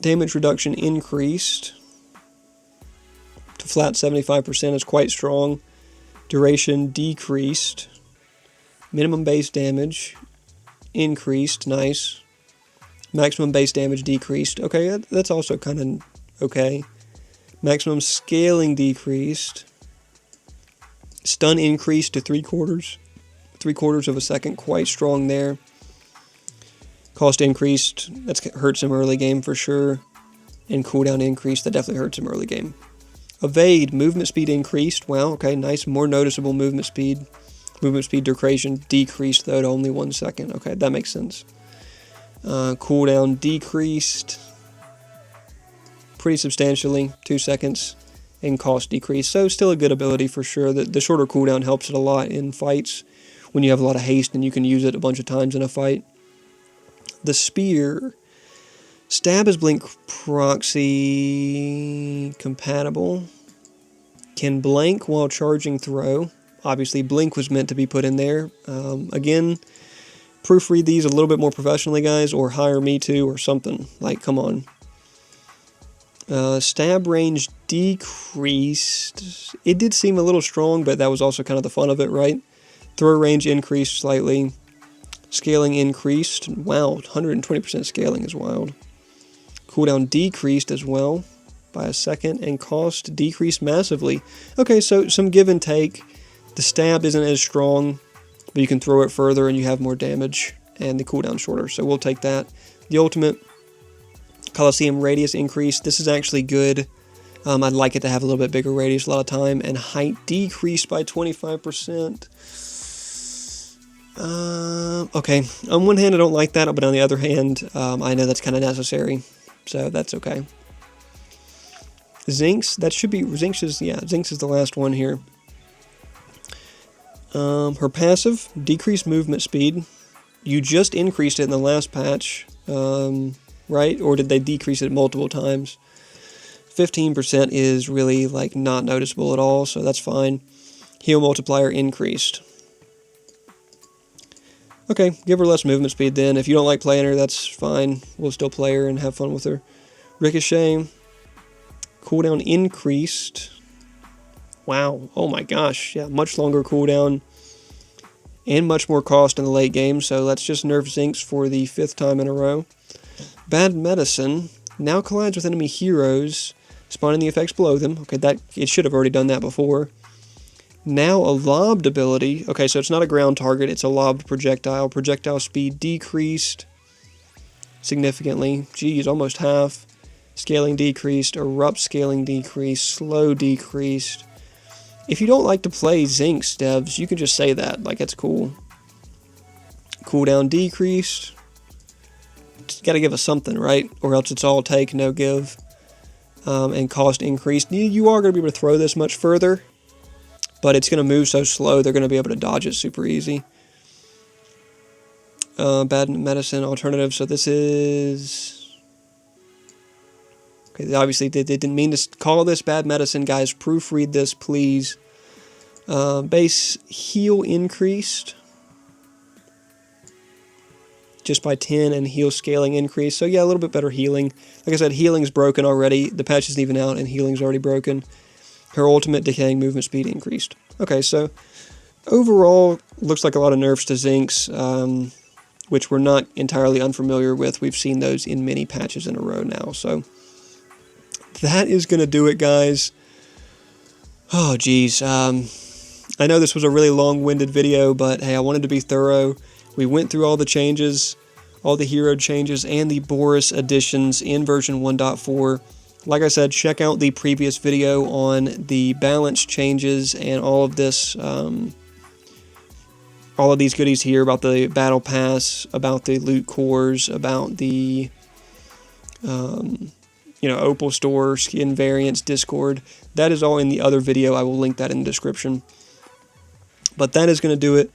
damage reduction increased to flat 75%. Is quite strong. Duration decreased. Minimum base damage increased. Nice. Maximum base damage decreased. Okay, that's also kind of okay. Maximum scaling decreased. Stun increased to 3/4. 3/4 of a second. Quite strong there. Cost increased. That hurts him early game for sure. And cooldown increased. That definitely hurts him early game. Evade. Movement speed increased. Wow, okay, nice. More noticeable movement speed. Movement speed duration decreased, though, to only 1 second. Okay, that makes sense. Cooldown decreased pretty substantially, 2 seconds. And cost decreased. So still a good ability for sure. The shorter cooldown helps it a lot in fights when you have a lot of haste and you can use it a bunch of times in a fight. The Spear. Stab is Blink proxy compatible. Can blank while charging throw. Obviously, Blink was meant to be put in there. Again, proofread these a little bit more professionally, guys, or hire me to, or something. Like, come on. Stab range decreased. It did seem a little strong, but that was also kind of the fun of it, right? Throw range increased slightly. Scaling increased. Wow, 120% scaling is wild. Cooldown decreased as well by a second, and cost decreased massively. Okay, so some give and take. The stab isn't as strong, but you can throw it further and you have more damage, and the cooldown shorter, so we'll take that. The ultimate, Coliseum radius increased. This is actually good. I'd like it to have a little bit bigger radius a lot of time, and height decreased by 25%. Okay, on one hand I don't like that, but on the other hand, I know that's kind of necessary, so that's okay. Zinx, that should be, Zinx is the last one here. Her passive, decreased movement speed. You just increased it in the last patch, right? Or did they decrease it multiple times? 15% is really like not noticeable at all, so that's fine. Heal multiplier increased. Okay, give her less movement speed then. If you don't like playing her, that's fine. We'll still play her and have fun with her. Ricochet. Cooldown increased. Wow, oh my gosh. Yeah, much longer cooldown. And much more cost in the late game, so let's just nerf Zinx for the 5th time in a row. Bad Medicine. Now collides with enemy heroes, spawning the effects below them. Okay, it should have already done that before. Now a lobbed ability. Okay, so it's not a ground target, it's a lobbed projectile. Projectile speed decreased significantly. Geez, almost half. Scaling decreased. Erupt scaling decreased. Slow decreased. If you don't like to play Zinx, devs, you can just say that. Like, it's cool. Cooldown decreased. Just gotta give us something, right? Or else it's all take, no give. and cost increased. You are going to be able to throw this much further, but it's going to move so slow they're going to be able to dodge it super easy. Bad medicine alternative. So this is... Okay, obviously they didn't mean to call this bad medicine, guys. Proofread this, please. Base heal increased just by 10, and heal scaling increased. So yeah, a little bit better healing. Like I said, healing's broken already. The patch isn't even out, and healing's already broken. Her ultimate decaying movement speed increased. Okay, so overall, looks like a lot of nerfs to Zinx, which we're not entirely unfamiliar with. We've seen those in many patches in a row now. So that is going to do it, guys. Oh, geez. I know this was a really long-winded video, but hey, I wanted to be thorough. We went through all the changes, all the hero changes, and the Boris additions in version 1.4. Like I said, check out the previous video on the balance changes and all of this, all of these goodies here about the battle pass, about the loot cores, about the, Opal store, skin variants, Discord. That is all in the other video. I will link that in the description. But that is going to do it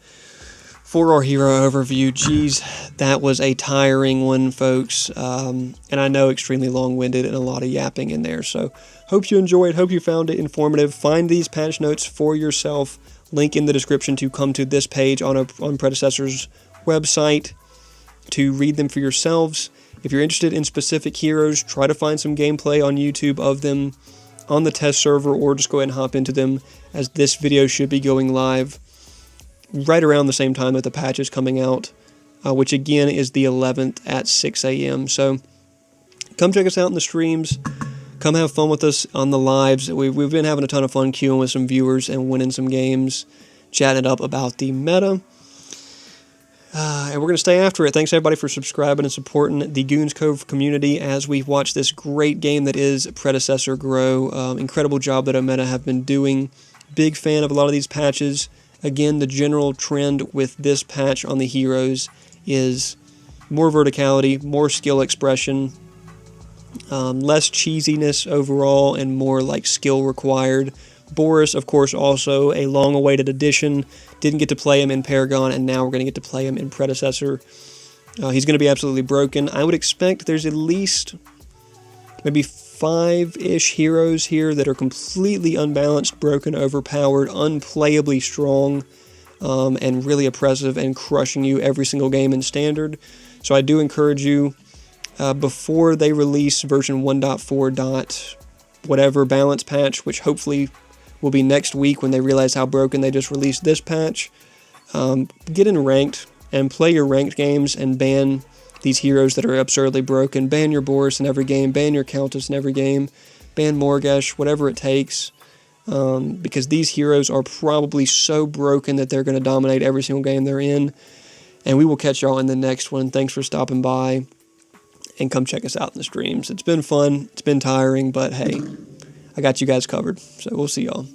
for our hero overview. Geez, that was a tiring one, folks. And I know extremely long-winded and a lot of yapping in there. So hope you enjoyed. Hope you found it informative. Find these patch notes for yourself. Link in the description to come to this page on Predecessor's website to read them for yourselves. If you're interested in specific heroes, try to find some gameplay on YouTube of them on the test server, or just go ahead and hop into them, as this video should be going live right around the same time that the patch is coming out, which again is the 11th at 6 a.m. So come check us out in the streams. Come have fun with us on the lives. We've been having a ton of fun queuing with some viewers and winning some games, chatting it up about the meta. And we're going to stay after it. Thanks everybody for subscribing and supporting the Goons Cove community as we watch this great game that is Predecessor grow. Incredible job that Ometa have been doing. Big fan of a lot of these patches. Again, the general trend with this patch on the heroes is more verticality, more skill expression, less cheesiness overall, and more like skill required. Boris, of course, also a long-awaited addition. Didn't get to play him in Paragon, and now we're going to get to play him in Predecessor. He's going to be absolutely broken. I would expect there's at least maybe 5-ish heroes here that are completely unbalanced, broken, overpowered, unplayably strong, and really oppressive and crushing you every single game in Standard. So I do encourage you, before they release version 1.4 whatever balance patch, which hopefully will be next week when they realize how broken they just released this patch, get in ranked and play your ranked games and ban these heroes that are absurdly broken. Ban your Boris in every game, ban your Countess in every game, ban Morgesh, whatever it takes, because these heroes are probably so broken that they're going to dominate every single game they're in. And we will catch y'all in the next one. Thanks for stopping by, and come check us out in the streams. It's been fun, it's been tiring, but hey, I got you guys covered. So we'll see y'all.